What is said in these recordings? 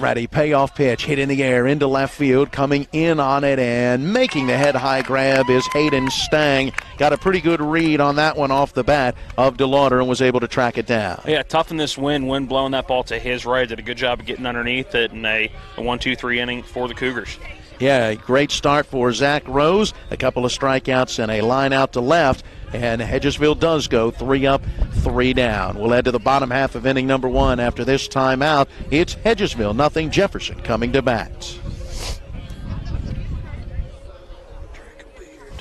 ready. Payoff pitch hit in the air into left field. Coming in on it and making the head-high grab is Hayden Stang. Got a pretty good read on that one off the bat of DeLauder and was able to track it down. Yeah, tough in this wind blowing that ball to his right. Did a good job of getting underneath it in a 1-2-3 inning for the Cougars. Yeah, great start for Zach Rose. A couple of strikeouts and a line out to left. And Hedgesville does go 3 up, 3 down. We'll head to the bottom half of inning number 1 after this timeout. It's Hedgesville, nothing. Jefferson coming to bat.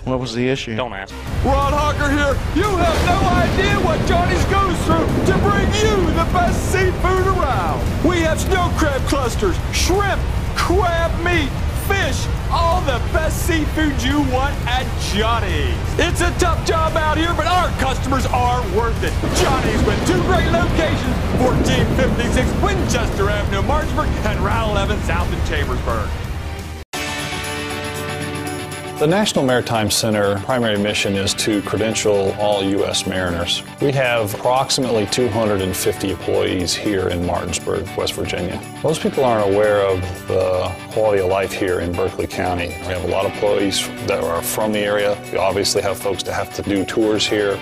What was the issue? Don't ask. Ron Hawker here. You have no idea what Johnny's goes through to bring you the best seafood around. We have snow crab clusters, shrimp, crab meat, fish, all the best seafood you want at Johnny's. It's a tough job out here, but our customers are worth it. Johnny's with 2 great locations, 1456 Winchester Avenue, Martinsburg, and Route 11 south in Chambersburg. The National Maritime Center primary mission is to credential all U.S. mariners. We have approximately 250 employees here in Martinsburg, West Virginia. Most people aren't aware of the quality of life here in Berkeley County. We have a lot of employees that are from the area. We obviously have folks that have to do tours here,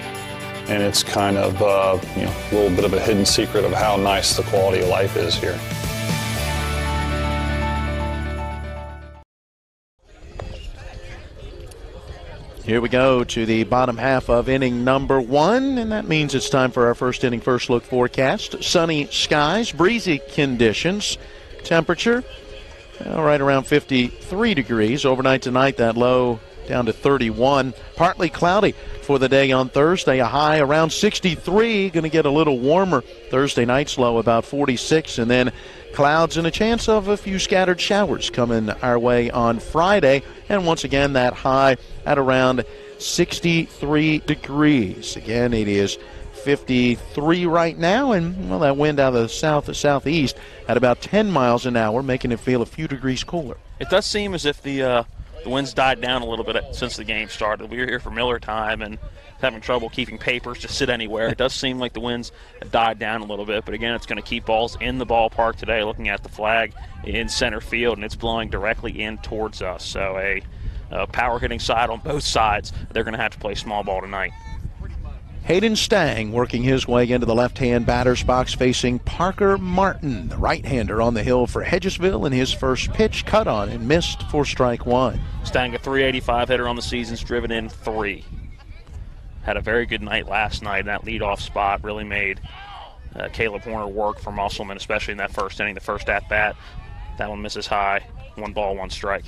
and it's kind of a little bit of a hidden secret of how nice the quality of life is here. Here we go to the bottom half of inning number 1, and that means it's time for our first inning first look forecast. Sunny skies, breezy conditions, temperature right around 53 degrees. Overnight tonight, that low down to 31. Partly cloudy for the day on Thursday, a high around 63. Going to get a little warmer. Thursday night's low about 46, and then clouds and a chance of a few scattered showers coming our way on Friday. And once again, that high at around 63 degrees. Again, it is 53 right now, and well, that wind out of the south to southeast at about 10 miles an hour, making it feel a few degrees cooler. It does seem as if the wind's died down a little bit since the game started. We were here for Miller time and having trouble keeping papers to sit anywhere. It does seem like the winds have died down a little bit, but again, it's going to keep balls in the ballpark today. Looking at the flag in center field, and it's blowing directly in towards us. So a power hitting side on both sides. They're going to have to play small ball tonight. Hayden Stang working his way into the left-hand batter's box facing Parker Martin, the right-hander on the hill for Hedgesville, and his first pitch cut on and missed for strike 1. Stang, a .385 hitter on the season's driven in 3. Had a very good night last night. That leadoff spot really made Caleb Horner work for Musselman, especially in that first inning, the first at-bat. That one misses high. 1 ball, 1 strike.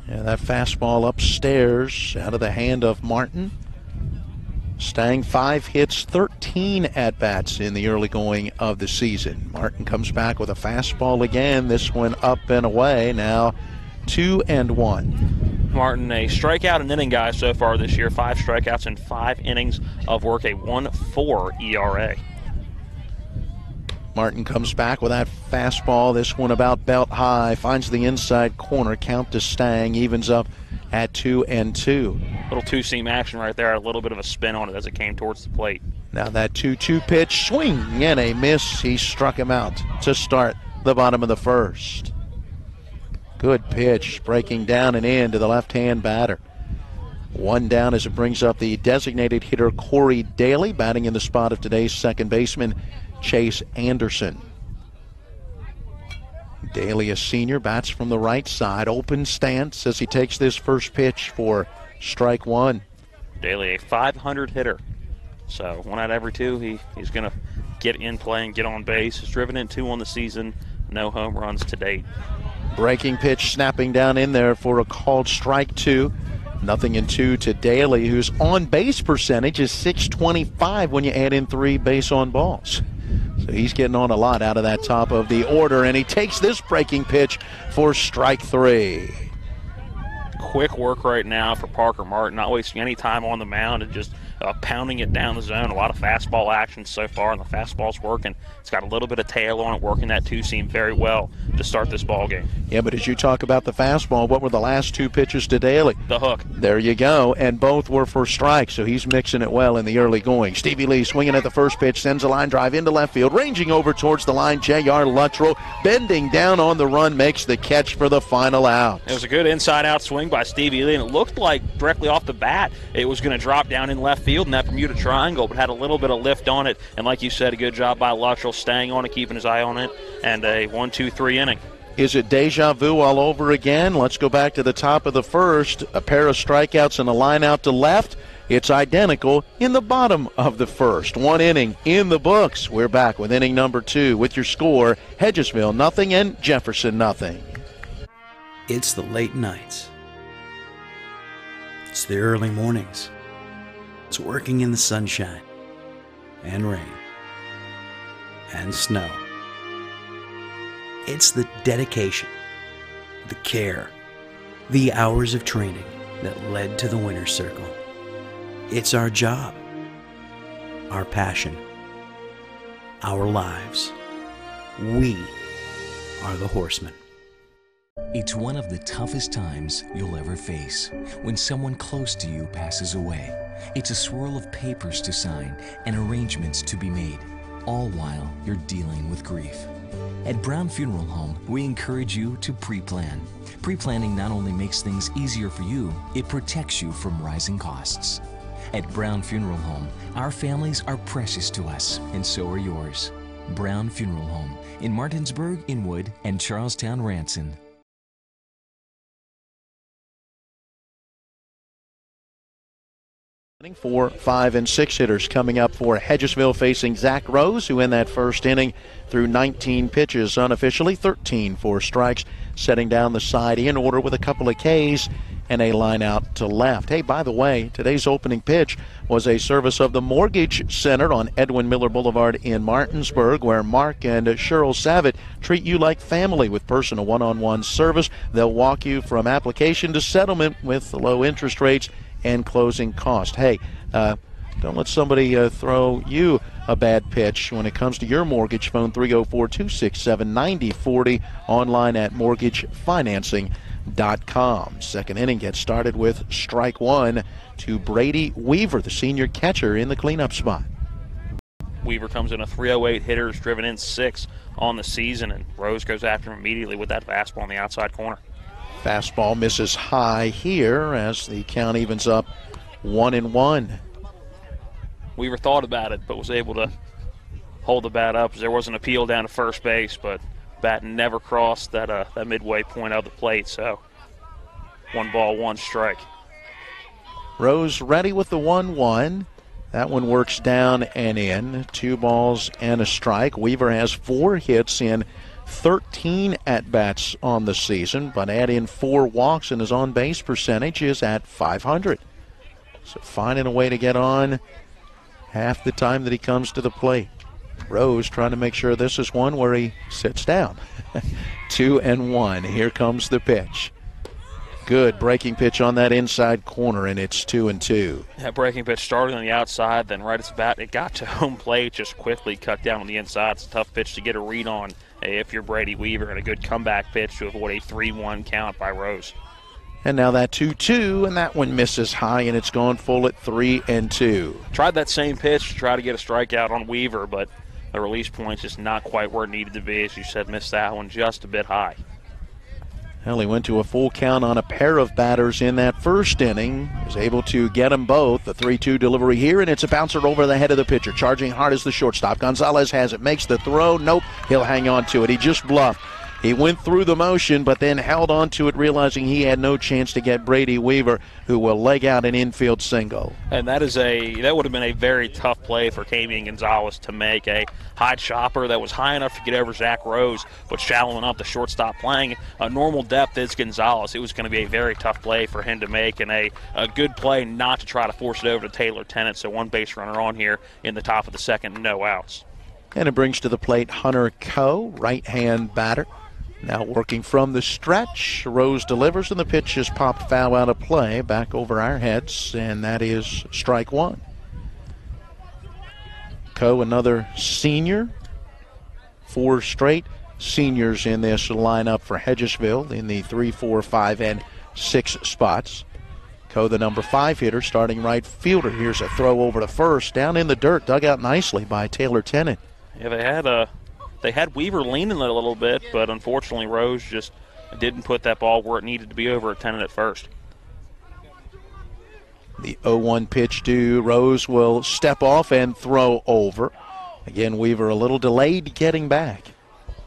Yeah, that fastball upstairs out of the hand of Martin. Stang 5 hits, 13 at-bats in the early going of the season. Martin comes back with a fastball again. This one up and away. Now 2-1. Martin, a strikeout and inning guy so far this year. 5 strikeouts and 5 innings of work, a 1.4 ERA. Martin comes back with that fastball. This one about belt high. Finds the inside corner. Count to Stang. Evens up at 2-2. Little two-seam action right there. A little bit of a spin on it as it came towards the plate. Now that 2-2 pitch, swing and a miss. He struck him out to start the bottom of the first. Good pitch, breaking down and in to the left-hand batter. 1 down as it brings up the designated hitter Corey Daly, batting in the spot of today's second baseman Chase Anderson. Daly, a senior, bats from the right side. Open stance as he takes this first pitch for strike 1. Daly, a .500 hitter. So 1 out of every 2, he's going to get in play and get on base. He's driven in 2 on the season. No home runs to date. Breaking pitch snapping down in there for a called strike 2. 0-2 to Daly, whose on-base percentage is .625 when you add in 3 base on balls. So he's getting on a lot out of that top of the order, and he takes this breaking pitch for strike 3. Quick work right now for Parker Martin, not wasting any time on the mound and just pounding it down the zone. A lot of fastball action so far, and the fastball's working. It's got a little bit of tail on it, working that two-seam very well to start this ball game. Yeah, but as you talk about the fastball, what were the last two pitches to Daly? The hook. There you go, and both were for strikes, so he's mixing it well in the early going. Stevie Lee swinging at the first pitch, sends a line drive into left field, ranging over towards the line. J.R. Luttrell bending down on the run, makes the catch for the final out. It was a good inside-out swing by Stevie Lee, and it looked like directly off the bat it was going to drop down in left field in that Bermuda Triangle, but had a little bit of lift on it, and like you said, a good job by Luttrell staying on it, keeping his eye on it, and a 1-2-3 inning. Is it deja vu all over again? Let's go back to the top of the first. A pair of strikeouts and a line out to left. It's identical in the bottom of the first. One inning in the books. We're back with inning number 2 with your score, Hedgesville 0 and Jefferson 0. It's the late nights. It's the early mornings. It's working in the sunshine and rain and snow. It's the dedication, the care, the hours of training that led to the winner's circle. It's our job, our passion, our lives. We are the Horsemen. It's one of the toughest times you'll ever face when someone close to you passes away. It's a swirl of papers to sign and arrangements to be made, all while you're dealing with grief. At Brown Funeral Home, we encourage you to pre-plan. Pre-planning not only makes things easier for you, it protects you from rising costs. At Brown Funeral Home, our families are precious to us, and so are yours. Brown Funeral Home in Martinsburg, Inwood, and Charlestown, Ranson. 4, 5, and 6 hitters coming up for Hedgesville facing Zach Rose, who in that first inning threw 19 pitches unofficially, 13 for strikes, setting down the side in order with a couple of Ks and a line out to left. Hey, by the way, today's opening pitch was a service of the Mortgage Center on Edwin Miller Boulevard in Martinsburg, where Mark and Cheryl Savitt treat you like family with personal one-on-one service. They'll walk you from application to settlement with low interest rates and closing cost. Hey, don't let somebody throw you a bad pitch when it comes to your mortgage. Phone 304-267-9040, online at mortgagefinancing.com. Second inning gets started with strike one to Brady Weaver, the senior catcher, in the cleanup spot. Weaver comes in a 308 hitters, driven in 6 on the season, and Rose goes after him immediately with that fastball on the outside corner. Fastball misses high here as the count evens up 1-1. Weaver thought about it, but was able to hold the bat up. There was an appeal down to first base, but bat never crossed that midway point of the plate, so 1 ball, 1 strike. Rose ready with the 1-1. That one works down and in. 2 balls and a strike. Weaver has 4 hits in 13 at-bats on the season, but add in 4 walks and his on-base percentage is at .500. So finding a way to get on half the time that he comes to the plate. Rose trying to make sure this is one where he sits down. 2-1. Here comes the pitch. Good breaking pitch on that inside corner, and it's 2-2. That breaking pitch started on the outside, then right as bat, it got to home plate, just quickly cut down on the inside. It's a tough pitch to get a read on if you're Brady Weaver, and a good comeback pitch to avoid a 3-1 count by Rose. And now that 2-2, and that one misses high, and it's gone full at 3-2. Tried that same pitch to try to get a strikeout on Weaver, but the release point's just not quite where it needed to be. As you said, missed that one just a bit high. Well, he went to a full count on a pair of batters in that first inning. Was able to get them both. The 3-2 delivery here, and it's a bouncer over the head of the pitcher. Charging hard as the shortstop. Gonzalez has it. Makes the throw. Nope. He'll hang on to it. He just bluffed. He went through the motion, but then held on to it, realizing he had no chance to get Brady Weaver, who will leg out an infield single. And that would have been a very tough play for Camion Gonzalez to make. A high chopper that was high enough to get over Zach Rose, but shallow enough the shortstop playing a normal depth is Gonzalez. It was going to be a very tough play for him to make, and a good play not to try to force it over to Taylor Tennant. So 1 base runner on here in the top of the second, no outs. And it brings to the plate Hunter Coe, right-hand batter. Now working from the stretch, Rose delivers, and the pitch is popped foul out of play, back over our heads, and that is strike one. Coe, another senior. 4 straight seniors in this lineup for Hedgesville in the 3, 4, 5, and 6 spots. Coe, the number 5 hitter, starting right fielder. Here's a throw over to first, down in the dirt, dug out nicely by Taylor Tennant. Yeah, they had Weaver leaning a little bit, but unfortunately Rose just didn't put that ball where it needed to be over at Tennant at first. The 0-1 pitch to Rose will step off and throw over. Again, Weaver a little delayed getting back,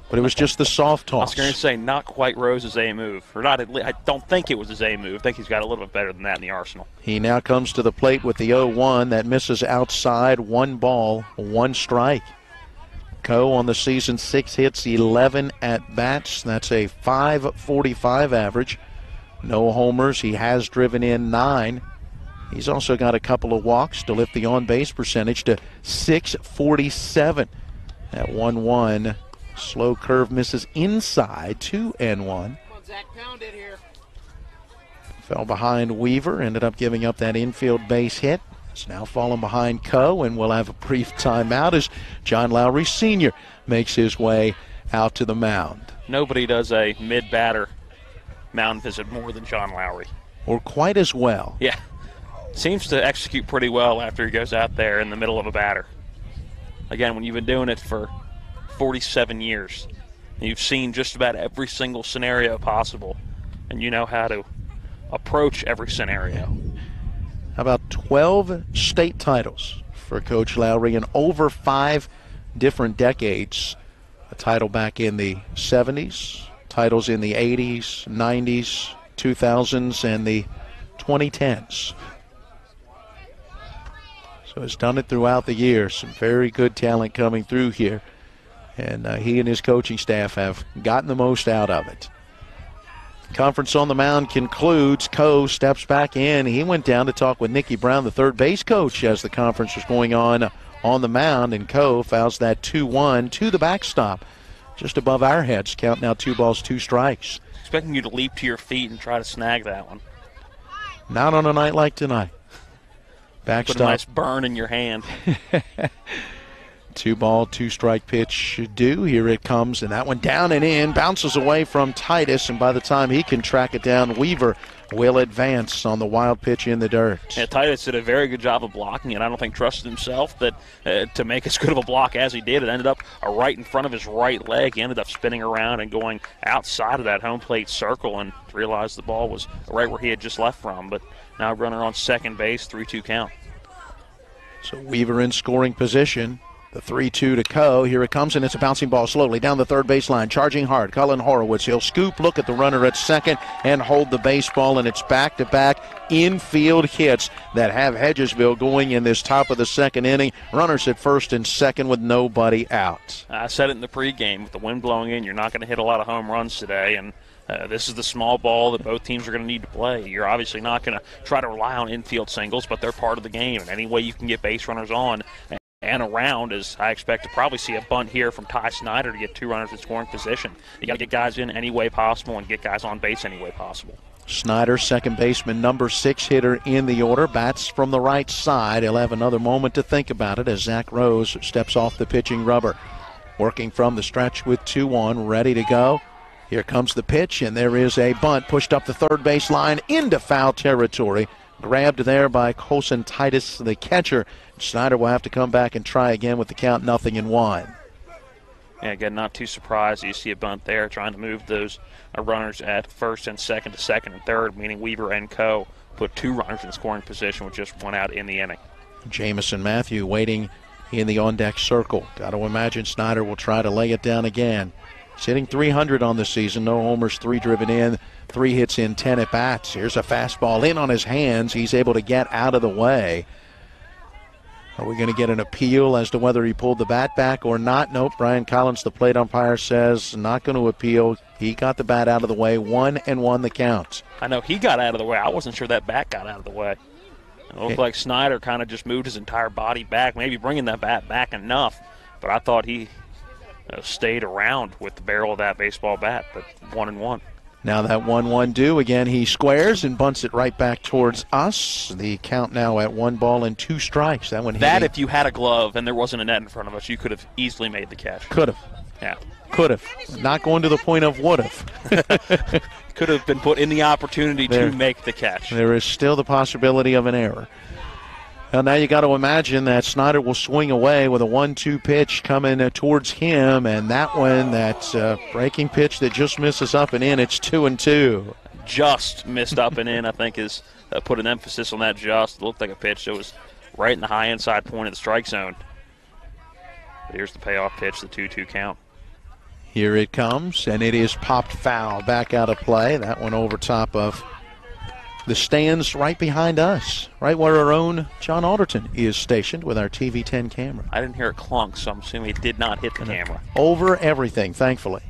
but it was just the soft toss. I was going to say not quite Rose's A move. Or not. I don't think it was his A move. I think he's got a little bit better than that in the arsenal. He now comes to the plate with the 0-1 that misses outside. 1 ball, 1 strike. Coe on the season, 6 hits, 11 at-bats. That's a .545 average. No homers. He has driven in 9. He's also got a couple of walks to lift the on-base percentage to .647. That 1-1 slow curve misses inside, 2-1. Fell behind Weaver, ended up giving up that infield base hit. It's now fallen behind Coe, and we'll have a brief timeout as John Lowry Sr. makes his way out to the mound. Nobody does a mid-batter mound visit more than John Lowry. Or quite as well. Yeah. Seems to execute pretty well after he goes out there in the middle of a batter. Again, when you've been doing it for 47 years, you've seen just about every single scenario possible, and you know how to approach every scenario. How about 12 state titles for Coach Lowry in over 5 different decades? A title back in the 70s, titles in the 80s, 90s, 2000s, and the 2010s. So has done it throughout the years. Some very good talent coming through here. And he and his coaching staff have gotten the most out of it. Conference on the mound concludes. Coe steps back in. He went down to talk with Nicky Brown, the third base coach, as the conference was going on the mound. And Coe fouls that 2-1 to the backstop, just above our heads. Count now 2 balls, 2 strikes. Expecting you to leap to your feet and try to snag that one. Not on a night like tonight. Backstop. Put a nice burn in your hand. 2 ball, 2 strike pitch due. Here it comes, and that one down and in, bounces away from Titus, and by the time he can track it down, Weaver will advance on the wild pitch in the dirt. Yeah, Titus did a very good job of blocking it. I don't think trusted himself that to make as good of a block as he did. It ended up right in front of his right leg. He ended up spinning around and going outside of that home plate circle and realized the ball was right where he had just left from. But now runner on second base, 3-2 count. So Weaver in scoring position. The 3-2 to Coe. Here it comes, and it's a bouncing ball slowly down the third baseline. Charging hard, Cullen Horowitz. He'll scoop, look at the runner at second, and hold the baseball, and it's back-to-back infield hits that have Hedgesville going in this top of the second inning. Runners at first and second with nobody out. I said it in the pregame. With the wind blowing in, you're not going to hit a lot of home runs today, and this is the small ball that both teams are going to need to play. You're obviously not going to try to rely on infield singles, but they're part of the game, and any way you can get base runners on and around, as I expect to probably see a bunt here from Ty Snyder to get 2 runners in scoring position. You got to get guys in any way possible and get guys on base any way possible. Snyder, second baseman, number 6 hitter in the order, bats from the right side. He'll have another moment to think about it as Zach Rose steps off the pitching rubber. Working from the stretch with 2 on, ready to go. Here comes the pitch, and there is a bunt pushed up the third base line into foul territory. Grabbed there by Colson Titus, the catcher. Snyder will have to come back and try again with the count 0-1. Yeah, again, not too surprised. You see a bunt there trying to move those runners at first and second to second and third, meaning Weaver and Coe put 2 runners in scoring position with just 1 out in the inning. Jamison Matthew waiting in the on-deck circle. Got to imagine Snyder will try to lay it down again. He's hitting .300 on the season. No homers, 3 driven in, 3 hits in 10 at-bats. Here's a fastball in on his hands. He's able to get out of the way. Are we going to get an appeal as to whether he pulled the bat back or not? Nope. Brian Collins, the plate umpire, says not going to appeal. He got the bat out of the way. 1-1 the count. I know he got out of the way. I wasn't sure that bat got out of the way. It looked like Snyder kind of just moved his entire body back, maybe bringing that bat back enough. But I thought he stayed around with the barrel of that baseball bat, but 1-1. Now that 1-1 due. Again, he squares and bunts it right back towards us. The count now at 1 ball and 2 strikes. That one hit. That, if you had a glove and there wasn't a net in front of us, you could have easily made the catch. Could have. Yeah. Could have. Not going to the point of would have. Could have been put in the opportunity to make the catch. There is still the possibility of an error. Well, now you got to imagine that Snyder will swing away with a 1-2 pitch coming towards him, and that one, that breaking pitch that just misses up and in, it's 2-2. Just missed up and in, I think, is put an emphasis on that just. It looked like a pitch that was right in the high inside point of the strike zone. But here's the payoff pitch, the 2-2 count. Here it comes, and it is popped foul, back out of play. That one over top of the stands right behind us, right where our own John Alderton is stationed with our TV10 camera. I didn't hear it clunk, so I'm assuming it did not hit the camera. Over everything, thankfully.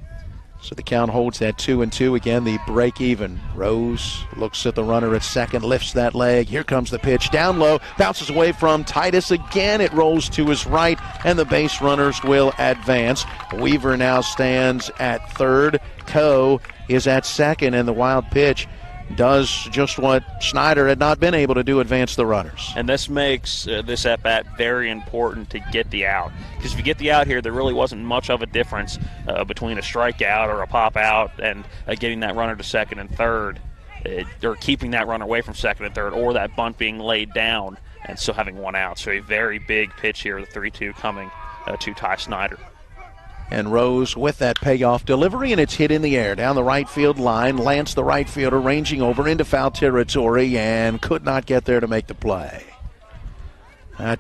So the count holds at 2-2. Again, the break even. Rose looks at the runner at second, lifts that leg. Here comes the pitch down low, bounces away from Titus again. It rolls to his right, and the base runners will advance. Weaver now stands at third. Coe is at second, and the wild pitch does just what Snyder had not been able to do, advance the runners. And this makes this at-bat very important to get the out. Because if you get the out here, there really wasn't much of a difference between a strikeout or a pop-out and getting that runner to second and third, or keeping that runner away from second and third, or that bunt being laid down and still having one out. So a very big pitch here, the 3-2 coming to Ty Snyder. And Rose with that payoff delivery, and it's hit in the air down the right field line. Lance, the right fielder, ranging over into foul territory and could not get there to make the play.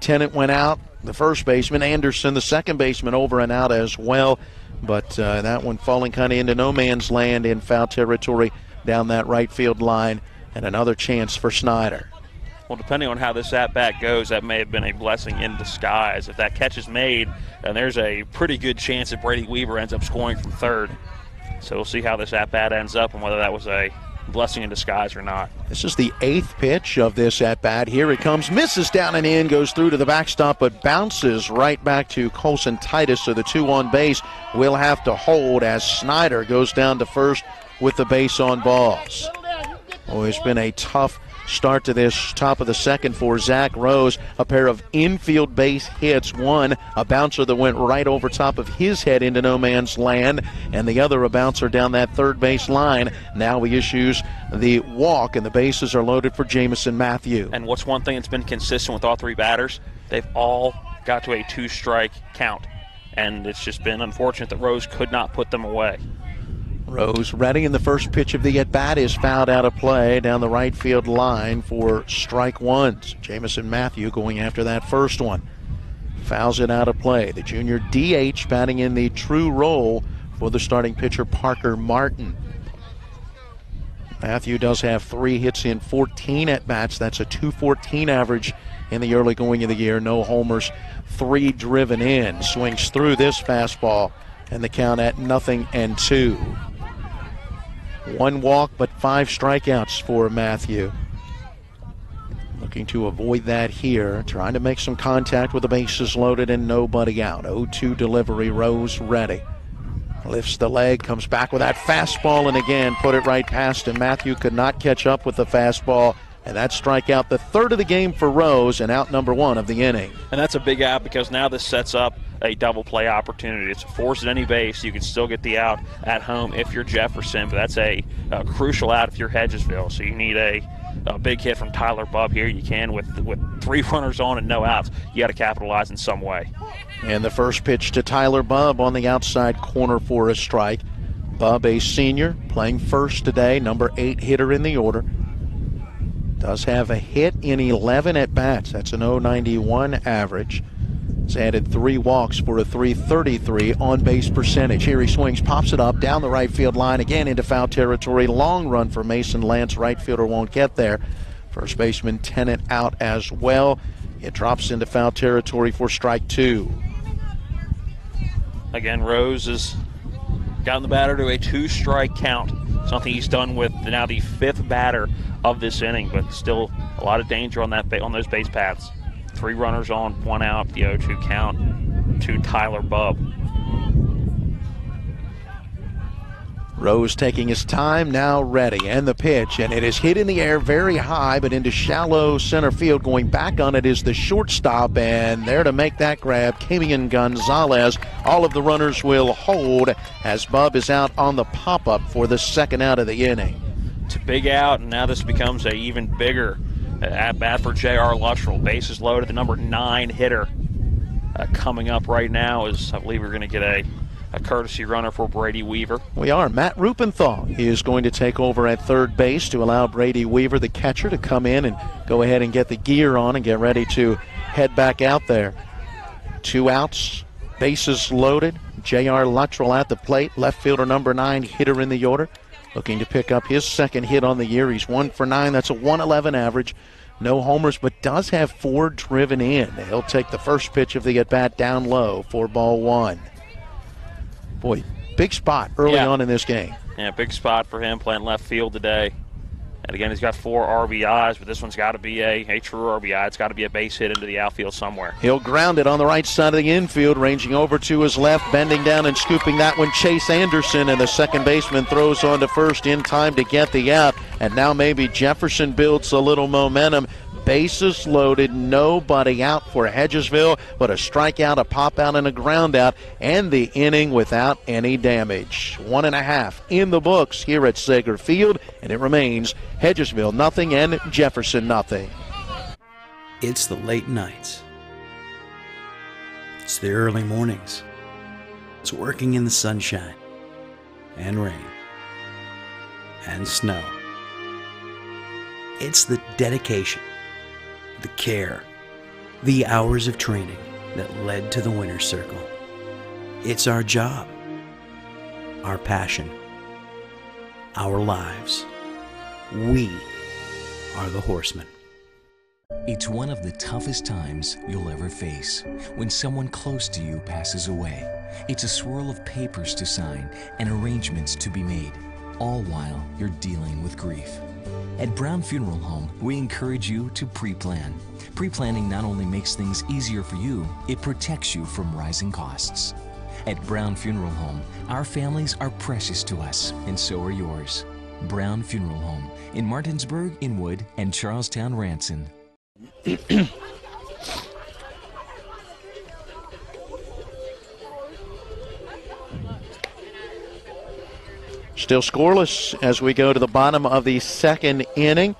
Tennant went out, the first baseman. Anderson, the second baseman, over and out as well. But that one falling kind of into no man's land in foul territory down that right field line, and another chance for Snyder. Well, depending on how this at-bat goes, that may have been a blessing in disguise. If that catch is made, then there's a pretty good chance that Brady Weaver ends up scoring from third. So we'll see how this at-bat ends up and whether that was a blessing in disguise or not. This is the 8th pitch of this at-bat. Here it comes, misses down and in, goes through to the backstop, but bounces right back to Colson Titus. So the 2 on base will have to hold as Snyder goes down to first with the base on balls. Oh, it's been a tough start to this top of the second for Zach Rose. A pair of infield base hits. One, a bouncer that went right over top of his head into no man's land, and the other a bouncer down that third base line. Now he issues the walk, and the bases are loaded for Jamison Matthew. And what's one thing that's been consistent with all 3 batters? They've all got to a 2-strike count, and it's just been unfortunate that Rose could not put them away. Rose ready, and the first pitch of the at-bat is fouled out of play down the right field line for strike 1. Jamison Matthew going after that first one. Fouls it out of play. The junior DH batting in the true role for the starting pitcher Parker Martin. Matthew does have 3 hits in 14 at-bats. That's a .214 average in the early going of the year. No homers, 3 driven in. Swings through this fastball, and the count at 0-2. 1 walk, but 5 strikeouts for Matthew. Looking to avoid that here. Trying to make some contact with the bases loaded and nobody out. 0-2 delivery. Rose ready. Lifts the leg, comes back with that fastball, and again put it right past him. Matthew could not catch up with the fastball, and that strikeout, the 3rd of the game for Rose, and out number 1 of the inning. And that's a big out because now this sets up a double play opportunity. It's forced at any base. You can still get the out at home if you're Jefferson, but that's a crucial out if you're Hedgesville. So you need a big hit from Tyler Bubb here. You can with 3 runners on and no outs. You got to capitalize in some way. And the first pitch to Tyler Bubb on the outside corner for a strike. Bubb, a senior, playing first today, number 8 hitter in the order. Does have a hit in 11 at-bats. That's an .091 average. He's added 3 walks for a .333 on-base percentage. Here he swings, pops it up, down the right field line, again into foul territory. Long run for Mason Lance. Right fielder won't get there. First baseman Tennant out as well. It drops into foul territory for strike 2. Again, Rose has gotten the batter to a 2-strike count. Something he's done with now the 5th batter of this inning, but still a lot of danger on those base paths. 3 runners on, 1 out, the 0-2 count to Tyler Bubb. Rose taking his time, now ready, and the pitch, and it is hit in the air very high, but into shallow center field. Going back on it is the shortstop, and there to make that grab, Camion Gonzalez. All of the runners will hold as Bub is out on the pop-up for the second out of the inning. It's a big out, and now this becomes a even bigger at-bat for J.R. Luttrell. Bases loaded, the number 9 hitter. Coming up right now is, I believe we're going to get a courtesy runner for Brady Weaver. We are. Matt Rupenthal is going to take over at third base to allow Brady Weaver, the catcher, to come in and go ahead and get the gear on and get ready to head back out there. 2 outs, bases loaded. J.R. Luttrell at the plate, left fielder number 9 hitter in the order, looking to pick up his second hit on the year. He's 1 for 9. That's a 111 average. No homers, but does have 4 driven in. He'll take the first pitch of the at-bat down low for ball 1. Boy, big spot early on in this game. Yeah, big spot for him playing left field today. And again, he's got 4 RBIs, but this one's got to be a true RBI. It's got to be a base hit into the outfield somewhere. He'll ground it on the right side of the infield, ranging over to his left, bending down and scooping that one, Chase Anderson, and the second baseman throws on to first in time to get the out. And now maybe Jefferson builds a little momentum. Bases loaded, nobody out for Hedgesville, but a strikeout, a pop out, and a ground out, and the inning without any damage. 1.5 in the books here at Sager Field, and it remains Hedgesville nothing and Jefferson nothing. It's the late nights. It's the early mornings. It's working in the sunshine and rain and snow. It's the dedication, the care, the hours of training that led to the winner's circle. It's our job, our passion, our lives. We are the Horsemen. It's one of the toughest times you'll ever face when someone close to you passes away. It's a swirl of papers to sign and arrangements to be made, all while you're dealing with grief. At Brown Funeral Home, we encourage you to pre-plan. Pre-planning not only makes things easier for you, it protects you from rising costs. At Brown Funeral Home, our families are precious to us, and so are yours. Brown Funeral Home in Martinsburg, Inwood, and Charlestown, Ranson. Still scoreless as we go to the bottom of the second inning.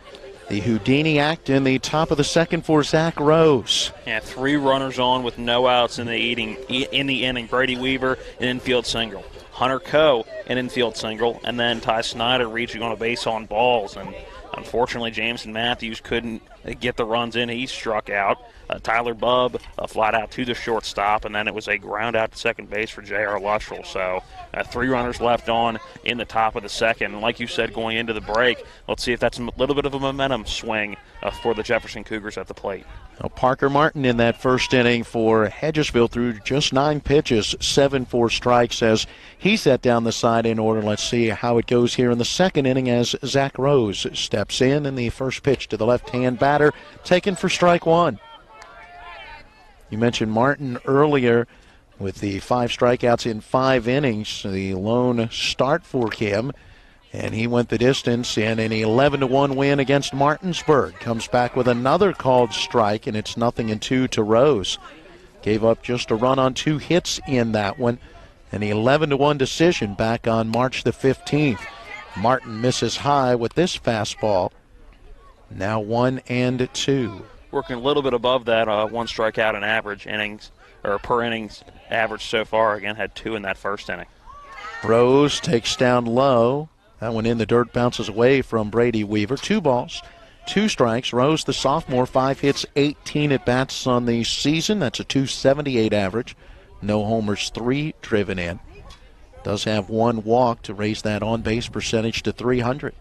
The Houdini act in the top of the second for Zach Rose. Yeah, 3 runners on with no outs in the inning. Brady Weaver, an infield single. Hunter Coe, an infield single. And then Ty Snyder reaching on a base on balls. And unfortunately, Jameson Matthews couldn't get the runs in. He struck out. Tyler Bubb flat out to the shortstop, and then it was a ground out to second base for J.R. Luttrell. So 3 runners left on in the top of the second. And like you said, going into the break, let's see if that's a little bit of a momentum swing for the Jefferson Cougars at the plate. Well, Parker Martin in that first inning for Hedgesville threw just 9 pitches, 7 for strikes as he set down the side in order. Let's see how it goes here in the second inning as Zach Rose steps in, and the first pitch to the left-hand batter taken for strike 1. You mentioned Martin earlier with the 5 strikeouts in 5 innings, the lone start for him, and he went the distance in an 11-1 win against Martinsburg. Comes back with another called strike, and it's 0-2 to Rose. Gave up just a run on 2 hits in that one. An 11-1 decision back on March the 15th. Martin misses high with this fastball. Now 1-2. Working a little bit above that 1 strikeout in average innings, or per innings average so far. Again, had 2 in that first inning. Rose takes down low. That one in the dirt, bounces away from Brady Weaver. 2 balls, 2 strikes. Rose, the sophomore, 5 hits, 18 at-bats on the season. That's a .278 average. No homers, 3 driven in. Does have 1 walk to raise that on-base percentage to .300.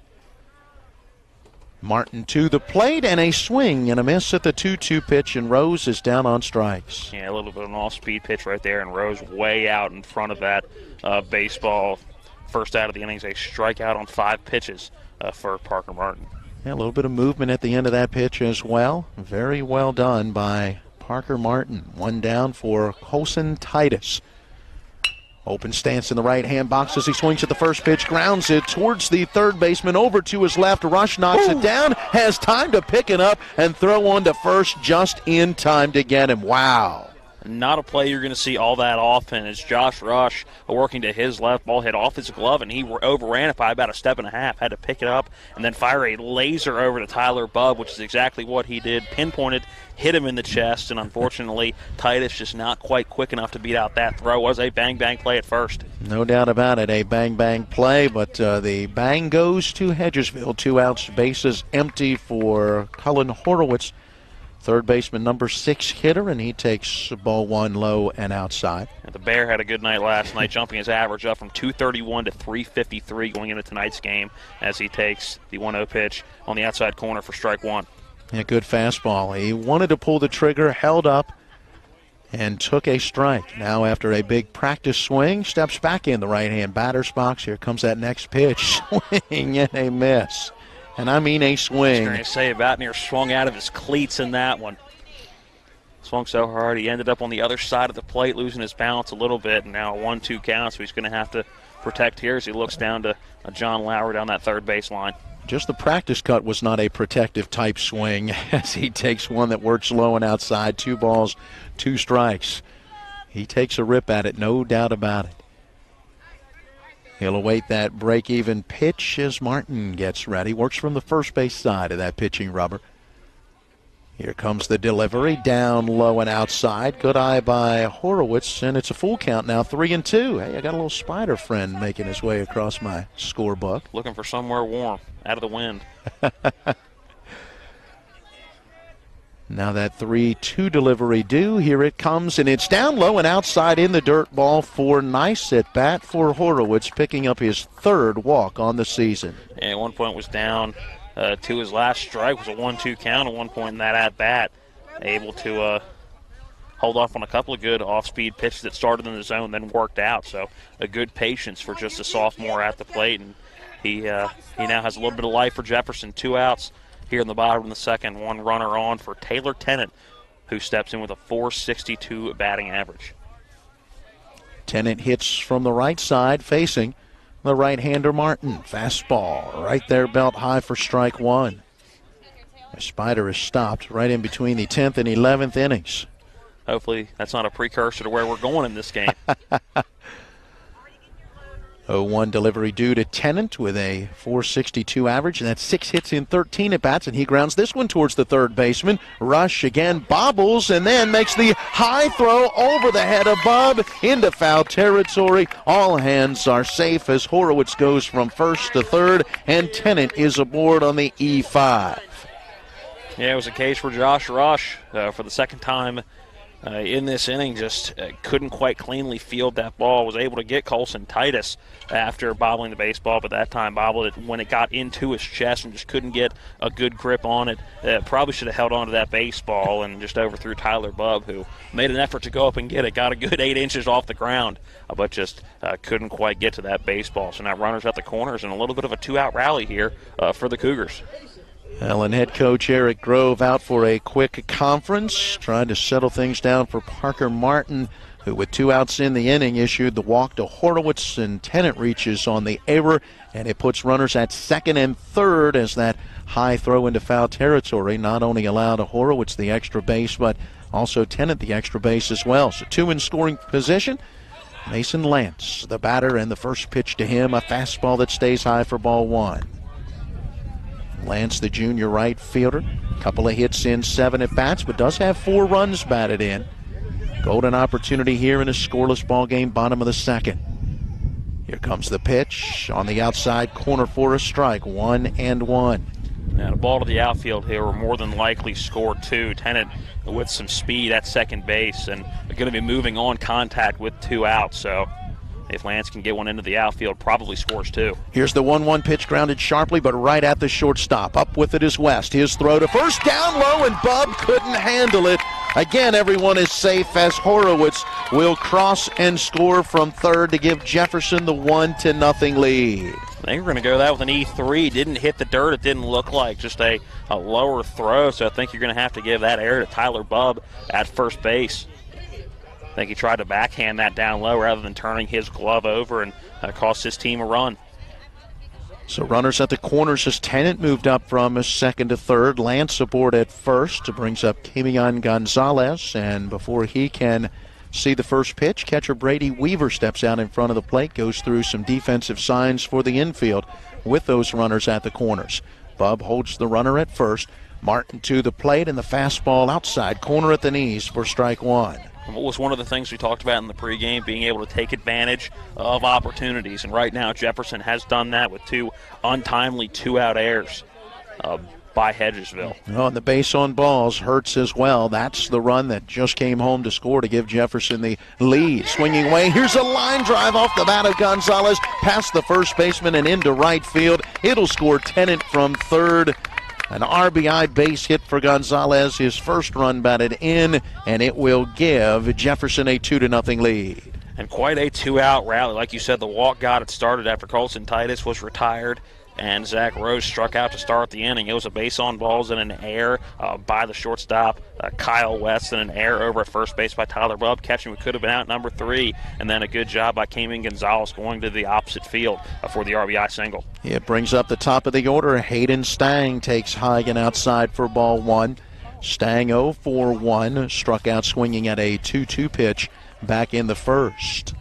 Martin to the plate, and a swing and a miss at the 2-2 pitch, and Rose is down on strikes. Yeah, a little bit of an off-speed pitch right there, and Rose way out in front of that baseball. First out of the innings, a strikeout on 5 pitches for Parker Martin. Yeah, a little bit of movement at the end of that pitch as well. Very well done by Parker Martin. 1 down for Hosen Titus. Open stance in the right-hand box as he swings at the first pitch, grounds it towards the third baseman, over to his left. Rush knocks it down, has time to pick it up and throw on to first just in time to get him. Wow. Not a play you're going to see all that often. As Josh Rush working to his left, ball hit off his glove, and he overran it by about a step and a half. Had to pick it up and then fire a laser over to Tyler Bubb, which is exactly what he did. Pinpointed, hit him in the chest, and unfortunately, Titus just not quite quick enough to beat out that throw. Was a bang-bang play at first. No doubt about it, a bang-bang play, but the bang goes to Hedgesville. 2 outs, bases empty for Cullen Horowitz. Third baseman, number 6 hitter, and he takes ball 1 low and outside. And the Bear had a good night last night, jumping his average up from 231 to 353 going into tonight's game as he takes the 1-0 pitch on the outside corner for strike 1. A good fastball. He wanted to pull the trigger, held up, and took a strike. Now after a big practice swing, steps back in the right-hand batter's box. Here comes that next pitch. Swing and a miss. And I mean a swing. I was going to say about near swung out of his cleats in that one. Swung so hard he ended up on the other side of the plate, losing his balance a little bit, and now a 1-2 count, so he's going to have to protect here as he looks down to John Lauer down that third baseline. Just the practice cut was not a protective type swing as he takes one that works low and outside. 2 balls, 2 strikes. He takes a rip at it, no doubt about it. He'll await that break-even pitch as Martin gets ready. Works from the first base side of that pitching rubber. Here comes the delivery, down low and outside. Good eye by Horowitz, and it's a full count now, 3-2. Hey, I got a little spider friend making his way across my scorebook. Looking for somewhere warm, out of the wind. Now that 3-2 delivery due. Here it comes, and it's down low and outside in the dirt, ball 4. Nice at bat for Horowitz, picking up his 3rd walk on the season. And at one point was down to his last strike. Was a 1-2 count at one point in that at bat. Able to hold off on a couple of good off-speed pitches that started in the zone, then worked out. So a good patience for just a sophomore at the plate, and he now has a little bit of life for Jefferson. 2 outs. Here in the bottom of the second, 1 runner on for Taylor Tennant, who steps in with a .462 batting average. Tennant hits from the right side, facing the right-hander Martin. Fastball right there, belt high for strike 1. The Spider is stopped right in between the 10th and 11th innings. Hopefully that's not a precursor to where we're going in this game. 0-1 delivery due to Tennant with a .462 average, and that's 6 hits in 13 at-bats, and he grounds this one towards the third baseman. Rush again bobbles and then makes the high throw over the head of Bubb into foul territory. All hands are safe as Horowitz goes from first to third, and Tennant is aboard on the E5. Yeah, it was a case for Josh Rush for the second time in this inning. Just couldn't quite cleanly field that ball. Was able to get Colson Titus after bobbling the baseball, but that time bobbled it when it got into his chest and just couldn't get a good grip on it. Probably should have held on to that baseball and just overthrew Tyler Bubb, who made an effort to go up and get it. Got a good 8 inches off the ground, but just couldn't quite get to that baseball. So now runners at the corners and a little bit of a 2-out rally here for the Cougars. Well, and head coach Eric Grove out for a quick conference, trying to settle things down for Parker Martin, who with 2 outs in the inning issued the walk to Horowitz, and Tennant reaches on the error, and it puts runners at second and third as that high throw into foul territory not only allowed Horowitz the extra base, but also Tennant the extra base as well. So 2 in scoring position. Mason Lance, the batter, and the first pitch to him, a fastball that stays high for ball 1. Lance, the junior right fielder, couple of hits in 7 at-bats, but does have 4 runs batted in. Golden opportunity here in a scoreless ball game, bottom of the second. Here comes the pitch on the outside corner for a strike, 1-1. Now the ball to the outfield here will more than likely score 2. Tennant with some speed at second base, and they're going to be moving on contact with 2 outs, so if Lance can get one into the outfield, probably scores 2. Here's the 1-1 pitch, grounded sharply, but right at the shortstop. Up with it is West. His throw to first, down low, and Bubb couldn't handle it. Again, everyone is safe as Horowitz will cross and score from third to give Jefferson the 1-0 lead. I think we're going to go that with an E3. Didn't hit the dirt, it didn't look like, just a lower throw, so I think you're going to have to give that error to Tyler Bubb at first base. I think he tried to backhand that down low rather than turning his glove over, and cost his team a run. So runners at the corners as Tennant moved up from second to third. Lance aboard at first. It brings up Kimian Gonzalez, and before he can see the first pitch, catcher Brady Weaver steps out in front of the plate, goes through some defensive signs for the infield with those runners at the corners. Bub holds the runner at first. Martin to the plate, and the fastball outside corner at the knees for strike one. What was one of the things we talked about in the pregame, being able to take advantage of opportunities. And right now Jefferson has done that with two untimely two-out errors by Hedgesville. Oh, and the base on balls hurts as well. That's the run that just came home to score to give Jefferson the lead. Swinging away, here's a line drive off the bat of Gonzalez, past the first baseman and into right field. It'll score Tennant from third. An RBI base hit for Gonzalez, his first run batted in, and it will give Jefferson a 2-0 lead. And quite a two-out rally. Like you said, the walk got it started after Colson Titus was retired, and Zach Rose struck out to start the inning. It was a base on balls and an error by the shortstop, Kyle West, and an error over at first base by Tyler Bubb, catching what could have been out number 3, and then a good job by Kamian Gonzalez going to the opposite field for the RBI single. It brings up the top of the order. Hayden Stang takes Hagen outside for ball one. Stang 0 for 1, struck out swinging at a 2-2 pitch back in the first.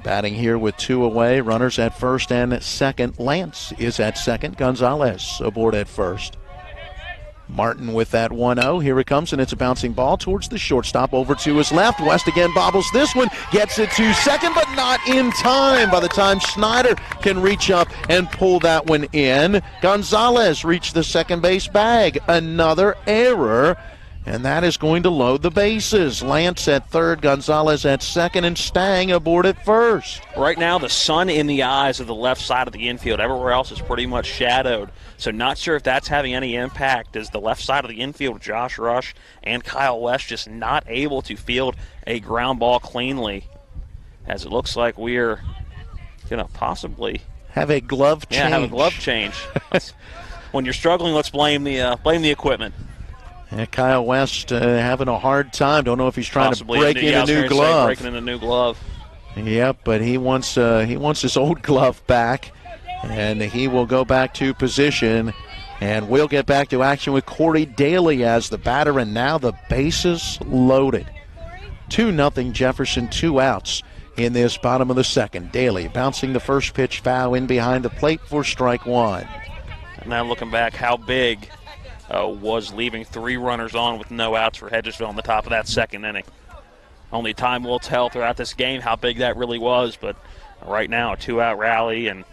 Batting here with 2 away, runners at first and second. Lance is at second. Gonzalez aboard at first. Martin with that 1-0. Here it comes, and it's a bouncing ball towards the shortstop over to his left. West again bobbles this one, gets it to second, but not in time. By the time Snyder can reach up and pull that one in, Gonzalez reached the second base bag. Another error, and that is going to load the bases. Lance at third, Gonzalez at second, and Stang aboard at first. Right now, the sun in the eyes of the left side of the infield. Everywhere else is pretty much shadowed. So not sure if that's having any impact, as the left side of the infield, Josh Rush and Kyle West, just not able to field a ground ball cleanly. As it looks like we're going to possibly have a glove change. Yeah, have a glove change. When you're struggling, let's blame the equipment. Yeah, Kyle West having a hard time. Don't know if he's trying Possibly to break in a new glove. Breaking in a new glove. Yep, but he wants his old glove back, and he will go back to position, and we'll get back to action with Corey Daly as the batter, and now the bases loaded. 2-0 Jefferson, 2 outs in this bottom of the second. Daly bouncing the first pitch foul in behind the plate for strike one. And now looking back, how big was leaving 3 runners on with no outs for Hedgesville in the top of that second inning. Only time will tell throughout this game how big that really was, but right now a 2-out rally, and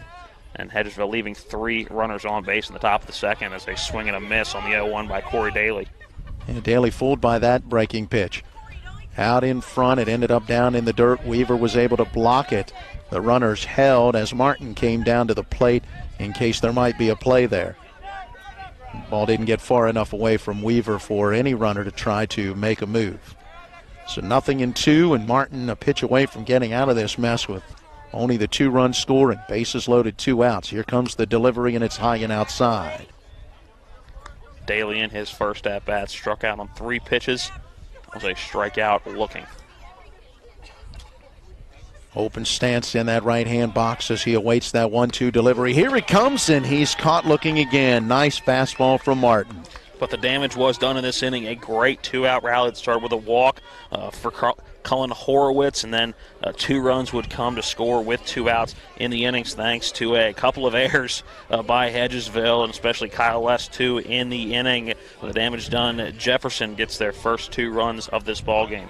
Hedgesville leaving 3 runners on base in the top of the second as they swing and a miss on the 0-1 by Corey Daly. And Daly fooled by that breaking pitch. Out in front, it ended up down in the dirt. Weaver was able to block it. The runners held as Martin came down to the plate in case there might be a play there. Ball didn't get far enough away from Weaver for any runner to try to make a move. So 0-2, and Martin a pitch away from getting out of this mess with only the 2 runs scoring. Bases loaded, 2 outs. Here comes the delivery, and it's high and outside. Daly in his first at-bat struck out on 3 pitches. Was a strikeout looking. Open stance in that right-hand box as he awaits that 1-2 delivery. Here it comes, and he's caught looking again. Nice fastball from Martin. But the damage was done in this inning. A great 2-out rally that started with a walk for Cullen Horowitz, and then 2 runs would come to score with 2 outs in the innings thanks to a couple of errors by Hedgesville, and especially Kyle West, too, in the inning. The damage done, Jefferson gets their first 2 runs of this ball game.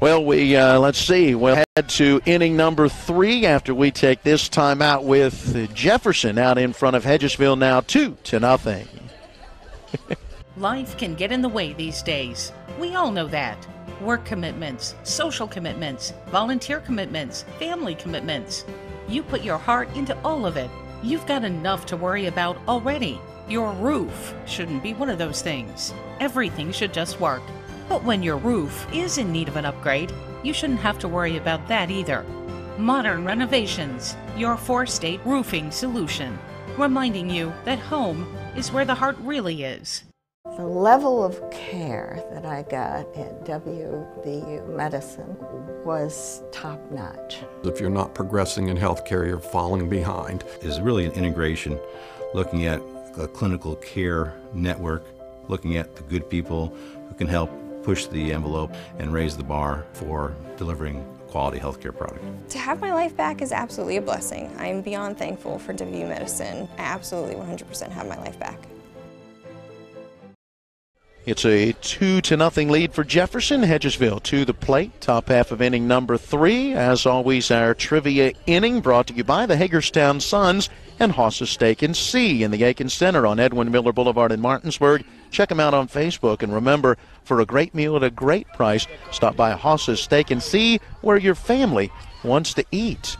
Well, let's see. We'll head to inning number 3 after we take this time out with Jefferson out in front of Hedgesville now 2-0. Life can get in the way these days. We all know that. Work commitments, social commitments, volunteer commitments, family commitments. You put your heart into all of it. You've got enough to worry about already. Your roof shouldn't be one of those things. Everything should just work. But when your roof is in need of an upgrade, you shouldn't have to worry about that either. Modern Renovations, your 4-state roofing solution. Reminding you that home is where the heart really is. The level of care that I got at WVU Medicine was top-notch. If you're not progressing in healthcare, you're falling behind. Is really an integration, looking at a clinical care network, looking at the good people who can help push the envelope and raise the bar for delivering a quality healthcare product. To have my life back is absolutely a blessing. I'm beyond thankful for WVU Medicine. I absolutely 100% have my life back. It's a 2-0 lead for Jefferson. Hedgesville to the plate. Top half of inning number 3. As always, our trivia inning brought to you by the Hagerstown Suns and Haas's Steak and Sea in the Aiken Center on Edwin Miller Boulevard in Martinsburg. Check them out on Facebook. And remember, for a great meal at a great price, stop by Haas's Steak and Sea where your family wants to eat.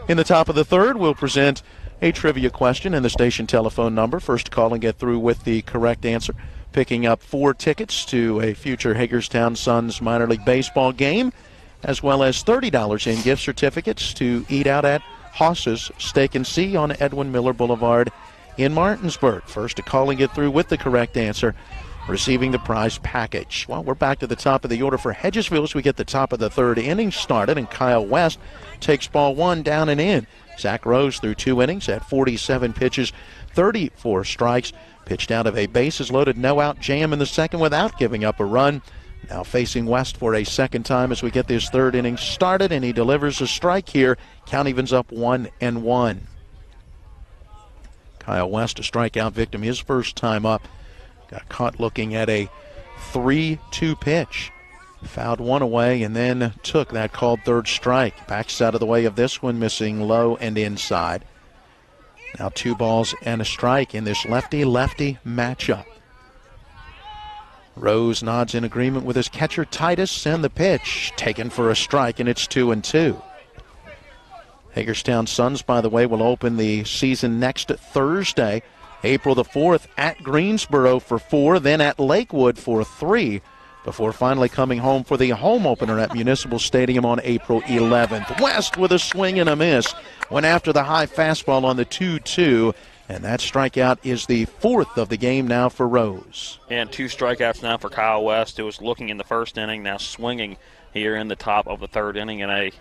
In the top of the third, we'll present a trivia question and the station telephone number. First to call and get through with the correct answer, picking up 4 tickets to a future Hagerstown Suns minor league baseball game, as well as $30 in gift certificates to eat out at Haas's Steak and Sea on Edwin Miller Boulevard in Martinsburg. First to call and get through with the correct answer, receiving the prize package. Well, we're back to the top of the order for Hedgesville as we get the top of the third inning started, and Kyle West takes ball 1 down and in. Zach Rose through 2 innings at 47 pitches, 34 strikes. Pitched out of a bases-loaded no-out jam in the second without giving up a run. Now facing West for a second time as we get this third inning started, and he delivers a strike here. Count evens up 1-1. Kyle West, a strikeout victim his first time up. Got caught looking at a 3-2 pitch. Fouled one away and then took that called third strike. Backs out of the way of this one, missing low and inside. Now 2 balls and a strike in this lefty-lefty matchup. Rose nods in agreement with his catcher Titus, and the pitch taken for a strike, and it's 2-2. Hagerstown Suns, by the way, will open the season next Thursday, April the 4th, at Greensboro for 4, then at Lakewood for 3, before finally coming home for the home opener at Municipal Stadium on April 11th. West with a swing and a miss. Went after the high fastball on the 2-2, and that strikeout is the 4th of the game now for Rose. And 2 strikeouts now for Kyle West, who was looking in the first inning, now swinging here in the top of the third inning, and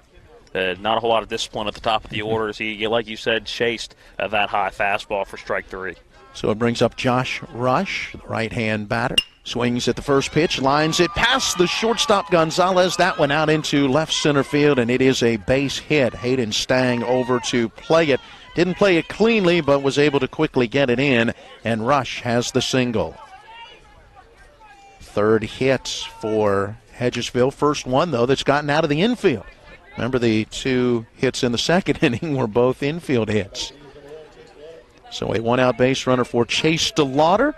not a whole lot of discipline at the top of the order as he, like you said, chased that high fastball for strike 3. So it brings up Josh Rush, the right-hand batter. Swings at the first pitch, lines it past the shortstop Gonzalez. That one out into left center field, and it is a base hit. Hayden Stang over to play it. Didn't play it cleanly, but was able to quickly get it in, and Rush has the single. Third hit for Hedgesville. First one, though, that's gotten out of the infield. Remember, the 2 hits in the second inning were both infield hits. So a 1-out base runner for Chase DeLauder.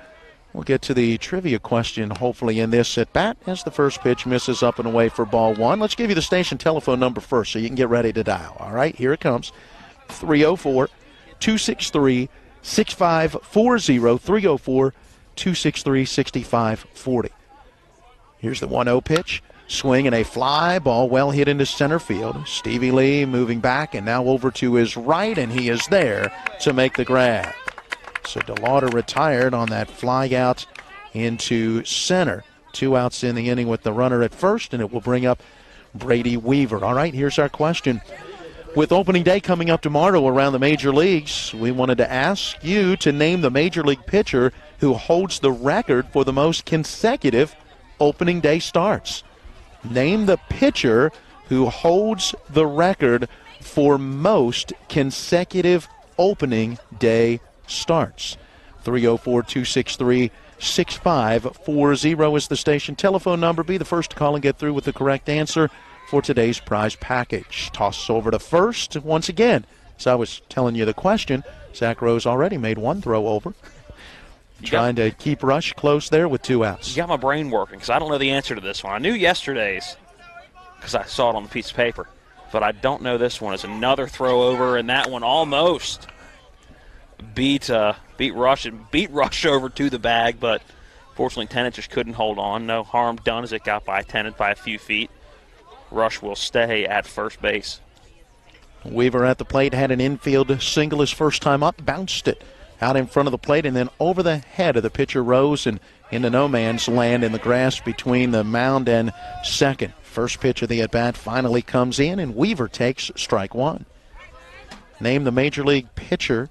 We'll get to the trivia question hopefully in this at-bat as the first pitch misses up and away for ball 1. Let's give you the station telephone number first so you can get ready to dial. All right, here it comes. 304-263-6540. 304-263-6540. Here's the 1-0 pitch. Swing and a fly ball well hit into center field. Stevie Lee moving back and now over to his right, and he is there to make the grab. So DeLauder retired on that fly out into center. 2 outs in the inning with the runner at first, and it will bring up Brady Weaver. All right, here's our question. With opening day coming up tomorrow around the major leagues, we wanted to ask you to name the major league pitcher who holds the record for the most consecutive opening day starts. Name the pitcher who holds the record for most consecutive opening day starts. 304-263-6540 is the station telephone number. Be the first to call and get through with the correct answer for today's prize package. Toss over to first once again. As I was telling you the question, Zach Rose already made 1 throw over. Trying to keep Rush close there with 2 outs. You got my brain working because I don't know the answer to this one. I knew yesterday's because I saw it on the piece of paper, but I don't know this one. It's another throw over, and that one almost beat Rush over to the bag, but fortunately Tennant just couldn't hold on. No harm done as it got by Tennant by a few feet. Rush will stay at first base. Weaver at the plate had an infield single his first time up, bounced it out in front of the plate and then over the head of the pitcher Rose and into no man's land in the grass between the mound and second. First pitch of the at-bat finally comes in, and Weaver takes strike one. Named the Major League pitcher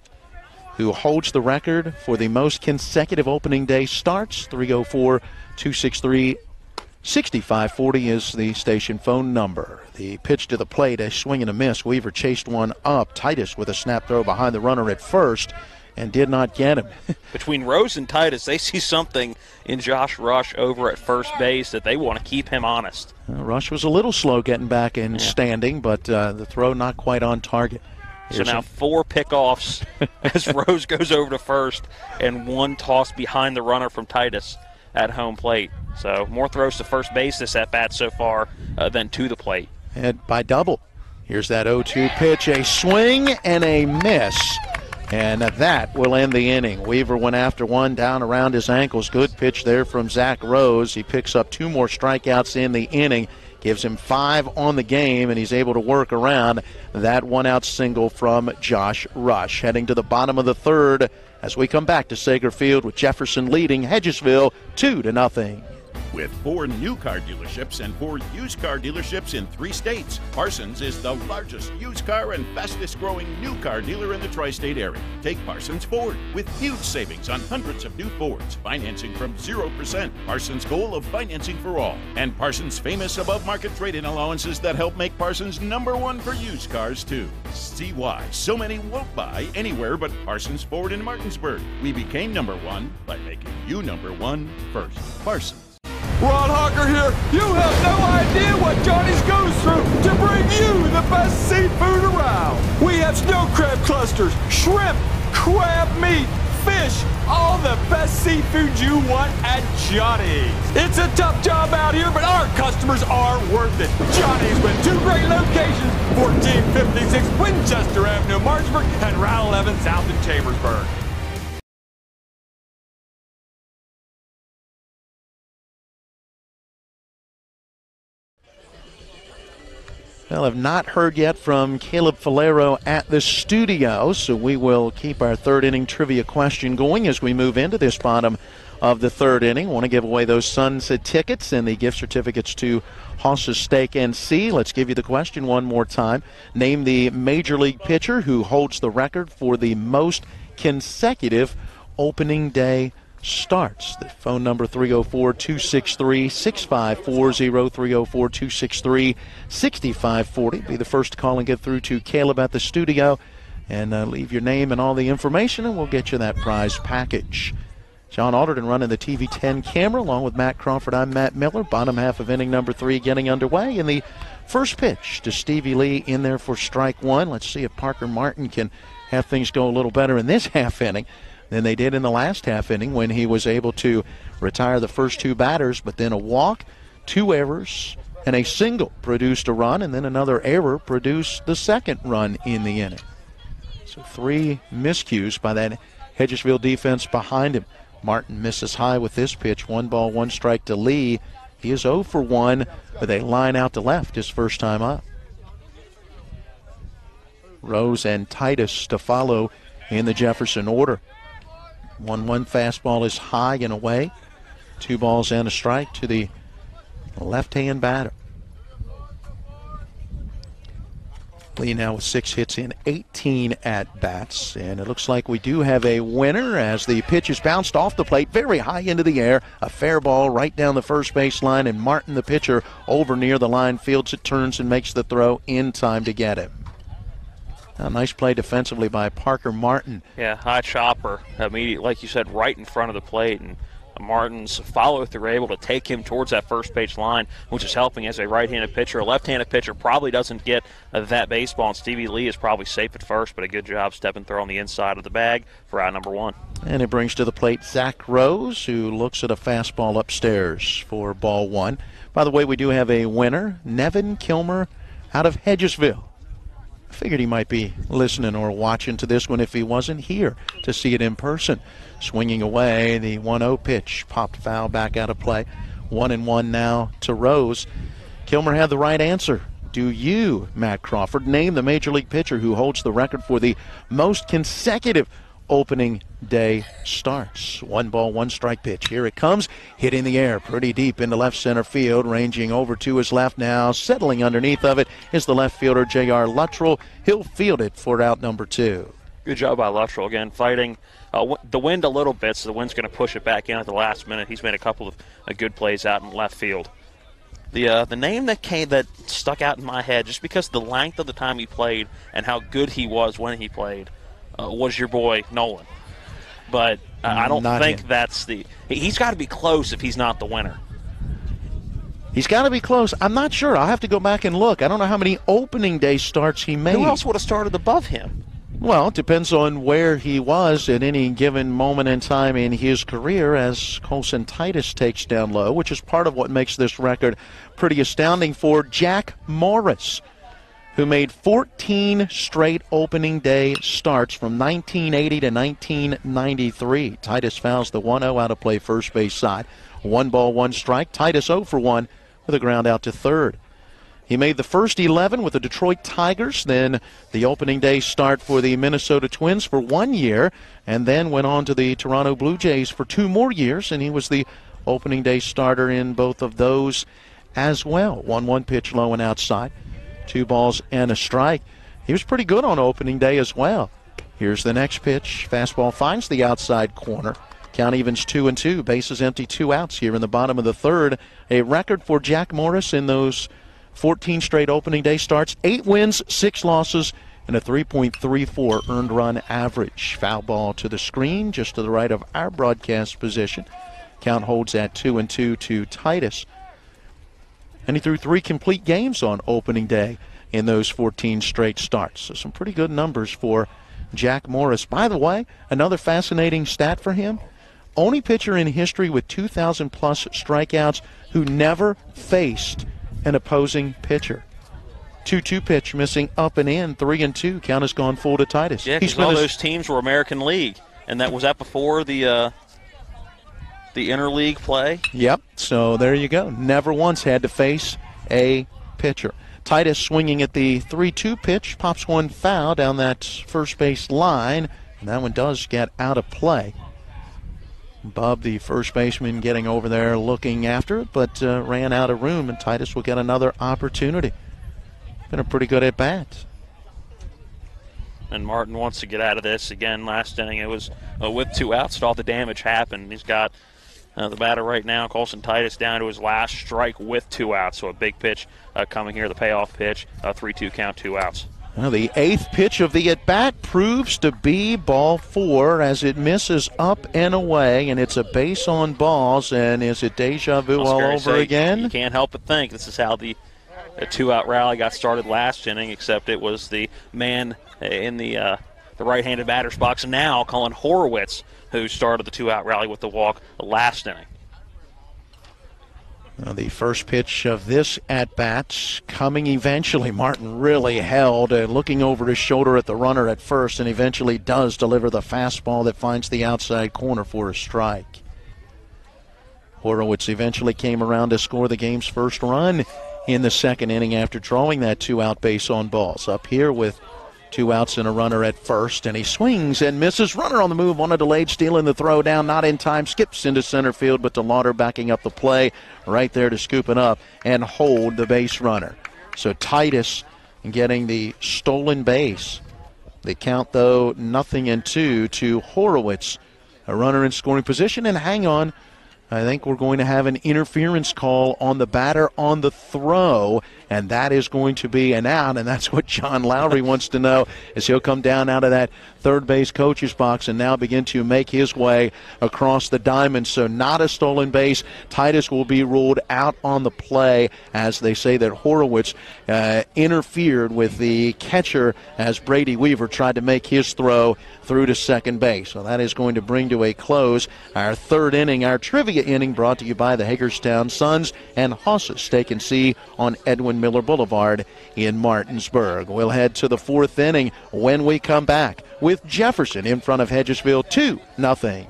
who holds the record for the most consecutive opening day starts. 304-263-6540 is the station phone number. The pitch to the plate, a swing and a miss. Weaver chased one up. Titus with a snap throw behind the runner at first and did not get him. Between Rose and Titus, they see something in Josh Rush over at first base that they want to keep him honest. Rush was a little slow getting back and standing, but the throw not quite on target. So now 4 pickoffs as Rose goes over to first and 1 toss behind the runner from Titus at home plate. So more throws to first base this at-bat so far than to the plate. And by double. Here's that 0-2 pitch, a swing and a miss. And that will end the inning. Weaver went after one down around his ankles. Good pitch there from Zach Rose. He picks up 2 more strikeouts in the inning. Gives him 5 on the game, and he's able to work around that 1-out single from Josh Rush. Heading to the bottom of the third as we come back to Sager Field with Jefferson leading Hedgesville 2-0. With 4 new car dealerships and 4 used car dealerships in 3 states, Parsons is the largest used car and fastest growing new car dealer in the tri-state area. Take Parsons Ford with huge savings on hundreds of new Fords, financing from 0%. Parsons' goal of financing for all. And Parsons' famous above-market trade-in allowances that help make Parsons #1 for used cars, too. See why so many won't buy anywhere but Parsons Ford in Martinsburg. We became #1 by making you #1 first. Parsons. Ron Hawker here. You have no idea what Johnny's goes through to bring you the best seafood around. We have snow crab clusters, shrimp, crab meat, fish, all the best seafood you want at Johnny's. It's a tough job out here, but our customers are worth it. Johnny's with 2 great locations, 1456 Winchester Avenue, Martinsburg, and Route 11 South in Chambersburg. Well, I've not heard yet from Caleb Falero at the studio, so we will keep our third inning trivia question going as we move into this bottom of the third inning. Want to give away those Sunset tickets and the gift certificates to Hoss's Steak NC. Let's give you the question one more time. Name the Major League pitcher who holds the record for the most consecutive opening day starts. The phone number 304-263-6540, 304-263-6540. Be the first to call and get through to Caleb at the studio and leave your name and all the information, and we'll get you that prize package. John Alderton running the TV10 camera along with Matt Crawford. I'm Matt Miller. Bottom half of inning number 3 getting underway, and the first pitch to Stevie Lee in there for strike 1. Let's see if Parker Martin can have things go a little better in this half inning than they did in the last half inning when he was able to retire the first 2 batters, but then a walk, 2 errors, and a single produced a run, and then another error produced the second run in the inning. So 3 miscues by that Hedgesville defense behind him. Martin misses high with this pitch. 1 ball, 1 strike to Lee. He is 0 for 1 with a line out to left his first time up. Rose and Titus to follow in the Jefferson order. 1-1 fastball is high and away. 2 balls and a strike to the left-hand batter. Lee now with 6 hits in 18 at-bats, and it looks like we do have a winner as the pitch is bounced off the plate very high into the air. A fair ball right down the first base line, and Martin, the pitcher, over near the line, fields it, turns, and makes the throw in time to get him. A nice play defensively by Parker Martin. Yeah, high chopper, immediately, like you said, right in front of the plate, and Martin's follow-through able to take him towards that first base line, which is helping as a right-handed pitcher. A left-handed pitcher probably doesn't get that baseball, and Stevie Lee is probably safe at first, but a good job stepping through on the inside of the bag for out number 1. And it brings to the plate Zach Rose, who looks at a fastball upstairs for ball 1. By the way, we do have a winner, Nevin Kilmer out of Hedgesville. I figured he might be listening or watching to this one if he wasn't here to see it in person. Swinging away, the 1-0 pitch popped foul back out of play. 1-1 now to Rose. Kilmer had the right answer. Do you, Matt Crawford, name the Major League pitcher who holds the record for the most consecutive opening day starts. 1-1 pitch. Here it comes, hit in the air pretty deep into left center field, ranging over to his left now. Settling underneath of it is the left fielder, J.R. Luttrell. He'll field it for out number 2. Good job by Luttrell, again, fighting the wind a little bit, so the wind's going to push it back in at the last minute. He's made a couple of good plays out in left field. The name that stuck out in my head, just because of the length of the time he played and how good he was when he played, was your boy Nolan. But I don't think that's the – he's got to be close if he's not the winner. He's got to be close. I'm not sure. I'll have to go back and look. I don't know how many opening day starts he made. Who else would have started above him? Well, it depends on where he was at any given moment in time in his career as Colson Titus takes down low, which is part of what makes this record pretty astounding for Jack Morris, who made 14 straight opening day starts from 1980 to 1993. Titus fouls the 1-0 out of play first base side. 1-1. Titus 0 for 1 with a ground out to third. He made the first 11 with the Detroit Tigers, then the opening day start for the Minnesota Twins for 1 year, and then went on to the Toronto Blue Jays for 2 more years, and he was the opening day starter in both of those as well. 1-1 pitch low and outside. 2 balls and a strike. He was pretty good on opening day as well. Here's the next pitch. Fastball finds the outside corner. Count evens 2-2. Bases empty, 2 outs here in the bottom of the third. A record for Jack Morris in those 14 straight opening day starts. 8 wins, 6 losses, and a 3.34 earned run average. Foul ball to the screen just to the right of our broadcast position. Count holds at 2-2 to Titus. And he threw 3 complete games on opening day in those 14 straight starts. So some pretty good numbers for Jack Morris. By the way, another fascinating stat for him. Only pitcher in history with 2,000-plus strikeouts who never faced an opposing pitcher. 2-2 pitch missing up and in, 3-2. Count has gone full to Titus. Yeah, because all those teams were American League, and was that before the interleague play? Yep, so there you go. Never once had to face a pitcher. Titus swinging at the 3-2 pitch, pops one foul down that first base line, and that one does get out of play. Bub, the first baseman, getting over there looking after it, but ran out of room, and Titus will get another opportunity. Been a pretty good at-bat. And Martin wants to get out of this. Again, last inning it was with 2 outs that all the damage happened. He's got the batter right now, Colson Titus, down to his last strike with 2 outs. So a big pitch coming here, the payoff pitch, 3-2 count, 2 outs. Well, the 8th pitch of the at-bat proves to be ball 4 as it misses up and away, and it's a base on balls. And is it deja vu all over again? You can't help but think this is how the 2-out rally got started last inning, except it was the man in the right-handed batter's box now, Colin Horowitz, who started the 2-out rally with the walk last inning. Well, the first pitch of this at-bat coming eventually. Martin really held, looking over his shoulder at the runner at first, and eventually does deliver the fastball that finds the outside corner for a strike. Horowitz eventually came around to score the game's first run in the second inning after drawing that 2-out base on balls. Up here with 2 outs and a runner at first, and he swings and misses. Runner on the move on a delayed steal in the throw down, not in time, skips into center field, but DeLauder backing up the play right there to scoop it up and hold the base runner. So Titus getting the stolen base. The count, though, 0-2 to Horowitz. A runner in scoring position, and hang on, I think we're going to have an interference call on the batter on the throw, and that is going to be an out, and that's what John Lowry wants to know as he'll come down out of that third base coach's box and now begin to make his way across the diamond. So not a stolen base. Titus will be ruled out on the play as they say that Horowitz interfered with the catcher as Brady Weaver tried to make his throw through to second base. So that is going to bring to a close our third inning, our trivia inning, brought to you by the Hagerstown Suns and Hoss's Steak and See on Edwin Miller Boulevard in Martinsburg. We'll head to the fourth inning when we come back with Jefferson in front of Hedgesville 2-0.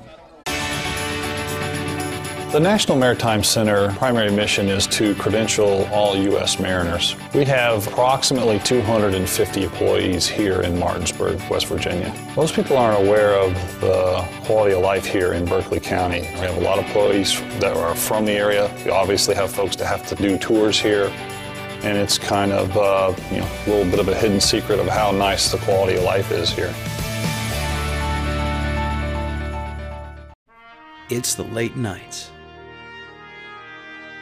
The National Maritime Center primary mission is to credential all U.S. mariners. We have approximately 250 employees here in Martinsburg, West Virginia. Most people aren't aware of the quality of life here in Berkeley County. We have a lot of employees that are from the area. We obviously have folks that have to do tours here, and it's kind of a little bit of a hidden secret of how nice the quality of life is here. It's the late nights.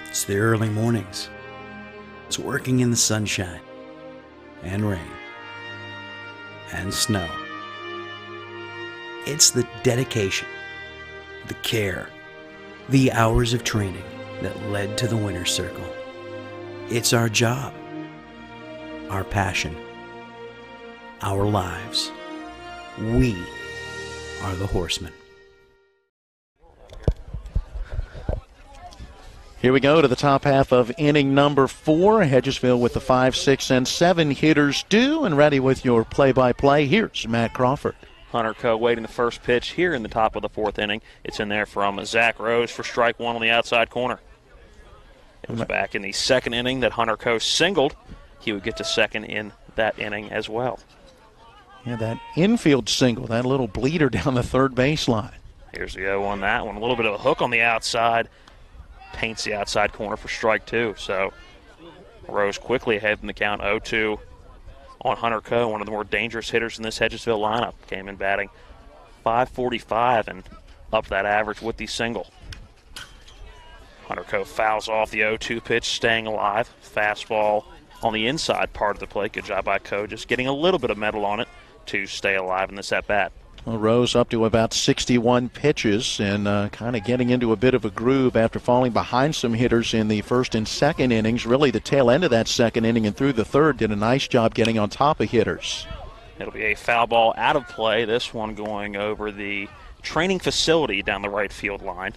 It's the early mornings. It's working in the sunshine and rain and snow. It's the dedication, the care, the hours of training that led to the winner's circle. It's our job, our passion, our lives. We are the horsemen. Here we go to the top half of inning number 4. Hedgesville with the 5, 6, and 7 hitters due, and ready with your play-by-play. Here's Matt Crawford. Hunter Coe waiting the first pitch here in the top of the 4th inning. It's in there from Zach Rose for strike 1 on the outside corner. It was back in the 2nd inning that Hunter Coe singled. He would get to second in that inning as well. Yeah, that infield single, that little bleeder down the third baseline. Here's the 0 on that one. A little bit of a hook on the outside. Paints the outside corner for strike 2. So Rose quickly ahead in the count 0-2 on Hunter Coe, one of the more dangerous hitters in this Hedgesville lineup. Came in batting .545 and up that average with the single. Hunter Coe fouls off the 0-2 pitch, staying alive. Fastball on the inside part of the plate. Good job by Coe, just getting a little bit of metal on it to stay alive in this at-bat. Well, Rose up to about 61 pitches and kind of getting into a bit of a groove after falling behind some hitters in the 1st and 2nd innings. Really the tail end of that 2nd inning and through the 3rd did a nice job getting on top of hitters. It'll be a foul ball out of play. This one going over the training facility down the right field line.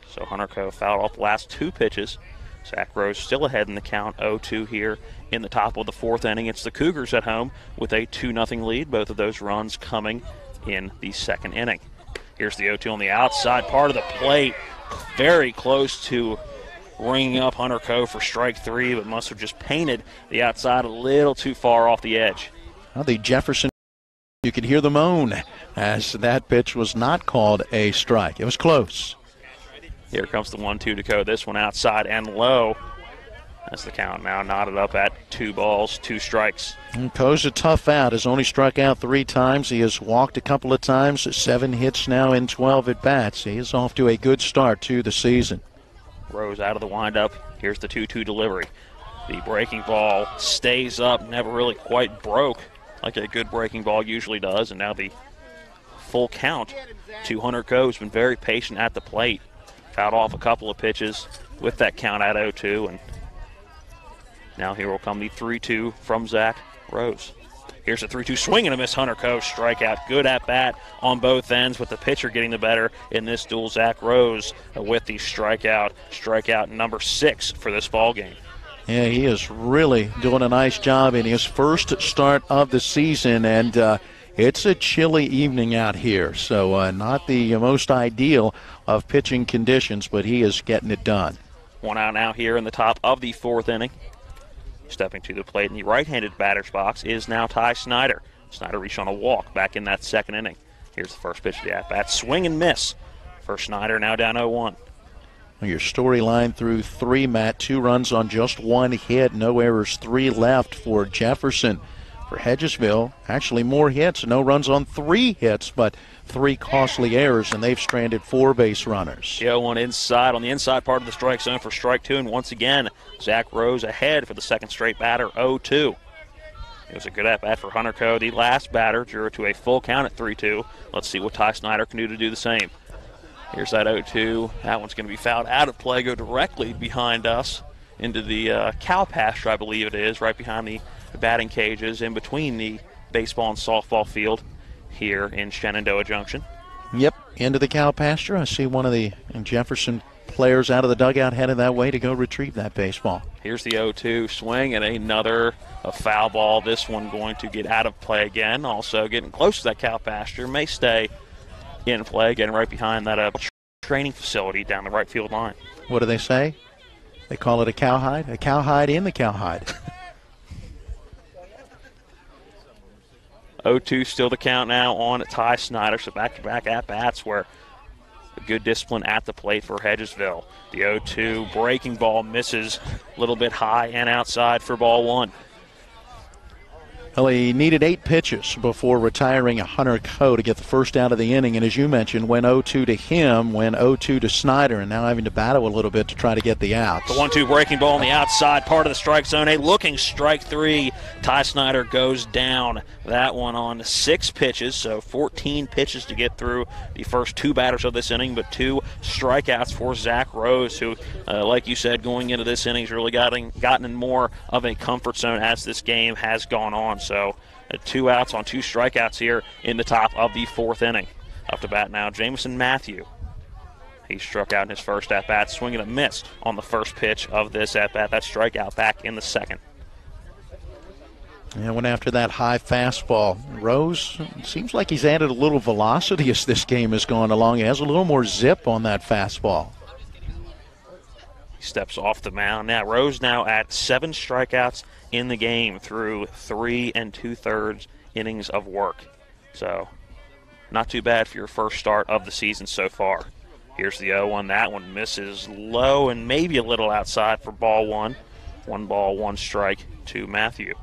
So Hunter Coe fouled off the last 2 pitches. Zach Rose still ahead in the count, 0-2 here in the top of the 4th inning. It's the Cougars at home with a 2-0 lead. Both of those runs coming in the 2nd inning. Here's the 0-2 on the outside part of the plate. Very close to ringing up Hunter Coe for strike 3, but must have just painted the outside a little too far off the edge. Well, the Jefferson, you could hear the moan as that pitch was not called a strike. It was close. Here comes the 1-2 to Coe. This one outside and low. That's the count now knotted up at 2 balls, 2 strikes. And Coe's a tough out. Has only struck out 3 times. He has walked a couple of times. 7 hits now in 12 at-bats. He is off to a good start to the season. Rose out of the windup. Here's the 2-2 delivery. The breaking ball stays up, never really quite broke like a good breaking ball usually does. And now the full count to Hunter Coe, who's been very patient at the plate. Fouled off a couple of pitches with that count at 0-2, and now here will come the 3-2 from Zach Rose. Here's a 3-2 swing and a miss. Hunter Coe strikeout. Good at bat on both ends, with the pitcher getting the better in this duel. Zach Rose with the strikeout number 6 for this ball game. Yeah, he is really doing a nice job in his first start of the season, and it's a chilly evening out here, so not the most ideal of pitching conditions, but he is getting it done. 1 out now here in the top of the 4th inning. Stepping to the plate in the right-handed batter's box is now Ty Snyder. Snyder reached on a walk back in that 2nd inning. Here's the first pitch of the at-bat. Swing and miss for Snyder, now down 0-1. Your storyline through 3, Matt. 2 runs on just 1 hit. No errors, 3 left for Jefferson. For Hedgesville, actually more hits. No runs on 3 hits, but 3 costly errors, and they've stranded 4 base runners. The 0-1 inside on the inside part of the strike zone for strike 2, and once again, Zach Rose ahead for the 2nd straight batter, 0-2. It was a good at-bat for Hunter Coe. The last batter drew it to a full count at 3-2. Let's see what Ty Snyder can do to do the same. Here's that 0-2. That one's going to be fouled out of play, go directly behind us into the cow pasture, I believe it is, right behind the batting cages, in between the baseball and softball field here in Shenandoah Junction. Yep, into the cow pasture. I see one of the Jefferson players out of the dugout headed that way to go retrieve that baseball. Here's the 0-2 swing and another foul ball. This one going to get out of play again. Also getting close to that cow pasture. May stay in play, getting right behind that training facility down the right field line. What do they say? They call it a cowhide? A cowhide in the cowhide. 0-2 still the count now on Ty Snyder. So back-to-back at-bats where good discipline at the plate for Hedgesville. The 0-2 breaking ball misses a little bit high and outside for ball one. Well, he needed 8 pitches before retiring Hunter Coe to get the first out of the inning. And as you mentioned, went 0-2 to him, went 0-2 to Snyder, and now having to battle a little bit to try to get the outs. The 1-2 breaking ball on the outside part of the strike zone. A looking strike 3. Ty Snyder goes down. That one on 6 pitches, so 14 pitches to get through the first 2 batters of this inning, but 2 strikeouts for Zach Rose, who, like you said, going into this inning, has really gotten in more of a comfort zone as this game has gone on. So 2 outs on 2 strikeouts here in the top of the 4th inning. Up to bat now, Jamison Matthew. He struck out in his first at-bat, swinging a miss on the first pitch of this at-bat. That strikeout back in the second. And went after that high fastball. Rose, seems like he's added a little velocity as this game has gone along. He has a little more zip on that fastball. He steps off the mound. Now, Rose now at 7 strikeouts in the game through 3 2/3 innings of work. So, not too bad for your first start of the season so far. Here's the 0-1. That one misses low and maybe a little outside for ball one. 1 ball, 1 strike to Matthew.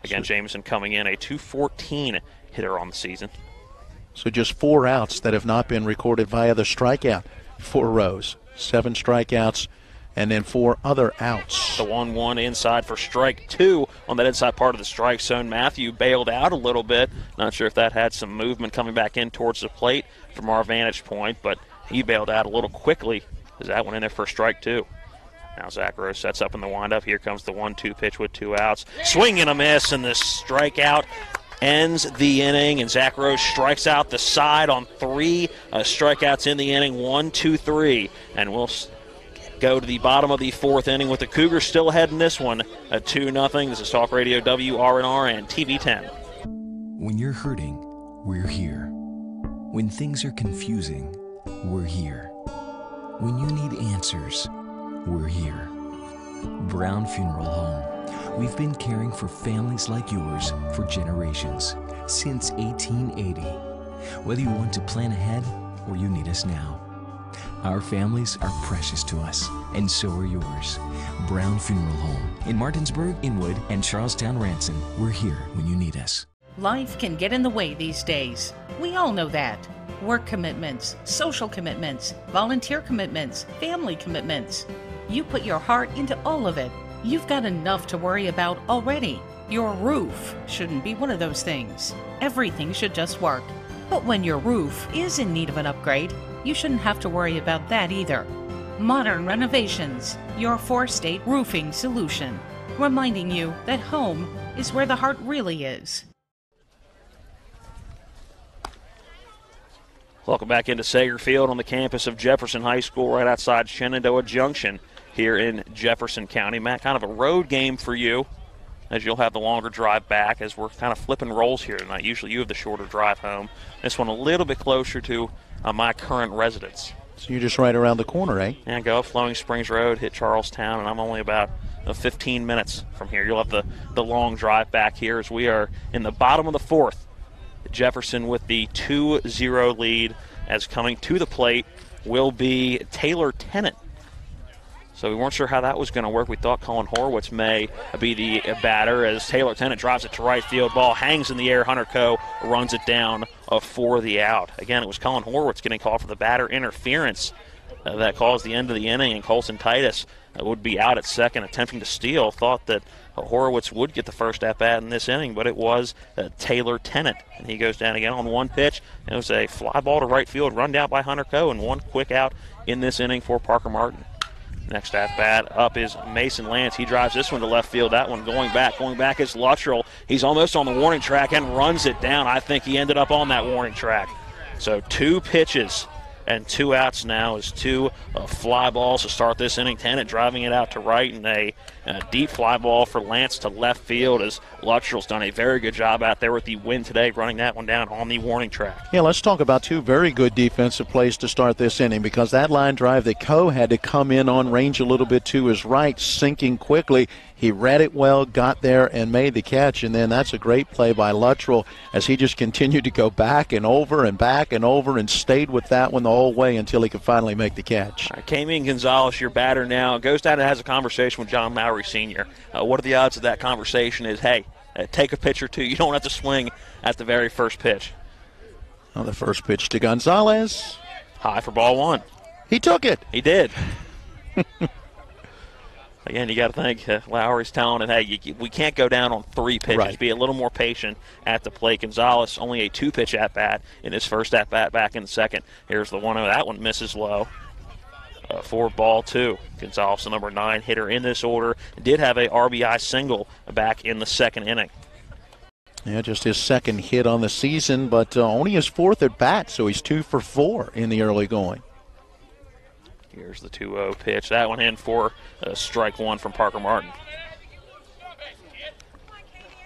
Again, Jamison coming in a .214 hitter on the season. So just 4 outs that have not been recorded via the strikeout for Rose. 7 strikeouts and then 4 other outs. The 1-1 inside for strike 2 on that inside part of the strike zone. Matthew bailed out a little bit. Not sure if that had some movement coming back in towards the plate from our vantage point, but he bailed out a little quickly as that one in there for strike 2. Now Zach Rose sets up in the windup. Here comes the 1-2 pitch with 2 outs. Swing and a miss, and the strikeout ends the inning, and Zach Rose strikes out the side on 3 strikeouts in the inning, 1, 2, 3. And we'll go to the bottom of the 4th inning with the Cougars still ahead in this one, 2-0. This is Talk Radio WRNR and TV 10. When you're hurting, we're here. When things are confusing, we're here. When you need answers, we're here. Brown Funeral Home. We've been caring for families like yours for generations, since 1880. Whether you want to plan ahead or you need us now. Our families are precious to us, and so are yours. Brown Funeral Home in Martinsburg, Inwood, and Charlestown Ranson. We're here when you need us. Life can get in the way these days. We all know that. Work commitments, social commitments, volunteer commitments, family commitments. You put your heart into all of it. You've got enough to worry about already. Your roof shouldn't be one of those things. Everything should just work. But when your roof is in need of an upgrade, you shouldn't have to worry about that either. Modern Renovations, your 4-state roofing solution. Reminding you that home is where the heart really is. Welcome back into Sager Field on the campus of Jefferson High School right outside Shenandoah Junction here in Jefferson County. Matt, kind of a road game for you as you'll have the longer drive back as we're kind of flipping roles here tonight. Usually you have the shorter drive home. This one a little bit closer to my current residence. So you're just right around the corner, eh? Yeah, go up Flowing Springs Road, hit Charlestown, and I'm only about 15 minutes from here. You'll have the long drive back here as we are in the bottom of the 4th. Jefferson with the 2-0 lead, as coming to the plate will be Taylor Tennant. So we weren't sure how that was going to work. We thought Colin Horowitz may be the batter as Taylor Tennant drives it to right field. Ball hangs in the air. Hunter Coe runs it down for the out. Again, it was Colin Horowitz getting called for the batter interference that caused the end of the inning, and Colson Titus would be out at second attempting to steal. Thought that Horowitz would get the first at-bat in this inning, but it was Taylor Tennant. And he goes down again on 1 pitch. It was a fly ball to right field, run down by Hunter Coe, and 1 quick out in this inning for Parker Martin. Next at-bat up is Mason Lance. He drives this one to left field. That one going back. Going back is Luttrell. He's almost on the warning track and runs it down. I think he ended up on that warning track. So 2 pitches and 2 outs now is 2 fly balls to start this inning. Tennant driving it out to right, and a deep fly ball for Lance to left field as Luttrell's done a very good job out there with the win today, running that one down on the warning track. Yeah, let's talk about 2 very good defensive plays to start this inning, because that line drive that Coe had to come in on range a little bit to his right, sinking quickly. He read it well, got there, and made the catch. And then that's a great play by Luttrell as he just continued to go back and over and stayed with that one the whole way until he could finally make the catch. All right, Kamian Gonzalez, your batter now, goes down and has a conversation with John Mowry Sr. What are the odds of that conversation is, hey, take a pitch or two. You don't have to swing at the very first pitch. Well, the first pitch to Gonzalez. High for ball 1. He took it. He did. Again, you got to think Lowry's telling him, hey, we can't go down on 3 pitches. Right. Be a little more patient at the plate. Gonzalez only a 2-pitch at-bat in his first at-bat back in the second. Here's the 1-0. That one misses low for ball 2. Gonzalez, the number 9 hitter in this order, did have a RBI single back in the second inning. Yeah, just his second hit on the season, but only his 4th at bat, so he's 2 for 4 in the early going. Here's the 2-0 pitch. That one in for strike 1 from Parker Martin.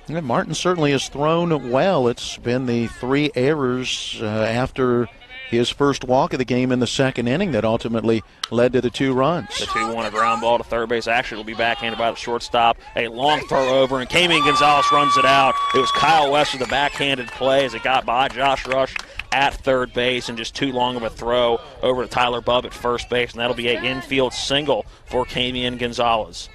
And Martin certainly has thrown well. It's been the 3 errors after his first walk of the game in the second inning that ultimately led to the 2 runs. The 2-1, a ground ball to third base. Actually, will be backhanded by the shortstop. A long throw over, and Kamian Gonzalez runs it out. It was Kyle West with the backhanded play as it got by Josh Rush at third base, and just too long of a throw over to Tyler Bubb at first base, and that'll be an infield single for Kamian Gonzalez.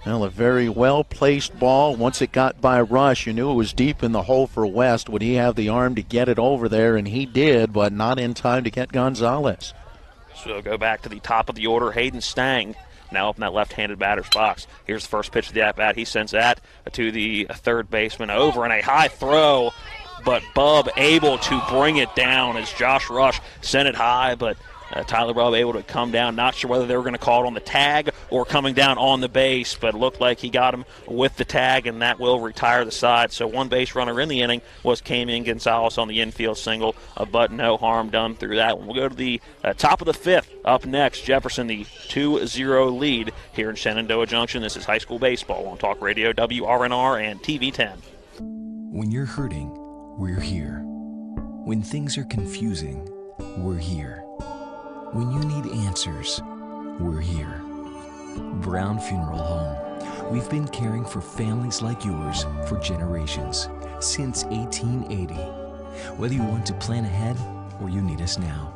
Well, a very well-placed ball. Once it got by Rush, you knew it was deep in the hole for West. Would he have the arm to get it over there? And he did, but not in time to get Gonzalez. So we'll go back to the top of the order. Hayden Stang now up in that left-handed batter's box. Here's the first pitch of the at-bat. He sends that to the third baseman over, and a high throw, but Bubb able to bring it down as Josh Rush sent it high, but Tyler Bubb able to come down. Not sure whether they were going to call it on the tag or coming down on the base, but it looked like he got him with the tag, and that will retire the side. So 1 base runner in the inning was Kamian Gonzalez on the infield single, but no harm done through that one. We'll go to the top of the 5th. Up next, Jefferson, the 2-0 lead here in Shenandoah Junction. This is high school baseball on Talk Radio, WRNR, and TV 10. When you're hurting, we're here. When things are confusing, we're here. When you need answers, we're here. Brown Funeral Home. We've been caring for families like yours for generations, since 1880. Whether you want to plan ahead or you need us now.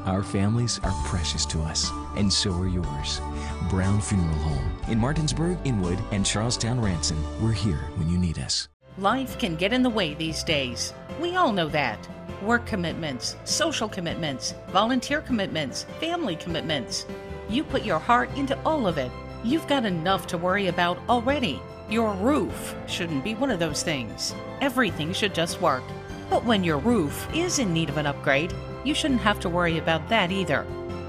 Our families are precious to us, and so are yours. Brown Funeral Home in Martinsburg, Inwood, and Charlestown Ranson. We're here when you need us. Life can get in the way these days. We all know that. Work commitments, social commitments, volunteer commitments, family commitments. You put your heart into all of it. You've got enough to worry about already. Your roof shouldn't be one of those things. Everything should just work. But when your roof is in need of an upgrade, you shouldn't have to worry about that either.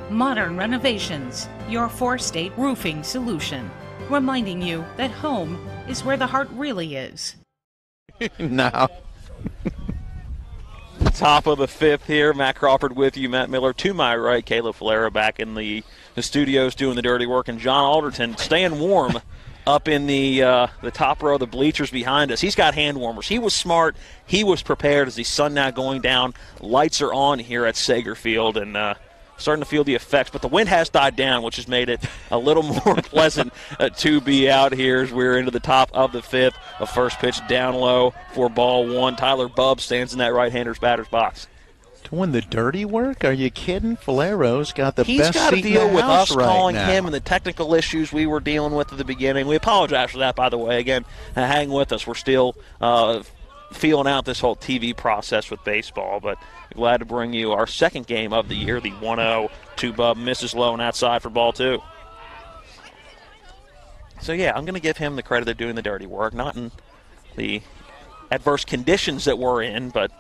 Modern Renovations, your 4-state roofing solution. Reminding you that home is where the heart really is. Now. Top of the 5th here. Matt Crawford with you, Matt Miller to my right. Caleb Falera back in the studios doing the dirty work, and John Alderton staying warm up in the top row of the bleachers behind us. He's got hand warmers. He was smart. He was prepared as the sun now going down. Lights are on here at Sager Field, and starting to feel the effects, but the wind has died down, which has made it a little more pleasant to be out here as we're into the top of the 5th. A first pitch down low for ball 1. Tyler Bubb stands in that right-hander's batter's box. Doing the dirty work? Are you kidding? Falero's got the best seat in the house. He's got to deal with us right calling now. him and the technical issues we were dealing with at the beginning. We apologize for that, by the way. Again, hang with us. We're still feeling out this whole TV process with baseball, but glad to bring you our second game of the year, the 1-0 to Bubb. Misses low and outside for ball 2. So, yeah, I'm going to give him the credit of doing the dirty work, not in the adverse conditions that we're in, but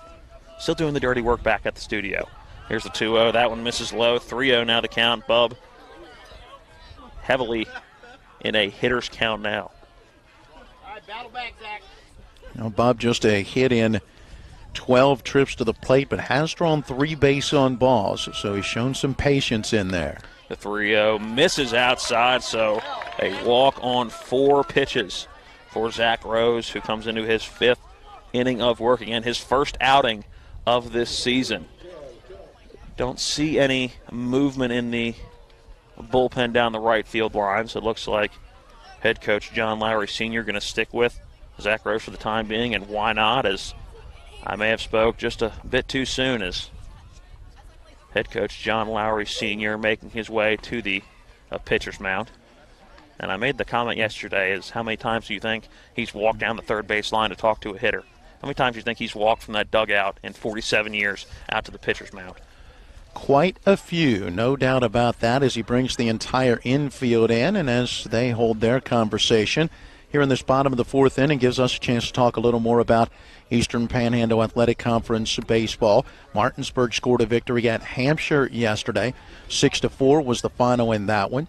still doing the dirty work back at the studio. Here's the 2-0. That one misses low. 3-0 now to count. Bubb heavily in a hitter's count now. Now, Bubb just a hit in 12 trips to the plate, but has drawn 3 base on balls, so he's shown some patience in there. The 3-0 misses outside, so a walk on 4 pitches for Zach Rose, who comes into his 5th inning of work, again, his first outing of this season. Don't see any movement in the bullpen down the right field line, so it looks like head coach John Lowry Sr. going to stick with Zach Rose for the time being, and why not, as I may have spoke just a bit too soon, as head coach John Lowry Sr. making his way to the pitcher's mound. And I made the comment yesterday, is how many times do you think he's walked down the third base line to talk to a hitter? How many times do you think he's walked from that dugout in 47 years out to the pitcher's mound? Quite a few, no doubt about that, as he brings the entire infield in and as they hold their conversation here in this bottom of the 4th inning. Gives us a chance to talk a little more about Eastern Panhandle Athletic Conference baseball. Martinsburg scored a victory at Hampshire yesterday. 6-4 was the final in that one.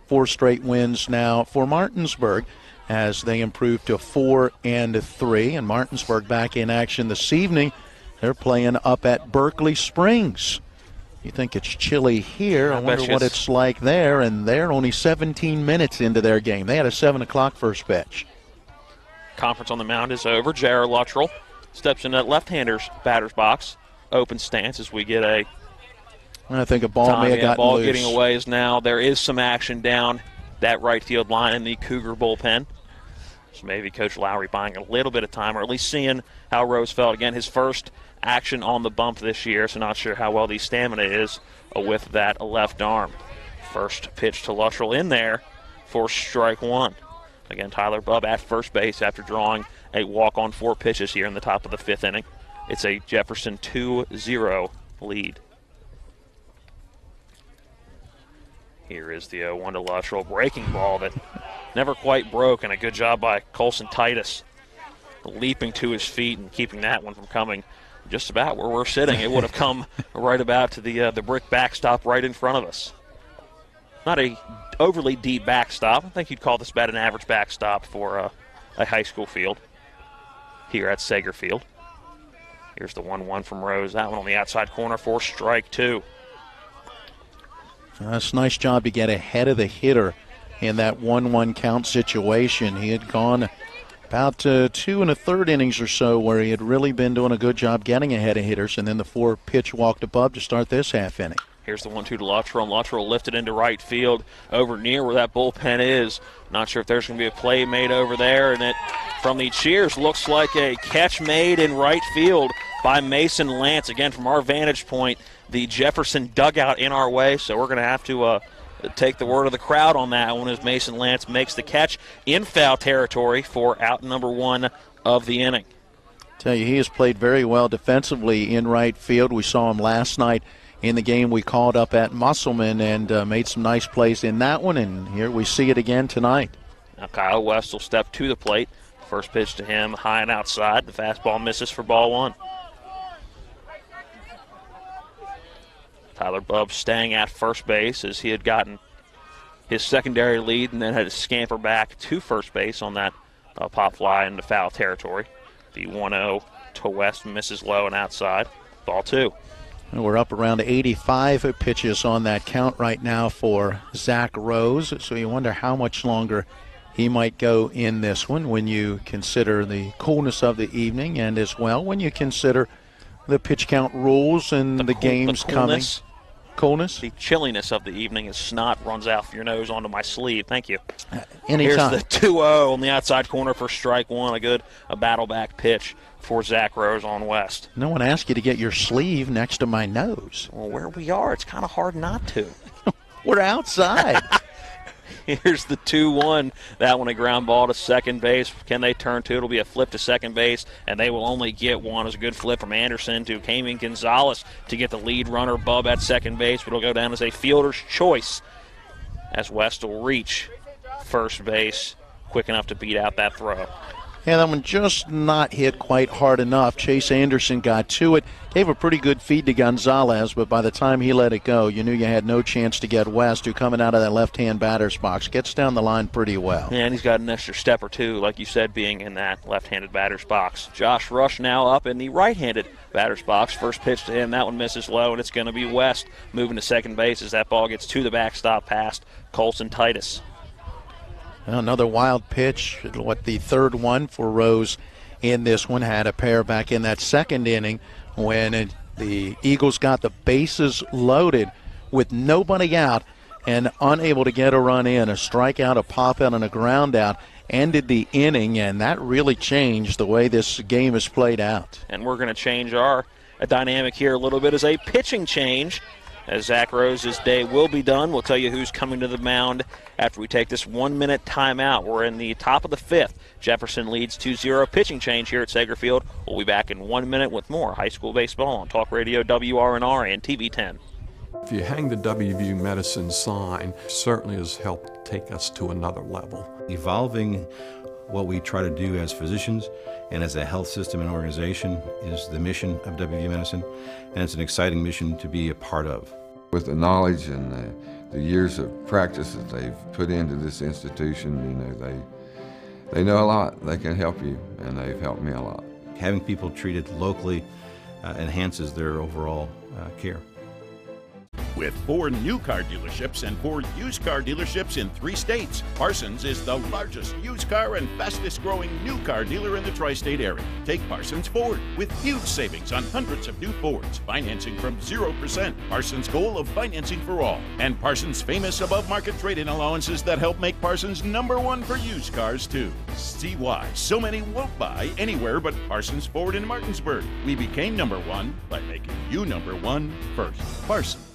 4 straight wins now for Martinsburg as they improve to 4-3. And Martinsburg back in action this evening. They're playing up at Berkeley Springs. You think it's chilly here. I wonder what it's like there, and they're only 17 minutes into their game. They had a 7 o'clock first pitch. Conference on the mound is over. J.R. Luttrell steps in that left-hander's batter's box. Open stance as we get a I think a ball may have gotten ball loose. Getting away is now. There is some action down that right field line in the Cougar bullpen. So maybe Coach Lowry buying a little bit of time, or at least seeing how Rose felt. Again, his first action on the bump this year, so not sure how well the stamina is with that left arm. First pitch to Luttrell in there for strike 1. Again, Tyler Bubb at first base after drawing a walk on 4 pitches here in the top of the 5th inning. It's a Jefferson 2-0 lead. Here is the 0-1 to Luttrell. Breaking ball that never quite broke, and a good job by Colson Titus leaping to his feet and keeping that one from coming just about where we're sitting. It would have come right about to the brick backstop right in front of us. Not a overly deep backstop. I think you'd call this about an average backstop for a high school field here at Sager Field. Here's the 1-1 from Rose. That one on the outside corner for strike 2. That's a nice job to get ahead of the hitter in that 1-1 count situation. He had gone about 2 1/3 innings or so where he had really been doing a good job getting ahead of hitters, and then the 4-pitch walk to Bubb to start this half inning. Here's the 1-2 to Luttrell, and Luttrell lifted into right field over near where that bullpen is. Not sure if there's going to be a play made over there, and it, from the cheers, looks like a catch made in right field by Mason Lance. Again, from our vantage point, the Jefferson dugout in our way, so we're going to have to take the word of the crowd on that one as Mason Lance makes the catch in foul territory for out number 1 of the inning. Tell you, he has played very well defensively in right field. We saw him last night in the game we called up at Musselman and made some nice plays in that one, and here we see it again tonight. Now Kyle West will step to the plate. First pitch to him, high and outside. The fastball misses for ball 1. Tyler Bubb staying at first base as he had gotten his secondary lead and then had to scamper back to first base on that pop fly into foul territory. The 1-0 to West misses low and outside. Ball 2. And we're up around 85 pitches on that count right now for Zach Rose, so you wonder how much longer he might go in this one when you consider the coolness of the evening, and as well when you consider the pitch count rules and the games coming. Coolness? The chilliness of the evening as snot runs out your nose onto my sleeve. Thank you. Anytime. Here's the 2-0 on the outside corner for strike 1. A battle back pitch for Zach Rose on West. No one asked you to get your sleeve next to my nose. Well, where we are, it's kind of hard not to. We're outside. Here's the 2-1. That one a ground ball to second base. Can they turn to it? It'll be a flip to second base, and they will only get one. It's a good flip from Anderson to Cayman Gonzalez to get the lead runner, Bubb, at second base, but it'll go down as a fielder's choice as West will reach first base quick enough to beat out that throw. Yeah, that one just not hit quite hard enough. Chase Anderson got to it, gave a pretty good feed to Gonzalez, but by the time he let it go, you knew you had no chance to get West, who coming out of that left-hand batter's box gets down the line pretty well. Yeah, and he's got an extra step or two, like you said, being in that left-handed batter's box. Josh Rush now up in the right-handed batter's box. First pitch to him, that one misses low, and it's going to be West moving to second base as that ball gets to the backstop past Colson Titus. Another wild pitch, the third one for Rose in this one. Had a pair back in that second inning when the Eagles got the bases loaded with nobody out and unable to get a run in. A strikeout, a pop out, and a ground out ended the inning, and that really changed the way this game is played out. And we're going to change our dynamic here a little bit as a pitching change. As Zach Rose's day will be done, we'll tell you who's coming to the mound after we take this 1-minute timeout. We're in the top of the fifth. Jefferson leads 2-0. Pitching change here at Sager Field. We'll be back in 1 minute with more high school baseball on Talk Radio WRNR and TV 10. If you hang the WVU Medicine sign, certainly has helped take us to another level. Evolving what we try to do as physicians and as a health system and organization is the mission of WVU Medicine, and it's an exciting mission to be a part of. With the knowledge and the years of practice that they've put into this institution, they know a lot. They can help you, and they've helped me a lot. Having people treated locally enhances their overall care. With 4 new car dealerships and 4 used car dealerships in 3 states, Parsons is the largest used car and fastest growing new car dealer in the tri-state area. Take Parsons Ford with huge savings on hundreds of new Fords, financing from 0%. Parsons' goal of financing for all. And Parsons' famous above-market trade-in allowances that help make Parsons #1 for used cars, too. See why so many won't buy anywhere but Parsons Ford in Martinsburg. We became #1 by making you #1 first. Parsons.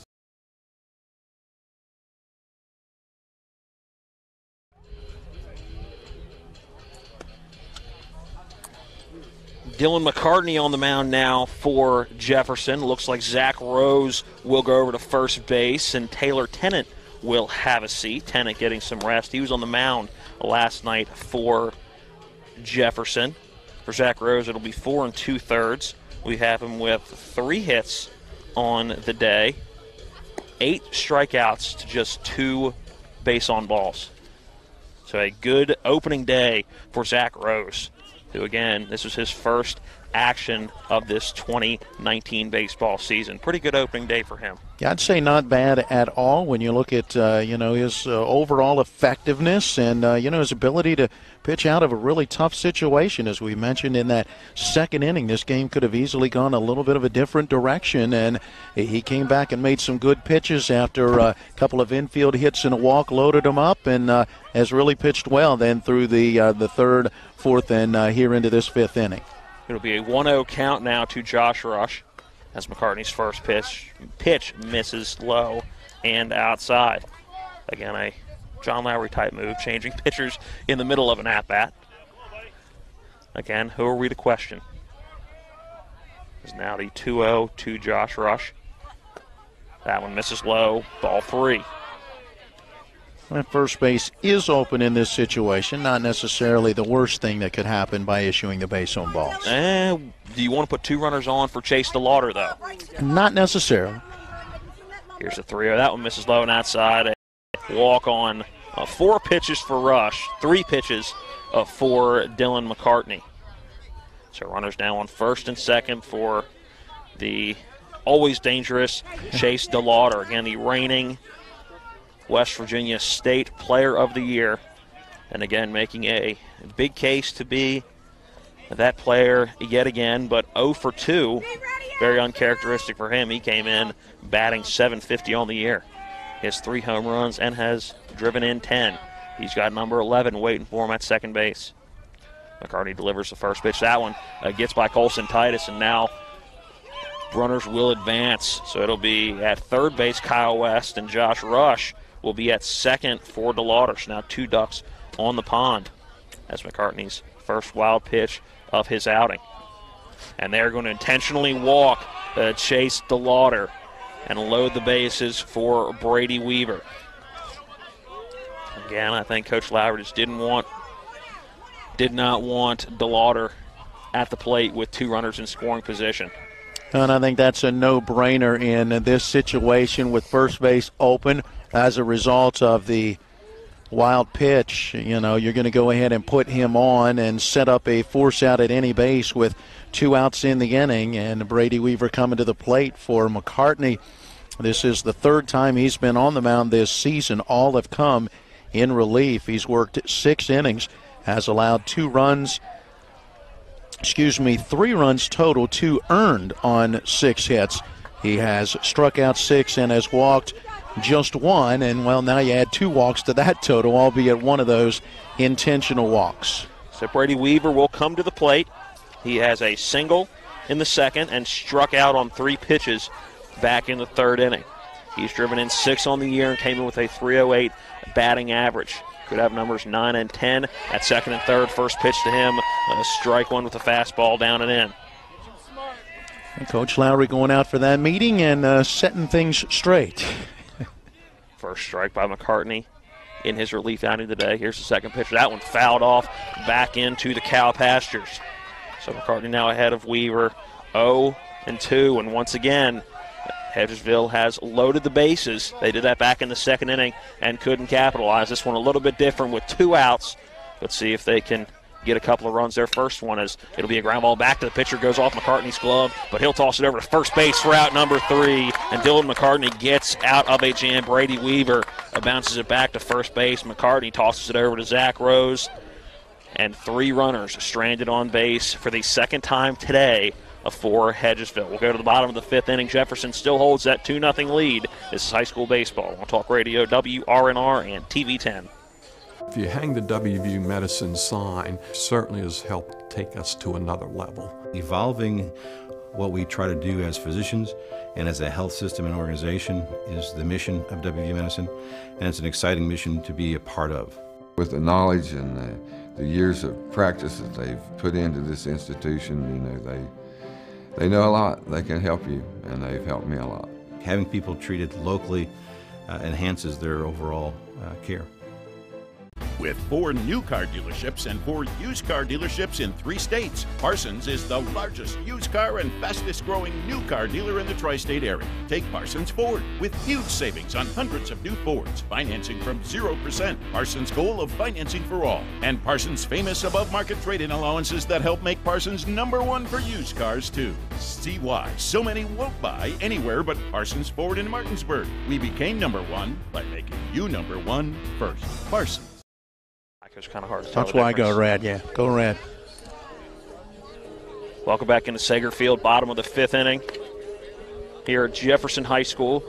Dylan McCartney on the mound now for Jefferson. Looks like Zach Rose will go over to first base, and Taylor Tennant will have a seat. Tennant getting some rest. He was on the mound last night for Jefferson. For Zach Rose, it'll be 4 2/3. We have him with 3 hits on the day, 8 strikeouts to just 2 base on balls. So a good opening day for Zach Rose, who, again, this was his first action of this 2019 baseball season. Pretty good opening day for him. Yeah, I'd say not bad at all when you look at, his overall effectiveness and, his ability to pitch out of a really tough situation. As we mentioned in that second inning, this game could have easily gone a little bit of a different direction, and he came back and made some good pitches after a couple of infield hits and a walk, loaded him up, and has really pitched well then through the third, fourth, and here into this fifth inning. It'll be a 1-0 count now to Josh Rush as McCartney's first pitch misses low and outside. Again, a John Lowry type move, changing pitchers in the middle of an at-bat. Again, who are we to question? It's now the 2-0 to Josh Rush. That one misses low, ball 3. That first base is open in this situation, not necessarily the worst thing that could happen by issuing the base on balls. Do you want to put 2 runners on for Chase DeLauder, though? Not necessarily. Here's the 3-0. That one misses low and outside. A walk on 4 pitches for Rush, 3 pitches for Dylan McCartney. So runners now on first and second for the always dangerous Chase DeLauder. Again, the reigning West Virginia State Player of the Year, and again making a big case to be that player yet again, but 0 for 2, very uncharacteristic for him. He came in batting .750 on the year. He has 3 home runs and has driven in 10. He's got number 11 waiting for him at second base. McCartney delivers the first pitch. That one gets by Colson Titus, and now runners will advance. So it'll be at third base Kyle West, and Josh Rush will be at second for DeLauder. So now 2 ducks on the pond as McCartney's first wild pitch of his outing. And they're going to intentionally walk Chase DeLauder and load the bases for Brady Weaver. Again, I think Coach Lowry just didn't want did not want DeLauder at the plate with 2 runners in scoring position. And I think that's a no-brainer in this situation with first base open as a result of the wild pitch. You know, you're going to go ahead and put him on and set up a force out at any base with 2 outs in the inning, and Brady Weaver coming to the plate for McCartney. This is the 3rd time he's been on the mound this season. All have come in relief. He's worked 6 innings, has allowed 3 runs total, 2 earned on 6 hits. He has struck out 6 and has walked just 1, and well, now you add 2 walks to that total, albeit one of those intentional walks. So Brady Weaver will come to the plate. He has a single in the 2nd and struck out on 3 pitches back in the 3rd inning. He's driven in 6 on the year and came in with a .308 batting average. Could have numbers 9 and 10 at 2nd and 3rd. First pitch to him, strike 1 with a fastball down and in. And Coach Lowry going out for that meeting and setting things straight. First strike by McCartney in his relief outing today. Here's the 2nd pitch. That one fouled off back into the cow pastures. So McCartney now ahead of Weaver, 0-2, and once again, Hedgesville has loaded the bases. They did that back in the 2nd inning and couldn't capitalize. This one a little bit different with 2 outs. Let's see if they can get a couple of runs. Their first one is it'll be a ground ball back to the pitcher, goes off McCartney's glove, but he'll toss it over to first base for out number 3, and Dylan McCartney gets out of a jam. Brady Weaver bounces it back to first base. McCartney tosses it over to Zach Rose, and 3 runners stranded on base for the 2nd time today for Hedgesville. We'll go to the bottom of the 5th inning. Jefferson still holds that 2-0 lead. This is high school baseball on Talk Radio, WRNR, and TV 10. If you hang the WVU Medicine sign, certainly has helped take us to another level. Evolving what we try to do as physicians and as a health system and organization is the mission of WVU Medicine, and it's an exciting mission to be a part of. With the knowledge and the years of practice that they've put into this institution, you know, they know a lot. They can help you, and they've helped me a lot. Having people treated locally enhances their overall care. With 4 new car dealerships and 4 used car dealerships in 3 states, Parsons is the largest used car and fastest growing new car dealer in the tri-state area. Take Parsons Ford with huge savings on hundreds of new Fords, financing from 0%, Parsons' goal of financing for all, and Parsons' famous above-market trade-in allowances that help make Parsons #1 for used cars too. See why so many won't buy anywhere but Parsons Ford in Martinsburg. We became #1 by making you #1 first. Parsons. It's kind of hard to tell. That's why I go red, yeah. Go red. Welcome back into Sager Field, bottom of the 5th inning. Here at Jefferson High School,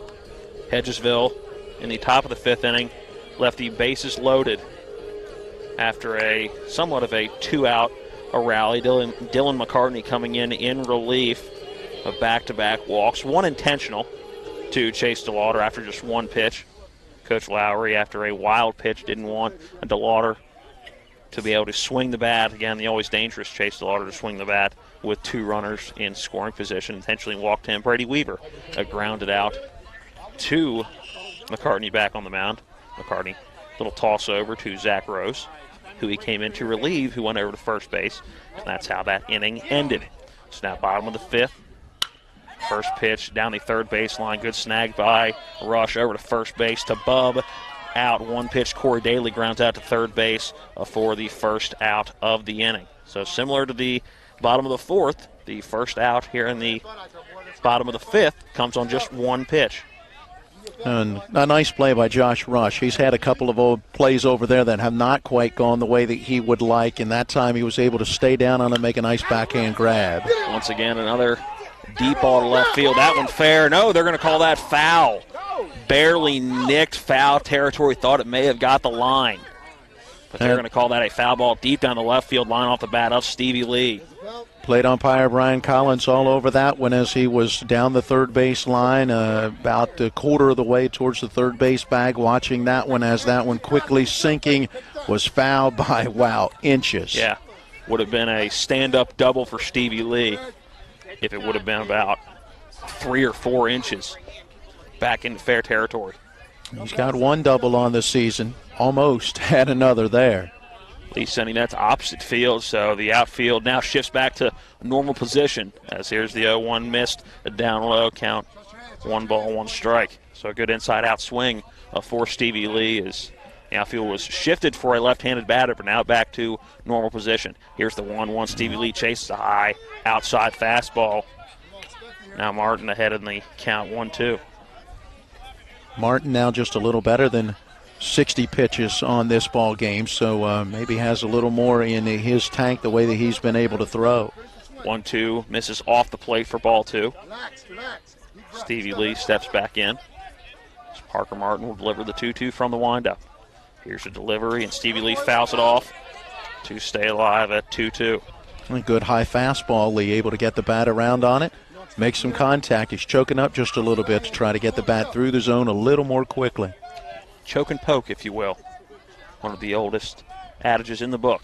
Hedgesville in the top of the 5th inning left the bases loaded after a somewhat of a 2-out rally. Dylan McCartney coming in relief of back-to-back walks, 1 intentional to Chase DeLauder after just 1 pitch. Coach Lowry, after a wild pitch, didn't want DeLauder to be able to swing the bat. Again, the always dangerous Chase DeLauder to swing the bat with 2 runners in scoring position. Intentionally walked him. Brady Weaver grounded out to McCartney back on the mound. McCartney, little toss over to Zach Rose, who he came in to relieve, who went over to first base. And that's how that inning ended. So now bottom of the 5th. First pitch down the 3rd baseline. Good snag by Rush over to first base to Bub. Out 1 pitch. Corey Daly grounds out to 3rd base for the first out of the inning. So similar to the bottom of the 4th, the first out here in the bottom of the 5th comes on just 1 pitch. And a nice play by Josh Rush. He's had a couple of old plays over there that have not quite gone the way that he would like, and that time he was able to stay down on it and make a nice backhand grab. Once again, another deep ball to left field. That one fair. No, they're going to call that foul. Barely nicked foul territory. Thought it may have got the line. But they're going to call that a foul ball deep down the left field line off the bat of Stevie Lee. Plate umpire Brian Collins all over that one as he was down the 3rd base line, about a quarter of the way towards the 3rd base bag, watching that one as that one quickly sinking was fouled by, wow, inches. Yeah, would have been a stand-up double for Stevie Lee if it would have been about 3 or 4 inches back into fair territory. He's got 1 double on this season. Almost had another there. Lee sending that to opposite field, so the outfield now shifts back to normal position as here's the 0-1 missed, a down low count, 1 ball, 1 strike. So a good inside-out swing for Stevie Lee as the outfield was shifted for a left-handed batter, but now back to normal position. Here's the 1-1. Stevie Lee chases a high outside fastball. Now Martin ahead in the count, 1-2. Martin now just a little better than 60 pitches on this ball game, so maybe has a little more in his tank the way that he's been able to throw. 1-2, misses off the plate for ball 2. Stevie Lee steps back in. Parker Martin will deliver the 2-2 from the windup. Here's a delivery, and Stevie Lee fouls it off to stay alive at 2-2. A good high fastball. Lee able to get the bat around on it, make some contact. He's choking up just a little bit to try to get the bat through the zone a little more quickly. Choke and poke, if you will. One of the oldest adages in the book.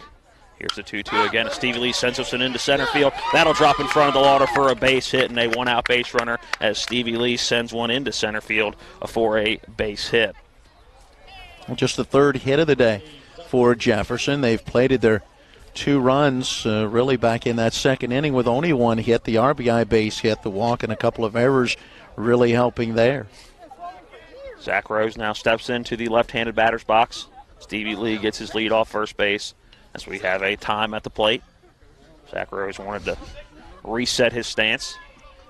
Here's the 2-2 again. Stevie Lee sends us into center field. That'll drop in front of the Lauder for a base hit and a 1-out base runner as Stevie Lee sends one into center field for a base hit. Well, just the 3rd hit of the day for Jefferson. They've plated their 2 runs really back in that 2nd inning with only 1 hit. The RBI base hit, the walk, and a couple of errors really helping there. Zach Rose now steps into the left-handed batter's box. Stevie Lee gets his lead off first base as we have a time at the plate. Zach Rose wanted to reset his stance,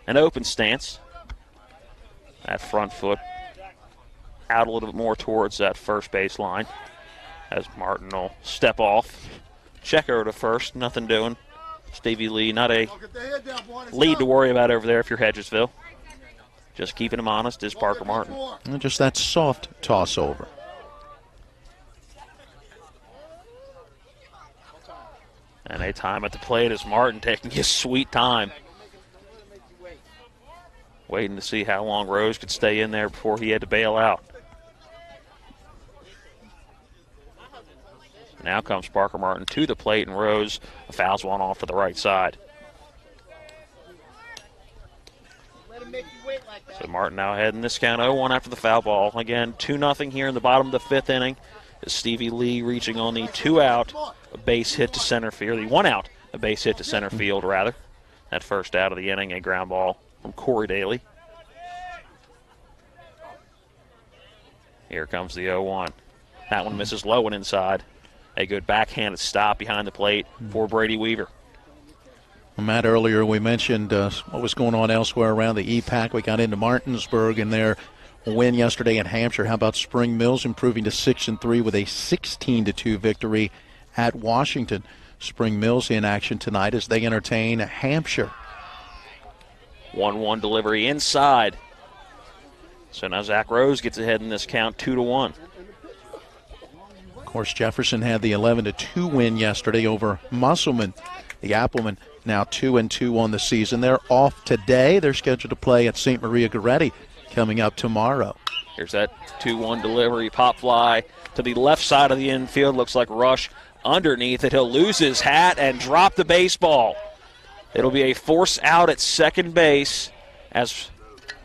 an open stance. That front foot out a little bit more towards that first base line as Martin will step off. Check over to first, nothing doing. Stevie Lee, not a lead to worry about over there if you're Hedgesville. Just keeping him honest is Parker Martin. And just that soft toss over. And a time at the plate as Martin taking his sweet time. Waiting to see how long Rose could stay in there before he had to bail out. Now comes Parker Martin to the plate, and Rose fouls one off to the right side. So Martin now ahead in this count, 0-1 after the foul ball. Again, 2-0 here in the bottom of the 5th inning. As Stevie Lee reaching on the 2-out, a base hit to center field. The 1-out, a base hit to center field, rather. That first out of the inning, a ground ball from Corey Daly. Here comes the 0-1. That one misses low and inside. A good backhanded stop behind the plate for Brady Weaver. Well, Matt, earlier we mentioned what was going on elsewhere around the EPAC. We got into Martinsburg and their win yesterday in Hampshire. How about Spring Mills improving to 6-3 with a 16-2 victory at Washington? Spring Mills in action tonight as they entertain Hampshire. 1-1 delivery inside. So now Zach Rose gets ahead in this count, 2-1. Of course, Jefferson had the 11-2 win yesterday over Musselman. The Applemen now 2-2 on the season. They're off today. They're scheduled to play at St. Maria Goretti coming up tomorrow. Here's that 2-1 delivery, pop fly to the left side of the infield. Looks like Rush underneath it. He'll lose his hat and drop the baseball. It'll be a force out at second base as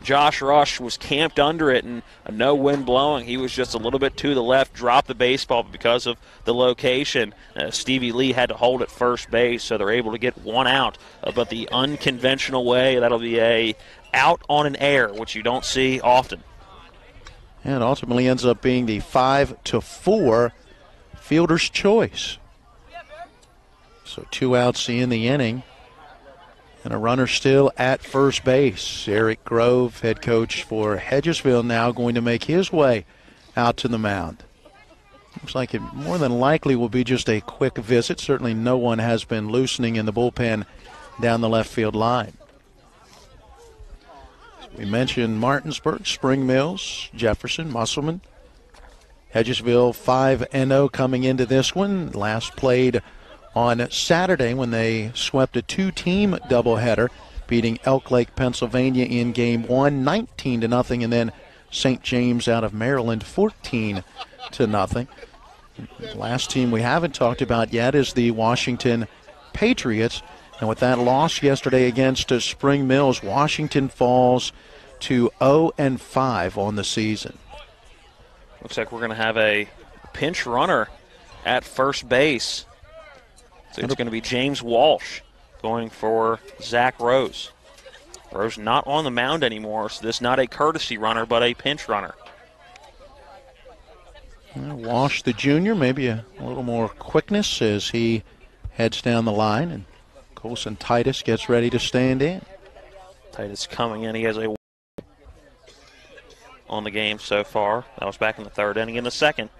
Josh Rush was camped under it and no wind blowing. He was just a little bit to the left, dropped the baseball because of the location. Stevie Lee had to hold at first base, so they're able to get 1 out. But the unconventional way, that'll be a out on an air, which you don't see often. And ultimately ends up being the 5-4 fielder's choice. So 2 outs in the inning. And a runner still at first base. Eric Grove, head coach for Hedgesville, now going to make his way out to the mound. Looks like it more than likely will be just a quick visit. Certainly no one has been loosening in the bullpen down the left field line. We mentioned Martinsburg, Spring Mills, Jefferson, Musselman. Hedgesville 5-0 coming into this one. Last played on Saturday when they swept a 2-team doubleheader, beating Elk Lake, Pennsylvania in Game 1, 19-0, and then St. James out of Maryland, 14-0. Last team we haven't talked about yet is the Washington Patriots, and with that loss yesterday against Spring Mills, Washington falls to 0-5 on the season. Looks like we're going to have a pinch runner at first base. So it's going to be James Walsh going for Zach Rose. Rose not on the mound anymore, so this is not a courtesy runner, but a pinch runner. Walsh, the junior, maybe a little more quickness as he heads down the line, and Colson Titus gets ready to stand in. Titus coming in. He has a on the game so far. That was back in the third inning. In the second,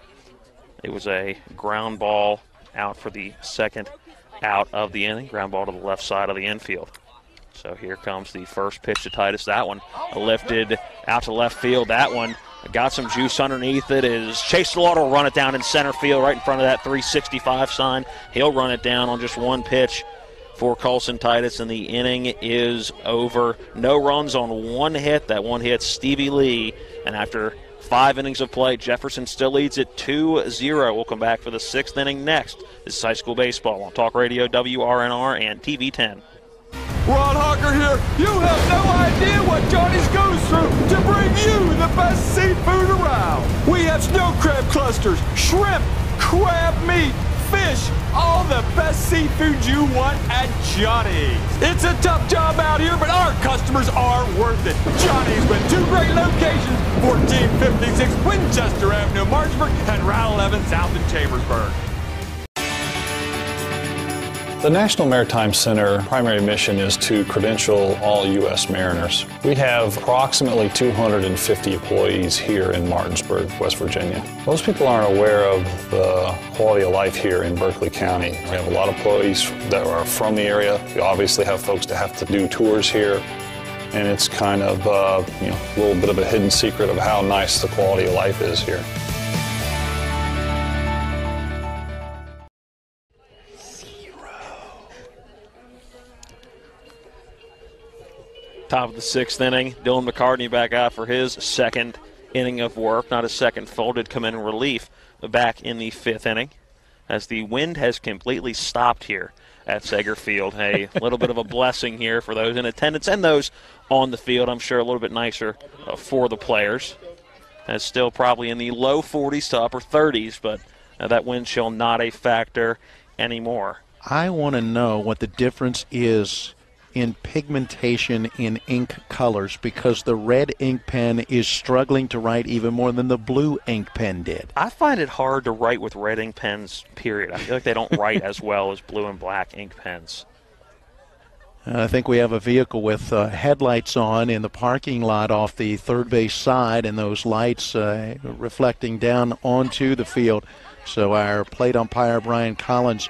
it was a ground ball out for the second out of the inning. Ground ball to the left side of the infield. So here comes the first pitch to Titus. That one lifted out to left field. That one got some juice underneath it. Is Chase Slaughter will run it down in center field right in front of that 365 sign. He'll run it down on just one pitch for Colson Titus, and the inning is over. No runs on one hit. That one hit Stevie Lee, and after 5 innings of play, Jefferson still leads it 2-0. We'll come back for the 6th inning next. This is high school baseball on Talk Radio, WRNR, and TV 10. Ron Hawker here. You have no idea what Johnny's goes through to bring you the best seafood around. We have snow crab clusters, shrimp, crab meat, fish, all the best seafood you want at Johnny's. It's a tough job out here, but our customers are worth it. Johnny's with 2 great locations, 1456 Winchester Avenue, Martinsburg, and Route 11 South in Chambersburg. The National Maritime Center primary mission is to credential all U.S. mariners. We have approximately 250 employees here in Martinsburg, West Virginia. Most people aren't aware of the quality of life here in Berkeley County. We have a lot of employees that are from the area. We obviously have folks that have to do tours here, and it's kind of a little bit of a hidden secret of how nice the quality of life is here. Top of the 6th inning, Dylan McCartney back out for his second inning of work. Not his second full, did come in relief back in the 5th inning as the wind has completely stopped here at Sager Field. A little bit of a blessing here for those in attendance and those on the field. I'm sure a little bit nicer for the players. It's still probably in the low 40s to upper 30s, but that wind chill not a factor anymore. I want to know what the difference is in pigmentation in ink colors, because the red ink pen is struggling to write even more than the blue ink pen did. I find it hard to write with red ink pens, period. I feel like they don't write as well as blue and black ink pens. I think we have a vehicle with headlights on in the parking lot off the third base side, and those lights reflecting down onto the field. So our plate umpire, Brian Collins,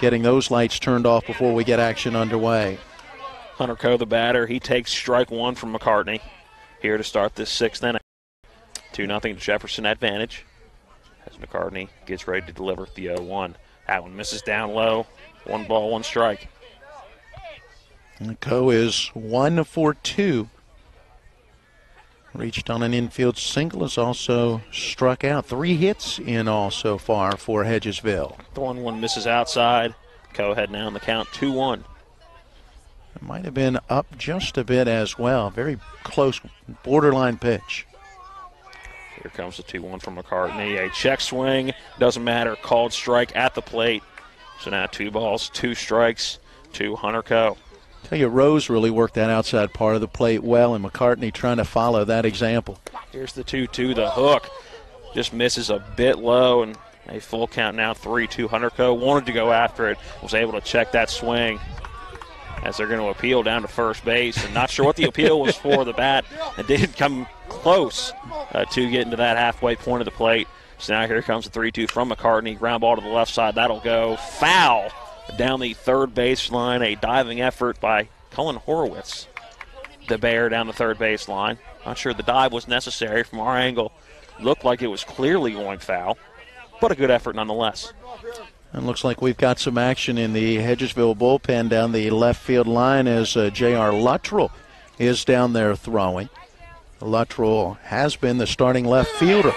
getting those lights turned off before we get action underway. Hunter Coe, the batter, he takes strike 1 from McCartney here to start this 6th inning. 2-0 Jefferson advantage as McCartney gets ready to deliver the 0-1. That one misses down low. 1 ball, 1 strike. And Coe is 1 for 2. Reached on an infield single, has also struck out. 3 hits in all so far for Hedgesville. The 1-1 misses outside. Coe heading down the count 2-1. It might have been up just a bit as well. Very close, borderline pitch. Here comes the 2-1 from McCartney. A check swing, doesn't matter. Called strike at the plate. So now 2 balls, 2 strikes to Hunter Coe. Tell you, Rose really worked that outside part of the plate well, and McCartney trying to follow that example. Here's the 2-2, the hook. Just misses a bit low, and a full count now, 3-2. Hunter Coe wanted to go after it, was able to check that swing as they're going to appeal down to first base. And not sure what the appeal was for. The bat and didn't come close to getting to that halfway point of the plate. So now here comes the 3-2 from McCartney. Ground ball to the left side. That'll go foul down the third baseline. A diving effort by Cullen Horowitz. The Bear down the third baseline. Not sure the dive was necessary from our angle. Looked like it was clearly going foul, but a good effort nonetheless. And looks like we've got some action in the Hedgesville bullpen down the left field line as J.R. Luttrell is down there throwing. Luttrell has been the starting left fielder.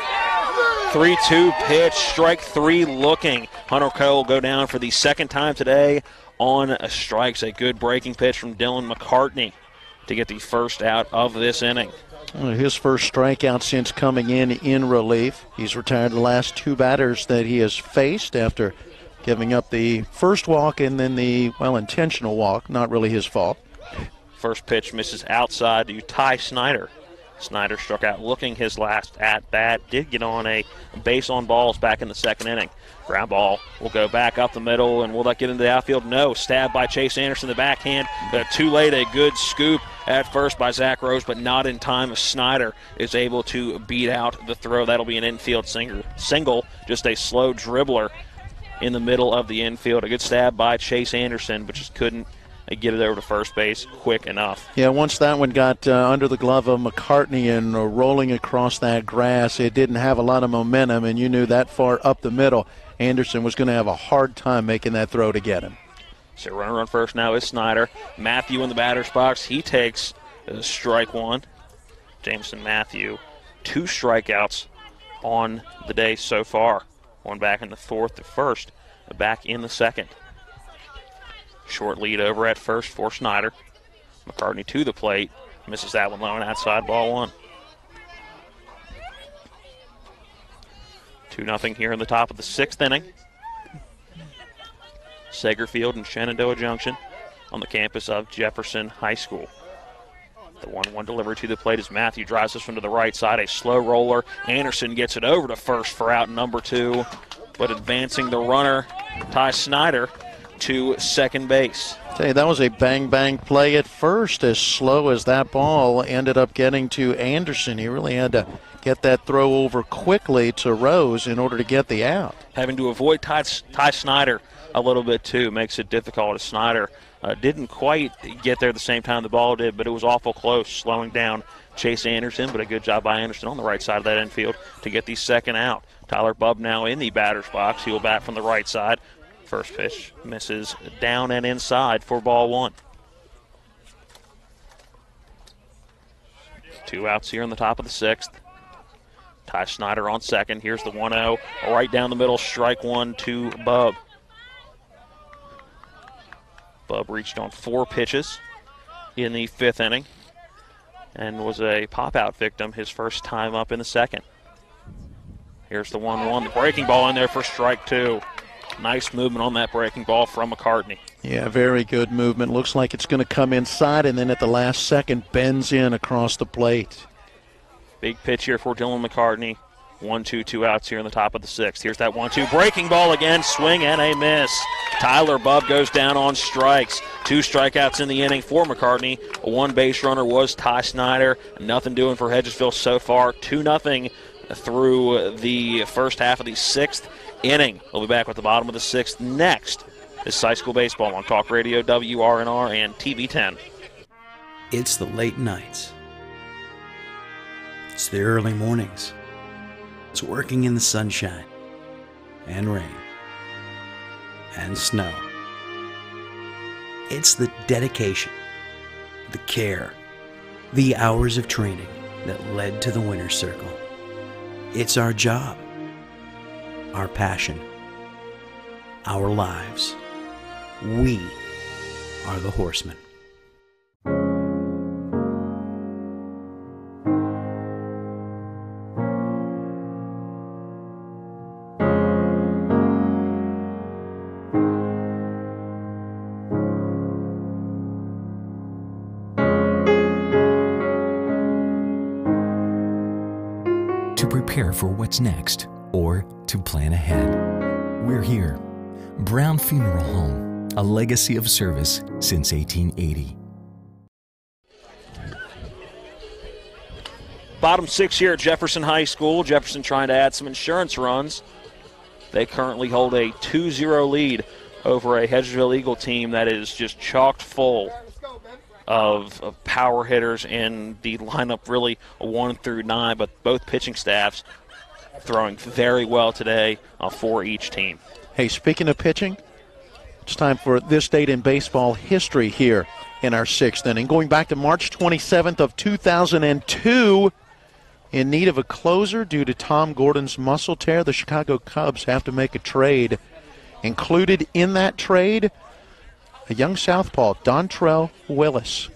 3-2 pitch, strike 3 looking. Hunter Coe will go down for the second time today on strikes. A good breaking pitch from Dylan McCartney to get the first out of this inning. His first strikeout since coming in relief. He's retired the last 2 batters that he has faced after giving up the first walk and then the, well, intentional walk, not really his fault. First pitch misses outside to Ty Snyder. Snyder struck out looking his last at-bat. Did get on a base on balls back in the second inning. Ground ball will go back up the middle, and will that get into the outfield? No. Stabbed by Chase Anderson, the backhand. Too late, a good scoop at first by Zach Rose, but not in time as Snyder is able to beat out the throw. That'll be an infield single, just a slow dribbler in the middle of the infield. A good stab by Chase Anderson, but just couldn't get it over to first base quick enough. Yeah, once that one got under the glove of McCartney and rolling across that grass, it didn't have a lot of momentum, and you knew that far up the middle, Anderson was going to have a hard time making that throw to get him. So runner on first now is Snyder. Matthew in the batter's box. He takes strike one. Jameson Matthew, 2 strikeouts on the day so far. One back in the fourth, the first back in the second. Short lead over at first for Snyder. McCartney to the plate. Misses that one low and outside, ball 1. 2-0 here in the top of the 6th inning. Sager Field and Shenandoah Junction on the campus of Jefferson High School. The 1-1 delivery to the plate as Matthew drives this one to the right side. A slow roller. Anderson gets it over to first for out number 2. But advancing the runner, Ty Snyder, to second base. Tell you, that was a bang-bang play at first. As slow as that ball ended up getting to Anderson, he really had to get that throw over quickly to Rose in order to get the out. Having to avoid Ty Snyder a little bit, too, makes it difficult as Snyder didn't quite get there at the same time the ball did, but it was awful close, slowing down Chase Anderson, but a good job by Anderson on the right side of that infield to get the second out. Tyler Bubb now in the batter's box. He will bat from the right side. First pitch misses down and inside for ball 1. 2 outs here in the top of the 6th. Ty Snyder on second. Here's the 1-0. Right down the middle, strike 1 to Bubb. Bubb reached on 4 pitches in the 5th inning and was a pop-out victim his first time up in the 2nd. Here's the 1-1. The breaking ball in there for strike 2. Nice movement on that breaking ball from McCartney. Yeah, very good movement. Looks like it's going to come inside, and then at the last second bends in across the plate. Big pitch here for Dylan McCartney. 1-2, 2 outs here in the top of the 6th. Here's that 1-2. Breaking ball again. Swing and a miss. Tyler Bubb goes down on strikes. 2 strikeouts in the inning for McCartney. A 1 base runner was Ty Snyder. Nothing doing for Hedgesville so far. 2-0 through the first half of the 6th inning. We'll be back with the bottom of the 6th next. This is high school baseball on Talk Radio, WRNR, and TV 10. It's the late nights. It's the early mornings. It's working in the sunshine and rain and snow. It's the dedication, the care, the hours of training that led to the winner's circle. It's our job, our passion, our lives. We are the Horsemen. To prepare for what's next or to plan ahead. We're here. Brown Funeral Home, a legacy of service since 1880. Bottom 6 here at Jefferson High School. Jefferson trying to add some insurance runs. They currently hold a 2-0 lead over a Hedgesville Eagle team that is just chocked full of power hitters in the lineup, really a 1 through 9, but both pitching staffs throwing very well today for each team. Hey, speaking of pitching, it's time for this date in baseball history here in our 6th inning. Going back to March 27th of 2002, in need of a closer due to Tom Gordon's muscle tear, the Chicago Cubs have to make a trade. Included in that trade, a young southpaw, Dontrell Willis.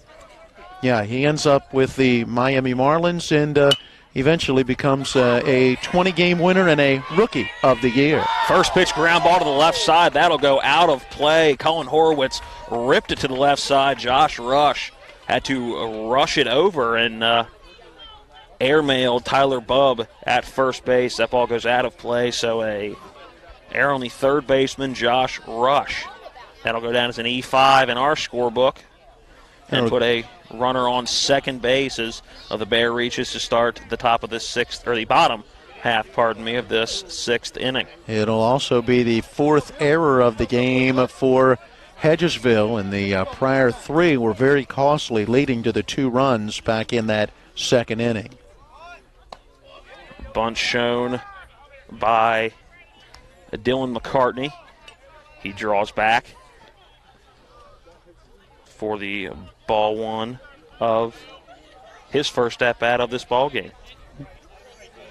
Yeah, he ends up with the Miami Marlins, and eventually becomes a 20-game winner and a Rookie of the Year. First pitch ground ball to the left side. That'll go out of play. Colin Horowitz ripped it to the left side. Josh Rush had to rush it over and airmailed Tyler Bubb at first base. That ball goes out of play, so a error-only third baseman, Josh Rush. That'll go down as an E5 in our scorebook and put a runner on second base as the Bear reaches to start the top of this sixth, or the bottom half, pardon me, of this sixth inning. It'll also be the fourth error of the game for Hedgesville, and the prior three were very costly, leading to the 2 runs back in that second inning. Bunt shown by Dylan McCartney. He draws back for the ball one of his first at-bat of this ball game.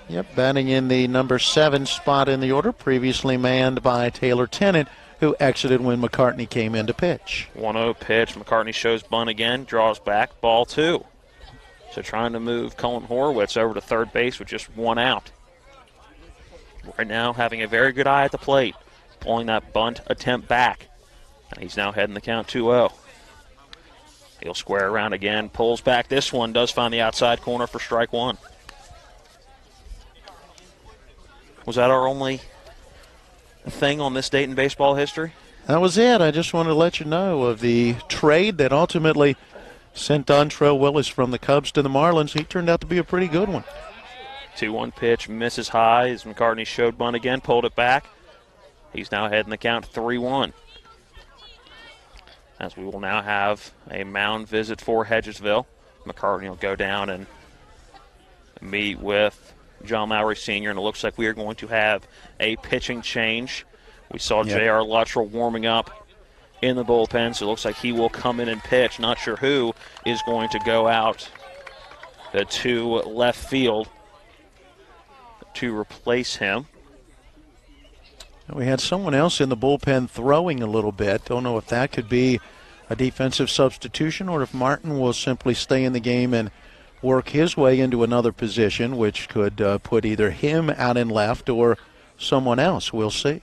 Yep, batting in the number 7 spot in the order, previously manned by Taylor Tennant, who exited when McCartney came in to pitch. 1-0 pitch. McCartney shows bunt again, draws back, ball 2. So trying to move Colin Horowitz over to third base with just 1 out. Right now having a very good eye at the plate, pulling that bunt attempt back. And he's now heading the count 2-0. He'll square around again, pulls back. This one does find the outside corner for strike 1. Was that our only thing on this date in baseball history? That was it. I just wanted to let you know of the trade that ultimately sent Dontrell Willis from the Cubs to the Marlins. He turned out to be a pretty good one. 2-1 pitch, misses high as McCartney showed bunt again, pulled it back. He's now heading the count 3-1. As we will now have a mound visit for Hedgesville. McCartney will go down and meet with John Lowry Sr., and it looks like we are going to have a pitching change. We saw J.R. Luttrell warming up in the bullpen, so it looks like he will come in and pitch. Not sure who is going to go out to left field to replace him. We had someone else in the bullpen throwing a little bit. Don't know if that could be a defensive substitution or if Martin will simply stay in the game and work his way into another position, which could put either him out in left or someone else. We'll see.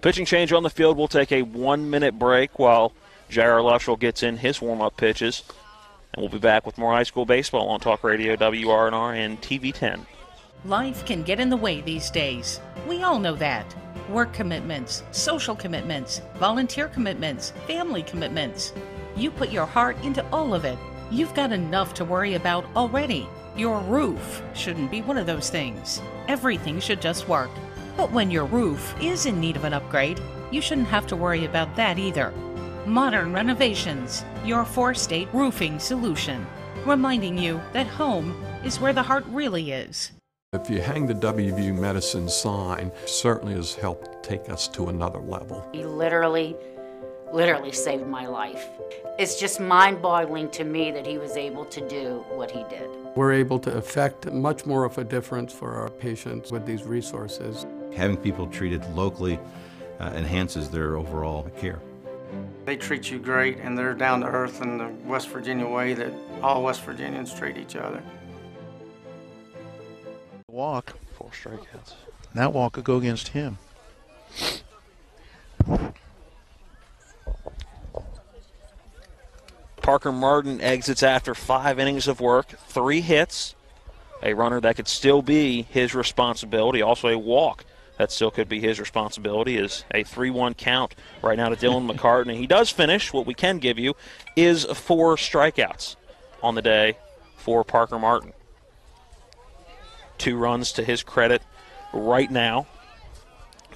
Pitching change on the field. We'll take a 1-minute break while J.R. Luttrell gets in his warm-up pitches. And we'll be back with more high school baseball on Talk Radio WRNR and TV 10. Life can get in the way these days. We all know that. Work commitments, social commitments, volunteer commitments, family commitments. You put your heart into all of it. You've got enough to worry about already. Your roof shouldn't be one of those things. Everything should just work. But when your roof is in need of an upgrade, you shouldn't have to worry about that either. Modern Renovations, your 4-state roofing solution. Reminding you that home is where the heart really is. If you hang the WVU Medicine sign, certainly has helped take us to another level. He literally saved my life. It's just mind-boggling to me that he was able to do what he did. We're able to affect much more of a difference for our patients with these resources. Having people treated locally enhances their overall care. They treat you great, and they're down to earth in the West Virginia way that all West Virginians treat each other. Walk. 4 strikeouts. That walk could go against him. Parker Martin exits after 5 innings of work, 3 hits, a runner that could still be his responsibility, also a walk that still could be his responsibility, is a 3-1 count right now to Dylan McCartney. He does finish. What we can give you is 4 strikeouts on the day for Parker Martin. 2 runs to his credit right now.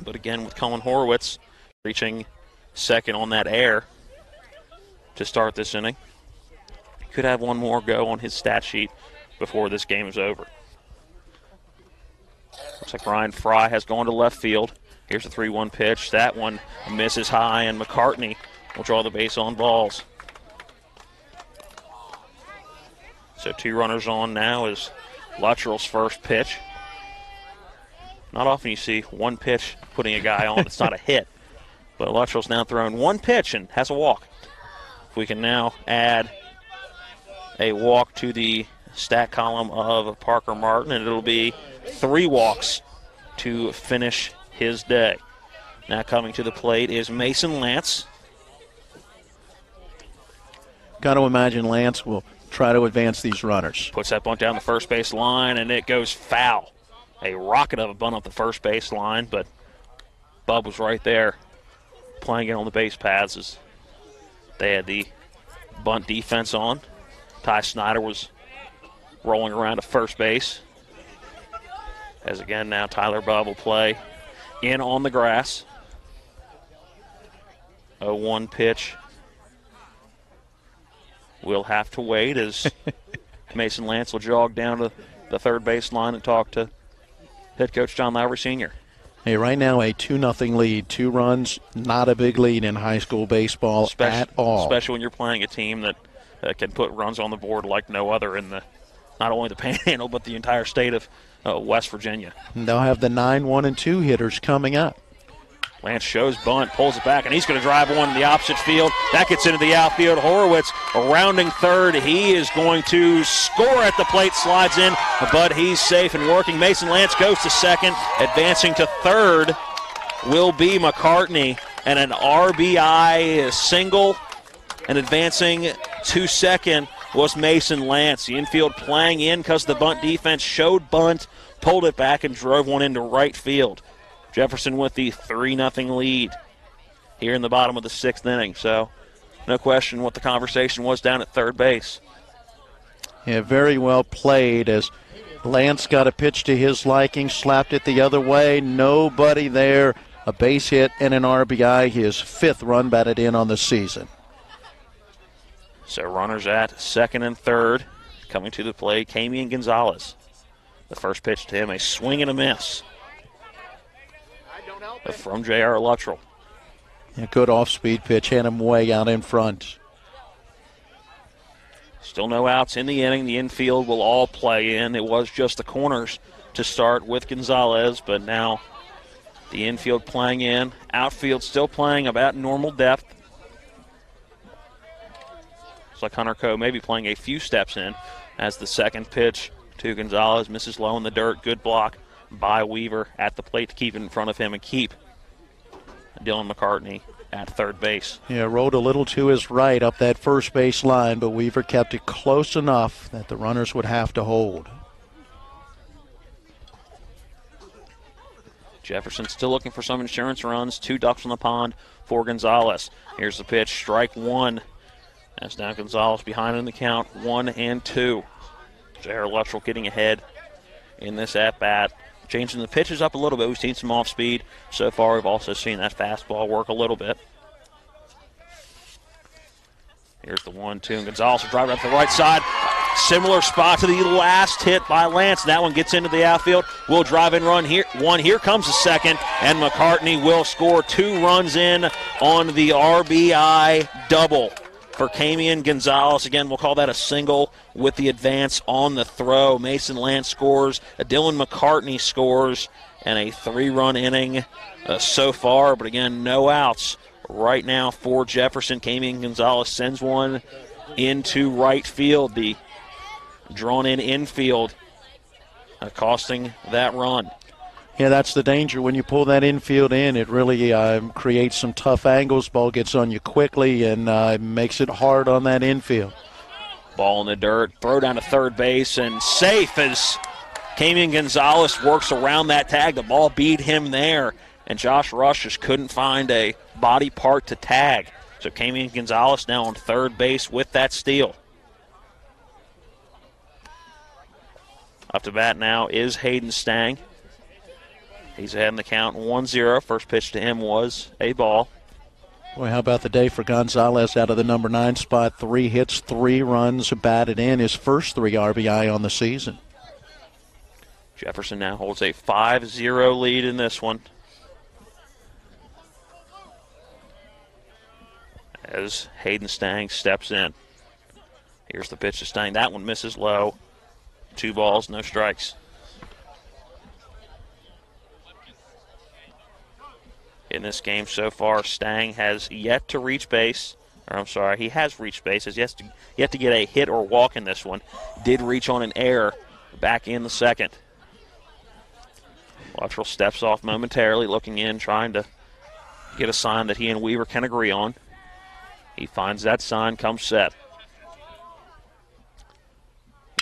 But again, with Colin Horowitz reaching second on that error to start this inning. He could have one more go on his stat sheet before this game is over. Looks like Ryan Fry has gone to left field. Here's a 3-1 pitch. That one misses high, and McCartney will draw the base on balls. So 2 runners on now is Luttrell's first pitch. Not often you see 1 pitch putting a guy on. It's not a hit. But Luttrell's now thrown 1 pitch and has a walk. If we can now add a walk to the stat column of Parker Martin, and it'll be 3 walks to finish his day. Now coming to the plate is Mason Lance. Got to imagine Lance will try to advance these runners. Puts that bunt down the first base line, and it goes foul. A rocket of a bunt up the first base line, but Bub was right there playing it on the base paths as they had the bunt defense on. Ty Snyder was rolling around to first base. As again now Tyler Bub will play in on the grass. 0-1 pitch. We'll have to wait as Mason Lance will jog down to the third base line and talk to head coach John Lowry Sr. Hey, right now a 2-0 lead, 2 runs, not a big lead in high school baseball at all. Especially when you're playing a team that can put runs on the board like no other in not only the Panhandle but the entire state of West Virginia. And they'll have the 9, 1, and 2 hitters coming up. Lance shows bunt, pulls it back, and he's going to drive one in the opposite field. That gets into the outfield. Horowitz rounding third. He is going to score at the plate, slides in, but he's safe and working. Mason Lance goes to second. Advancing to third will be McCartney, and an RBI single. And advancing to second was Mason Lance. The infield playing in because the bunt defense showed bunt, pulled it back, and drove one into right field. Jefferson with the 3-0 lead here in the bottom of the 6th inning. So no question what the conversation was down at third base. Yeah, very well played as Lance got a pitch to his liking, slapped it the other way. Nobody there. A base hit and an RBI. His 5th run batted in on the season. So runners at second and third. Coming to the plate, Camian Gonzalez. The first pitch to him, a swing and a miss from J.R. Luttrell. A good off-speed pitch, hit him way out in front. Still no outs in the inning. The infield will all play in. It was just the corners to start with Gonzalez, but now the infield playing in. Outfield still playing about normal depth. It's like Hunter Coe maybe playing a few steps in as the second pitch to Gonzalez misses low in the dirt. Good block by Weaver at the plate to keep it in front of him and keep Dylan McCartney at third base. Yeah, rolled a little to his right up that first base line, but Weaver kept it close enough that the runners would have to hold. Jefferson still looking for some insurance runs. 2 ducks on the pond for Gonzalez. Here's the pitch, strike 1. As now Gonzalez behind in the count, 1-2. J.R. Luttrell getting ahead in this at-bat. Changing the pitches up a little bit. We've seen some off-speed so far. We've also seen that fastball work a little bit. Here's the 1-2, and Gonzalez will drive it up the right side. Similar spot to the last hit by Lance. That one gets into the outfield. We'll drive and run here. Here comes the second, and McCartney will score 2 runs in on the RBI double for Camian Gonzalez. Again, we'll call that a single with the advance on the throw. Mason Lance scores, Dylan McCartney scores, and a 3-run inning so far. But again, no outs right now for Jefferson. Camian Gonzalez sends one into right field. The drawn-in infield costing that run. Yeah, that's the danger. When you pull that infield in, it really creates some tough angles. Ball gets on you quickly and makes it hard on that infield. Ball in the dirt, throw down to third base, and safe as Camian Gonzalez works around that tag. The ball beat him there, and Josh Rush just couldn't find a body part to tag. So Camian Gonzalez now on third base with that steal. Up to bat now is Hayden Stang. He's ahead in the count, 1-0. First pitch to him was a ball. Boy, how about the day for Gonzalez out of the number 9 spot? 3 hits, 3 runs batted in. His first 3 RBI on the season. Jefferson now holds a 5-0 lead in this one. As Hayden Stang steps in. Here's the pitch to Stang. That one misses low. 2 balls, no strikes. In this game so far, Stang has yet to reach base. Or I'm sorry, he has reached bases. He has to get a hit or walk in this one. Did reach on an error back in the second. Luttrell steps off momentarily, looking in, trying to get a sign that he and Weaver can agree on. He finds that sign, comes set.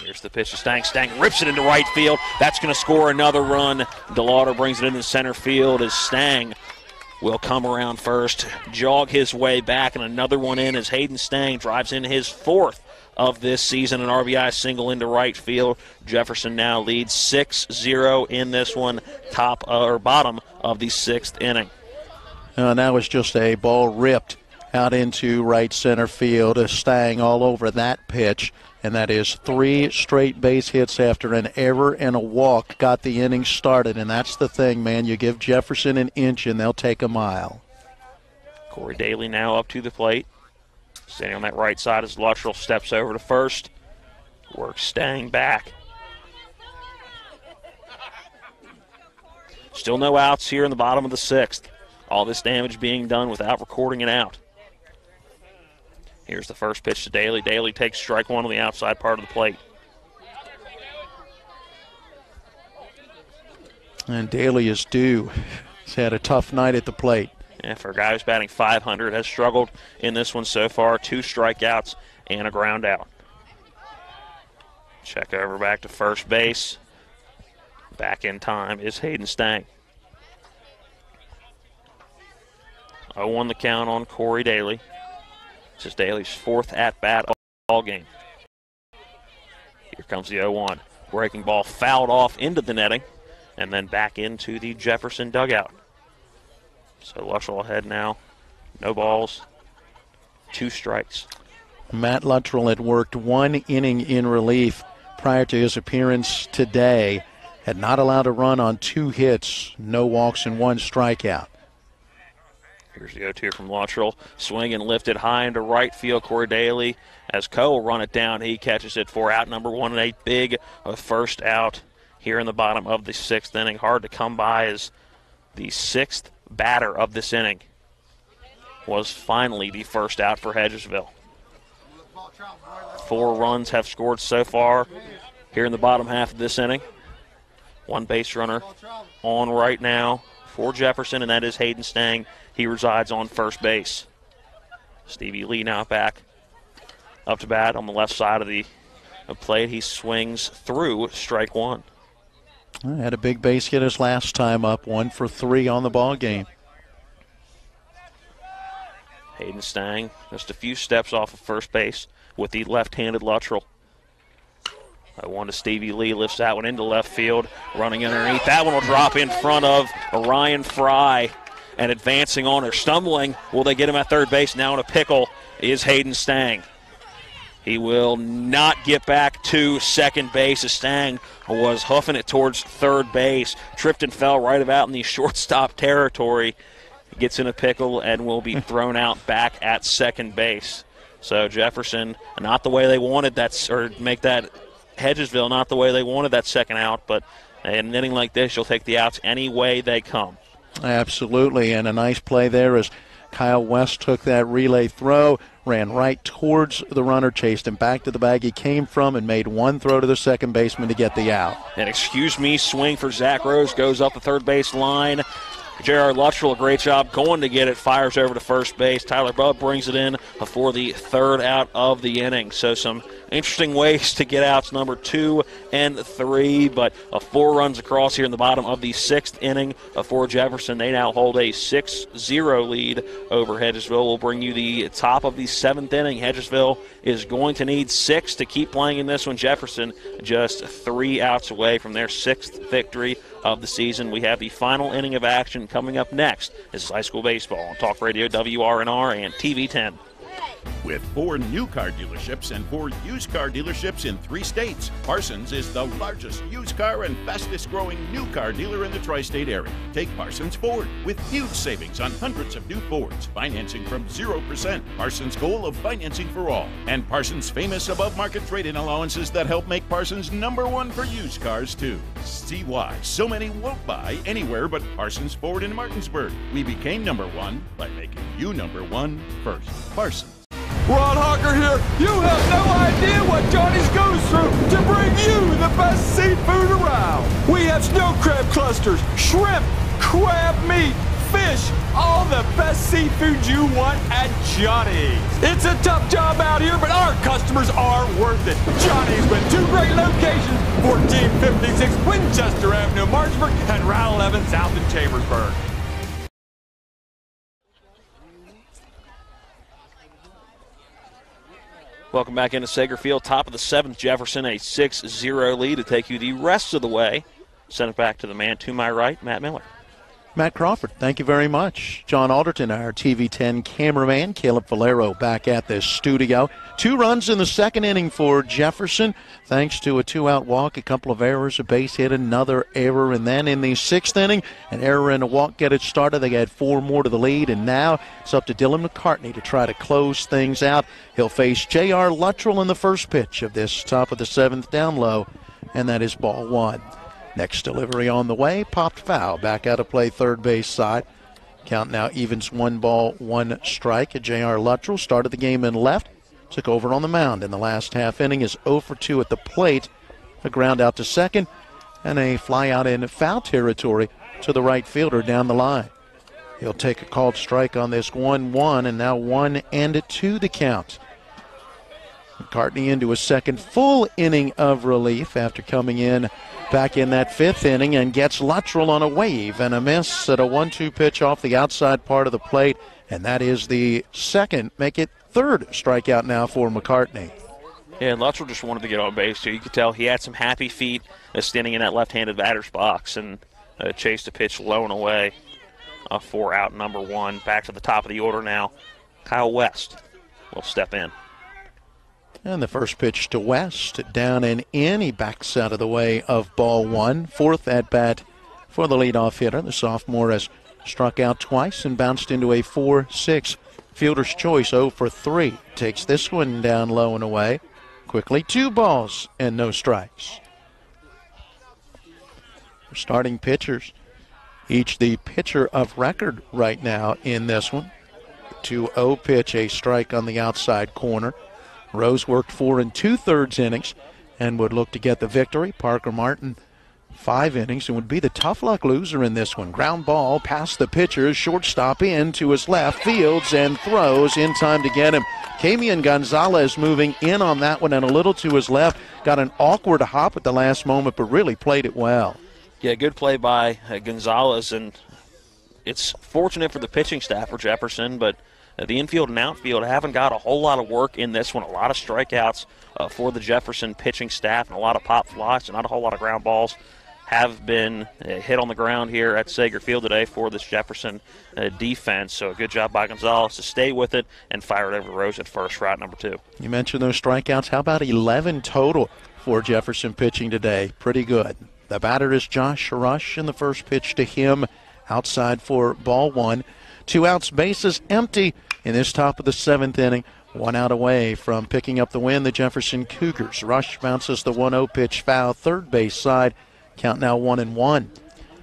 Here's the pitch to Stang. Stang rips it into right field. That's going to score another run. DeLauder brings it into center field as Stang will come around first, jog his way back, and another one in as Hayden Stang drives in his 4th of this season, an RBI single into right field. Jefferson now leads 6-0 in this one, bottom of the 6th inning. And that was just a ball ripped out into right center field. Stang all over that pitch. And that is 3 straight base hits after an error and a walk got the inning started. And that's the thing, man. You give Jefferson an inch and they'll take a mile. Corey Daly now up to the plate. Standing on that right side as Luttrell steps over to first. Works Stang back. Still no outs here in the bottom of the 6th. All this damage being done without recording an out. Here's the first pitch to Daly. Daly takes strike one on the outside part of the plate. And Daly is due. He's had a tough night at the plate. Yeah, for a guy who's batting .500, has struggled in this one so far. 2 strikeouts and a ground out. Check over back to first base. Back in time is Hayden Stang. 0-1 the count on Corey Daly. This is Daly's 4th at-bat all game. Here comes the 0-1. Breaking ball fouled off into the netting and then back into the Jefferson dugout. So Luttrell ahead now. No balls, 2 strikes. Matt Luttrell had worked 1 inning in relief prior to his appearance today. Had not allowed a run on 2 hits, no walks and 1 strikeout. Here's the 0-2 from Luttrell. Swing and lifted high into right field. Corey Daly, as Coe will run it down, he catches it for out number 1 and a big first out here in the bottom of the 6th inning. Hard to come by as the 6th batter of this inning was finally the first out for Hedgesville. 4 runs have scored so far here in the bottom half of this inning. 1 base runner on right now for Jefferson, and that is Hayden Stang. He resides on first base. Stevie Lee now back up to bat on the left side of the plate. He swings through strike 1. Had a big base hit his last time up, 1 for 3 on the ball game. Hayden Stang just a few steps off of first base with the left-handed Luttrell. 0-1 to Stevie Lee, lifts that one into left field, running underneath. That one will drop in front of Ryan Fry, and advancing on or stumbling. Will they get him at third base? Now in a pickle is Hayden Stang. He will not get back to second base as Stang was hoofing it towards third base. Tripped and fell right about in the shortstop territory. Gets in a pickle and will be thrown out back at second base. So Jefferson, not the way they wanted that, or make that Hedgesville not the way they wanted that second out, but in an inning like this, you'll take the outs any way they come. Absolutely, and a nice play there as Kyle West took that relay throw, ran right towards the runner, chased him back to the bag he came from, and made 1 throw to the second baseman to get the out. An excuse me swing for Zach Rose goes up the third base line. J.R. Luttrell, a great job going to get it, fires over to first base. Tyler Bubb brings it in for the 3rd out of the inning. So some interesting ways to get outs, number 2 and 3, but 4 runs across here in the bottom of the 6th inning for Jefferson. They now hold a 6-0 lead over Hedgesville. We'll bring you the top of the 7th inning. Hedgesville is going to need 6 to keep playing in this one. Jefferson just 3 outs away from their 6th victory of the season. We have the final inning of action coming up next. This is high school baseball on Talk Radio WRNR and TV 10. With 4 new car dealerships and 4 used car dealerships in 3 states, Parsons is the largest used car and fastest growing new car dealer in the tri-state area. Take Parsons Ford with huge savings on hundreds of new Fords, financing from 0%, Parsons' goal of financing for all, and Parsons' famous above-market trade-in allowances that help make Parsons #1 for used cars too. See why so many won't buy anywhere but Parsons Ford in Martinsburg. We became #1 by making you #1 first. Parsons. Ron Hawker here. You have no idea what Johnny's goes through to bring you the best seafood around. We have snow crab clusters, shrimp, crab meat, fish, all the best seafood you want at Johnny's. It's a tough job out here, but our customers are worth it. Johnny's with 2 great locations, 1456 Winchester Avenue, Martinsburg, and Route 11 South in Chambersburg. Welcome back into Sager Field, top of the 7th. Jefferson, a 6-0 lead to take you the rest of the way. Send it back to the man to my right, Matt Miller. Matt Crawford, thank you very much. John Alderton, our TV10 cameraman. Caleb Valero back at the studio. 2 runs in the second inning for Jefferson, thanks to a 2-out walk, a couple of errors, a base hit, another error, and then in the 6th inning, an error and a walk get it started. They had 4 more to the lead, and now it's up to Dylan McCartney to try to close things out. He'll face J.R. Luttrell in the first pitch of this top of the 7th down low, and that is ball 1. Next delivery on the way, popped foul. Back out of play, third base side. Count now evens 1 ball, 1 strike. J.R. Luttrell started the game in left, took over on the mound in the last half inning, is 0 for 2 at the plate. A ground out to second, and a fly out in foul territory to the right fielder down the line. He'll take a called strike on this 1-1, and now 1-2 the count. McCartney into a second full inning of relief after coming in back in that 5th inning, and gets Luttrell on a wave and a miss at a 1-2 pitch off the outside part of the plate, and that is the second, make it 3rd strikeout now for McCartney. Yeah, Luttrell just wanted to get on base, too. You could tell he had some happy feet standing in that left-handed batter's box, and chased a pitch low and away for out number 1. Back to the top of the order now. Kyle West will step in. And the first pitch to West, down and in. He backs out of the way of ball 1. 4th at bat for the leadoff hitter. The sophomore has struck out twice and bounced into a 4-6 fielder's choice. 0 for 3. Takes this one down low and away. Quickly 2 balls and no strikes. For starting pitchers, each the pitcher of record right now in this one. 2-0 pitch, a strike on the outside corner. Rose worked 4 2/3 innings and would look to get the victory. Parker Martin, 5 innings, and would be the tough luck loser in this one. Ground ball past the pitcher, shortstop in to his left, fields and throws in time to get him. Camian Gonzalez moving in on that one and a little to his left. Got an awkward hop at the last moment, but really played it well. Yeah, good play by Gonzalez, and it's fortunate for the pitching staff for Jefferson, but the infield and outfield haven't got a whole lot of work in this one. A lot of strikeouts for the Jefferson pitching staff and a lot of pop flies, and not a whole lot of ground balls have been hit on the ground here at Sager Field today for this Jefferson defense. So a good job by Gonzalez to stay with it and fire it over Rose at first for out number 2. You mentioned those strikeouts. How about 11 total for Jefferson pitching today? Pretty good. The batter is Josh Rush, and the first pitch to him outside for ball 1. 2 outs, bases empty in this top of the 7th inning. 1 out away from picking up the win, the Jefferson Cougars. Rush bounces the 1-0 pitch foul, third base side. Count now 1-1.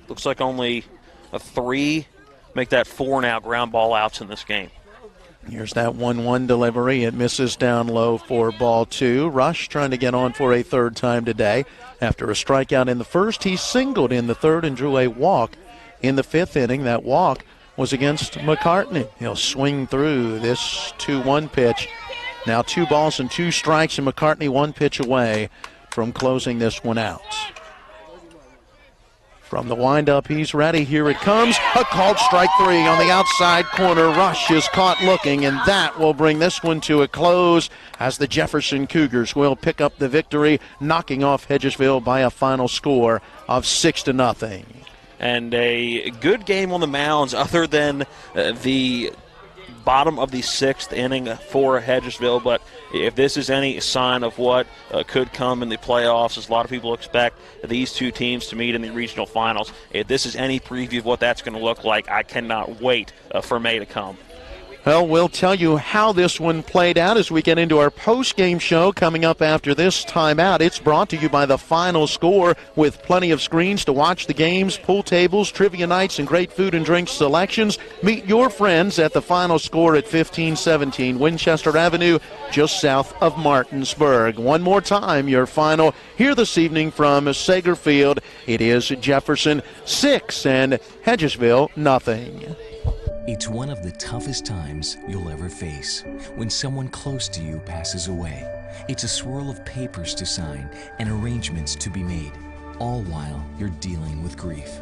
Looks like only a 3, make that 4 now ground ball outs in this game. Here's that 1-1 delivery. It misses down low for ball 2. Rush trying to get on for a 3rd time today. After a strikeout in the first, he singled in the 3rd and drew a walk in the 5th inning. That walk was against McCartney. He'll swing through this 2-1 pitch. Now 2 balls and 2 strikes, and McCartney 1 pitch away from closing this one out. From the windup, he's ready. Here it comes. A called strike 3 on the outside corner. Rush is caught looking, and that will bring this one to a close as the Jefferson Cougars will pick up the victory, knocking off Hedgesville by a final score of 6-0. And a good game on the mounds other than the bottom of the 6th inning for Hedgesville. But if this is any sign of what could come in the playoffs, as a lot of people expect these 2 teams to meet in the regional finals, if this is any preview of what that's going to look like, I cannot wait for May to come. Well, we'll tell you how this one played out as we get into our post-game show coming up after this timeout. It's brought to you by The Final Score, with plenty of screens to watch the games, pool tables, trivia nights, and great food and drink selections. Meet your friends at The Final Score at 1517 Winchester Avenue, just south of Martinsburg. One more time, your final here this evening from Sager Field. It is Jefferson 6 and Hedgesville nothing. It's one of the toughest times you'll ever face. When someone close to you passes away, it's a swirl of papers to sign and arrangements to be made, all while you're dealing with grief.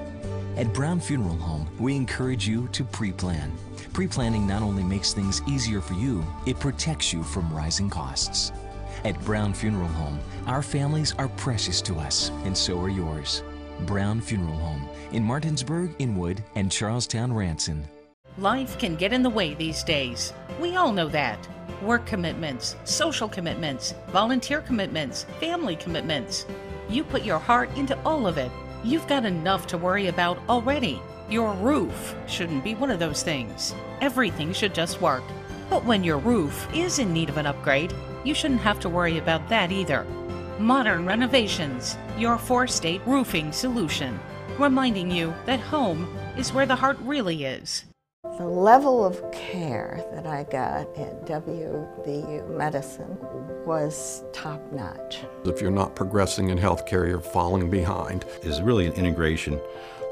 At Brown Funeral Home, we encourage you to pre-plan. Pre-planning not only makes things easier for you, it protects you from rising costs. At Brown Funeral Home, our families are precious to us, and so are yours. Brown Funeral Home in Martinsburg, Inwood, and Charlestown, Ranson. Life can get in the way these days. We all know that. Work commitments, social commitments, volunteer commitments, family commitments. You put your heart into all of it. You've got enough to worry about already. Your roof shouldn't be one of those things. Everything should just work. But when your roof is in need of an upgrade, you shouldn't have to worry about that either. Modern Renovations, your four-state roofing solution. Reminding you that home is where the heart really is. The level of care that I got at WVU Medicine was top-notch. If you're not progressing in healthcare, you're falling behind. Is really an integration,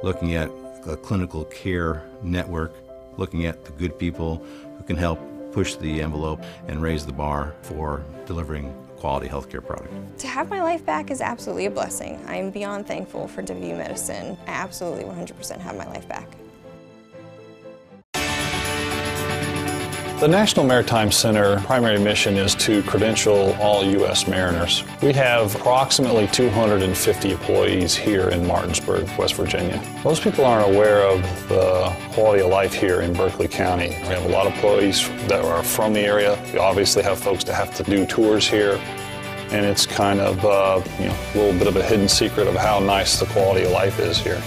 looking at a clinical care network, looking at the good people who can help push the envelope and raise the bar for delivering quality healthcare product. To have my life back is absolutely a blessing. I'm beyond thankful for WVU Medicine. I absolutely 100% have my life back. The National Maritime Center primary mission is to credential all U.S. mariners. We have approximately 250 employees here in Martinsburg, West Virginia. Most people aren't aware of the quality of life here in Berkeley County. We have a lot of employees that are from the area. We obviously have folks that have to do tours here, and it's kind of a little bit of a hidden secret of how nice the quality of life is here.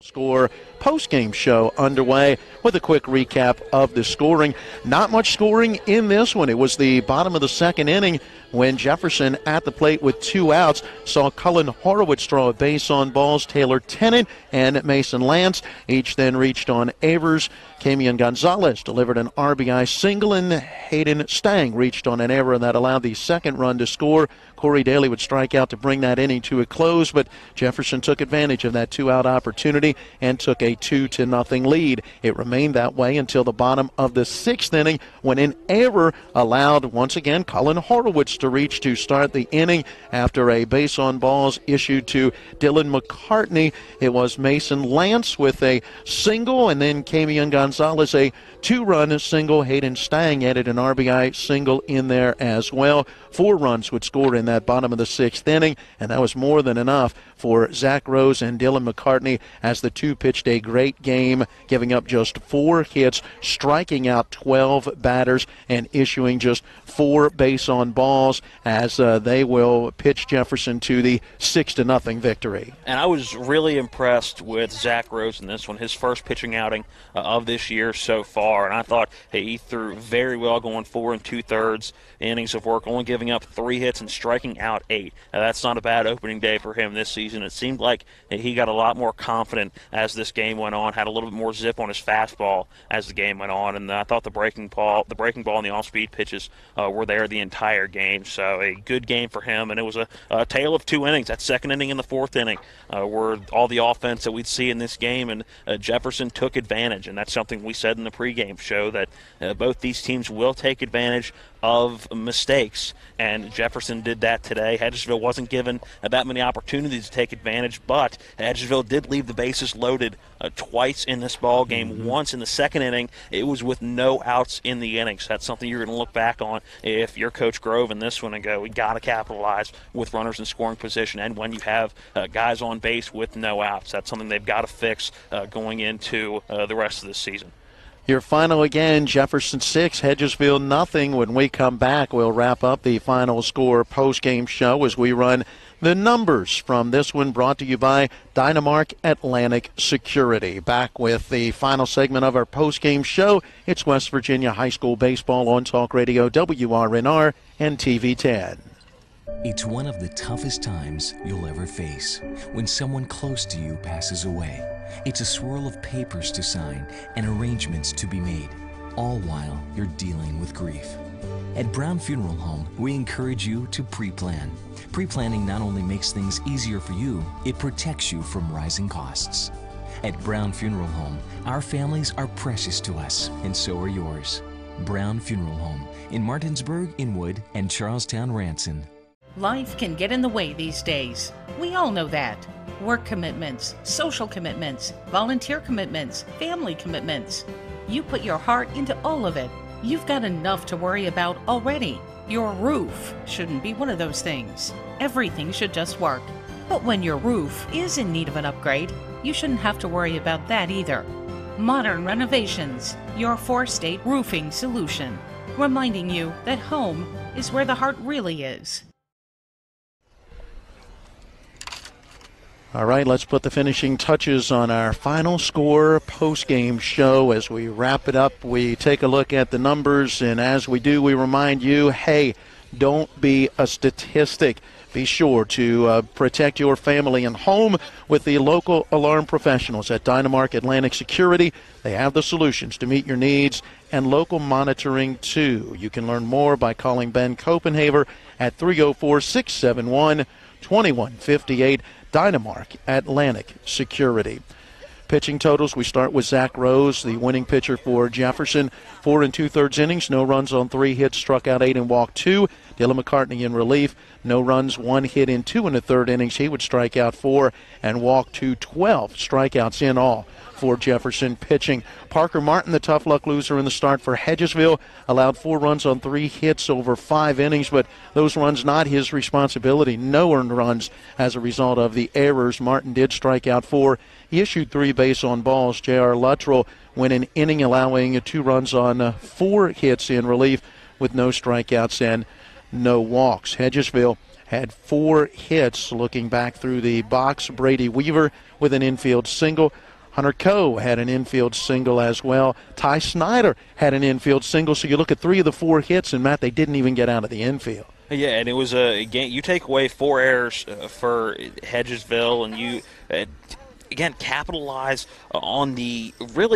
Score post-game show underway with a quick recap of the scoring. Not much scoring in this one. It was the bottom of the second inning when Jefferson at the plate with 2 outs saw Cullen Horowitz throw a base on balls. Taylor Tennant and Mason Lance each then reached on Avers. Camion Gonzalez delivered an RBI single, and Hayden Stang reached on an error that allowed the second run to score. Corey Daly would strike out to bring that inning to a close, but Jefferson took advantage of that 2-out opportunity and took a 2-0 lead. It remained that way until the bottom of the 6th inning when an error allowed once again Cullen Horowitz to reach to start the inning after a base on balls issued to Dylan McCartney. It was Mason Lance with a single, and then Camion Gonzalez a 2-run single. Hayden Stang added an RBI single in there as well. 4 runs would score in that bottom of the 6th inning, and that was more than enough for Zach Rose and Dylan McCartney as the two pitched a great game, giving up just 4 hits, striking out 12 batters, and issuing just 4 base on balls as they will pitch Jefferson to the 6-0 victory. And I was really impressed with Zach Rose in this one, his first pitching outing of this year so far, and I thought he threw very well, going 4 2/3 innings of work, only giving up 3 hits and striking out 8. Now, that's not a bad opening day for him this season. It seemed like he got a lot more confident as this game went on, had a little bit more zip on his fastball as the game went on, and I thought the breaking ball and the off-speed pitches were there the entire game. So a good game for him, and it was a tale of 2 innings. That second inning and the 4th inning were all the offense that we'd see in this game, and Jefferson took advantage, and that's something we said in the pregame show, that both these teams will take advantage of mistakes, and Jefferson did that today. Hedgesville wasn't given that many opportunities to take advantage, but Hedgesville did leave the bases loaded twice in this ball game. Once in the second inning, it was with no outs in the inning. So that's something you're going to look back on if you're Coach Grove in this one and go, we got to capitalize with runners in scoring position, and when you have guys on base with no outs. That's something they've got to fix going into the rest of this season. Your final again, Jefferson 6, Hedgesville nothing. When we come back, we'll wrap up the final score post-game show as we run The numbers from this one brought to you by Dynamark Atlantic Security. Back with the final segment of our post-game show. It's West Virginia High School baseball on Talk Radio, WRNR, and TV 10. It's one of the toughest times you'll ever face. When someone close to you passes away, it's a swirl of papers to sign and arrangements to be made, all while you're dealing with grief. At Brown Funeral Home, we encourage you to pre-plan. Pre-planning not only makes things easier for you, it protects you from rising costs. At Brown Funeral Home, our families are precious to us, and so are yours. Brown Funeral Home in Martinsburg, Inwood, and Charlestown, Ranson. Life can get in the way these days. We all know that. Work commitments, social commitments, volunteer commitments, family commitments. You put your heart into all of it. You've got enough to worry about already. Your roof shouldn't be one of those things. Everything should just work. But when your roof is in need of an upgrade, you shouldn't have to worry about that either. Modern Renovations, your 4-state roofing solution. Reminding you that home is where the heart really is. All right, let's put the finishing touches on our final score post-game show. As we wrap it up, we take a look at the numbers, and as we do, we remind you, hey, don't be a statistic. Be sure to protect your family and home with the local alarm professionals at Dynamark Atlantic Security. They have the solutions to meet your needs and local monitoring, too. You can learn more by calling Ben Copenhaver at 304-671-2158. Dynamark Atlantic Security. Pitching totals, we start with Zach Rose, the winning pitcher for Jefferson. 4 2/3 innings, no runs on 3 hits, struck out 8 and walked 2. Dylan McCartney in relief, no runs, 1 hit in 2 1/3 innings. He would strike out 4 and walk 2, 12 strikeouts in all for Jefferson pitching. Parker Martin, the tough luck loser in the start for Hedgesville, allowed 4 runs on 3 hits over 5 innings, but those runs not his responsibility. No earned runs as a result of the errors. Martin did strike out 4. He issued 3 base on balls. J.R. Luttrell went an inning allowing 2 runs on 4 hits in relief with no strikeouts and no walks. Hedgesville had 4 hits. Looking back through the box, Brady Weaver with an infield single. Hunter Coe had an infield single as well. Ty Snyder had an infield single. So you look at 3 of the 4 hits, and, Matt, they didn't even get out of the infield. Yeah, and it was a game. You take away 4 errors for Hedgesville, and you again capitalize on the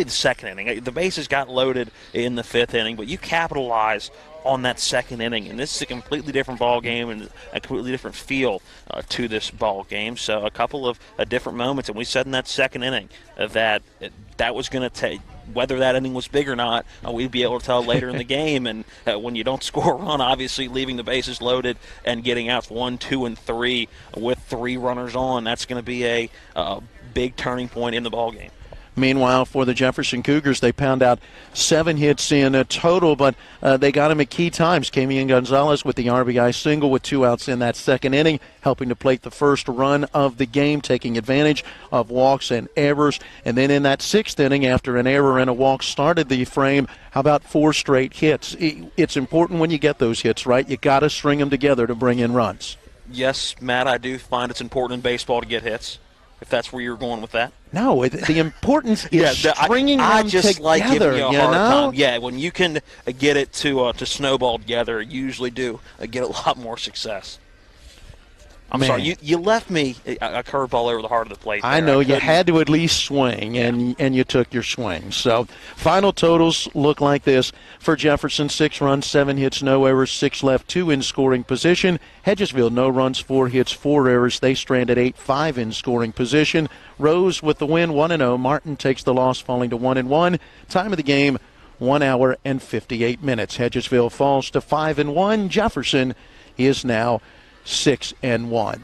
second inning. The bases got loaded in the 5th inning, but you capitalize on that second inning, and this is a completely different ball game and a completely different feel to this ball game. So a couple of different moments, and we said in that second inning that was going to take. Whether that inning was big or not, we'd be able to tell later in the game. And when you don't score a run, obviously leaving the bases loaded and getting outs 1, 2, and 3 with 3 runners on, that's going to be a big turning point in the ball game. Meanwhile, for the Jefferson Cougars, they pound out 7 hits in total, but they got him at key times. Camian Gonzalez with the RBI single with 2 outs in that second inning, helping to plate the first run of the game, taking advantage of walks and errors. And then in that 6th inning, after an error and a walk started the frame, how about 4 straight hits? It's important when you get those hits, right? You got to string them together to bring in runs. Yes, Matt, I do find it's important in baseball to get hits, if that's where you're going with that. No, the importance is stringing them I just together, like giving you a hard know? time. Yeah, when you can get it to snowball together, you usually do get a lot more success. I'm sorry, you left me a curveball over the heart of the plate there. I know, you had to at least swing, and you took your swing. So final totals look like this. For Jefferson, 6 runs, 7 hits, no errors, 6 left, 2 in scoring position. Hedgesville, no runs, 4 hits, 4 errors. They strand at 8-5 in scoring position. Rose with the win, 1-0. Martin takes the loss, falling to 1-1. Time of the game, 1 hour and 58 minutes. Hedgesville falls to 5-1. Jefferson is now 6-1.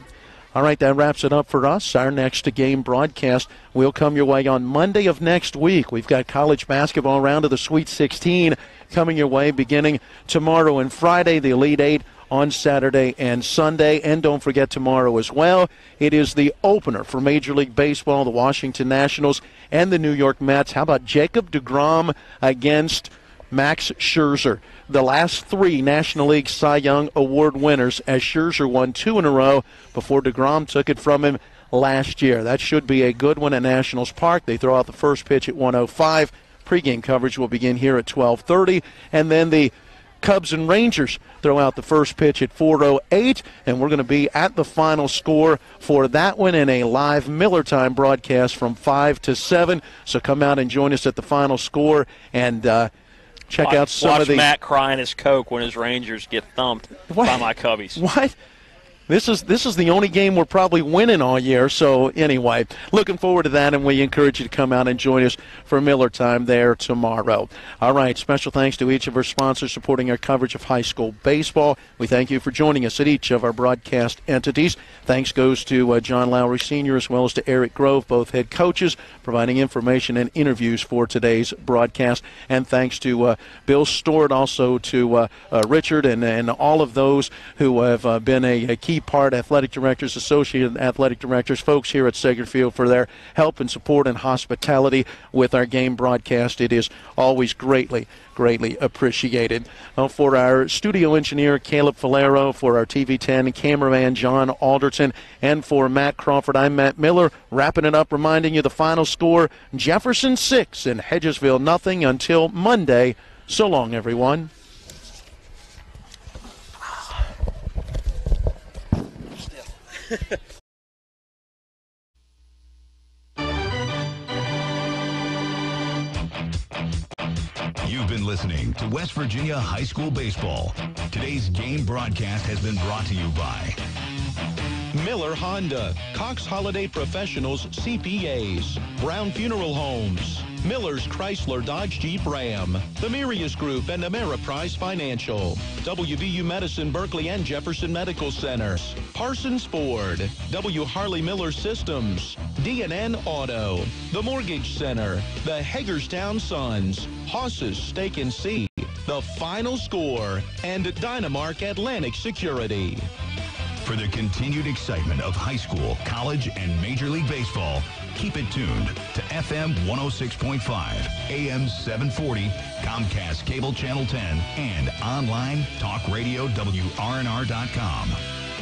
All right, that wraps it up for us. Our next game broadcast will come your way on Monday of next week. We've got college basketball round of the Sweet 16 coming your way beginning tomorrow and Friday, the Elite 8 on Saturday and Sunday. And don't forget tomorrow as well, it is the opener for Major League Baseball, the Washington Nationals and the New York Mets. How about Jacob deGrom against Max Scherzer, the last 3 National League Cy Young Award winners, as Scherzer won 2 in a row before DeGrom took it from him last year. That should be a good one at Nationals Park. They throw out the first pitch at 1:05. Pregame coverage will begin here at 12:30, and then the Cubs and Rangers throw out the first pitch at 4:08, and we're going to be at the final score for that one in a live Miller Time broadcast from 5 to 7. So come out and join us at the final score and check out some of the. Watch Matt crying his Coke when his Rangers get thumped by my Cubbies. What? This is the only game we're probably winning all year. So anyway, looking forward to that, and we encourage you to come out and join us for Miller Time there tomorrow. All right, special thanks to each of our sponsors supporting our coverage of high school baseball. We thank you for joining us at each of our broadcast entities. Thanks goes to John Lowry Sr. as well as to Eric Grove, both head coaches, providing information and interviews for today's broadcast. And thanks to Bill Stewart, also to Richard and all of those who have been a key part, athletic directors, associate athletic directors, folks here at Sager Field, for their help and support and hospitality with our game broadcast. It is always greatly appreciated. For our studio engineer, Caleb Falero, for our TV10 cameraman, John Alderton, and for Matt Crawford, I'm Matt Miller, wrapping it up, reminding you the final score, Jefferson 6 and Hedgesville nothing until Monday. So long, everyone. You've been listening to West Virginia High School Baseball. Today's game broadcast has been brought to you by Miller Honda, Cox Holiday Professionals CPAs, Brown Funeral Homes, Miller's Chrysler Dodge Jeep Ram, the Mirius Group and Ameriprise Financial, WVU Medicine Berkeley and Jefferson Medical Centers, Parsons Ford, W. Harley Miller Systems, D&N Auto, the Mortgage Center, the Hagerstown Suns, Haas's Steak and Sea, the Final Score, and Dynamark Atlantic Security. For the continued excitement of high school, college, and Major League Baseball, keep it tuned to FM 106.5, AM 740, Comcast Cable Channel 10, and online talk radio WRNR.com.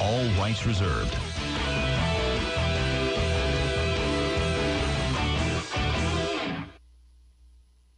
All rights reserved.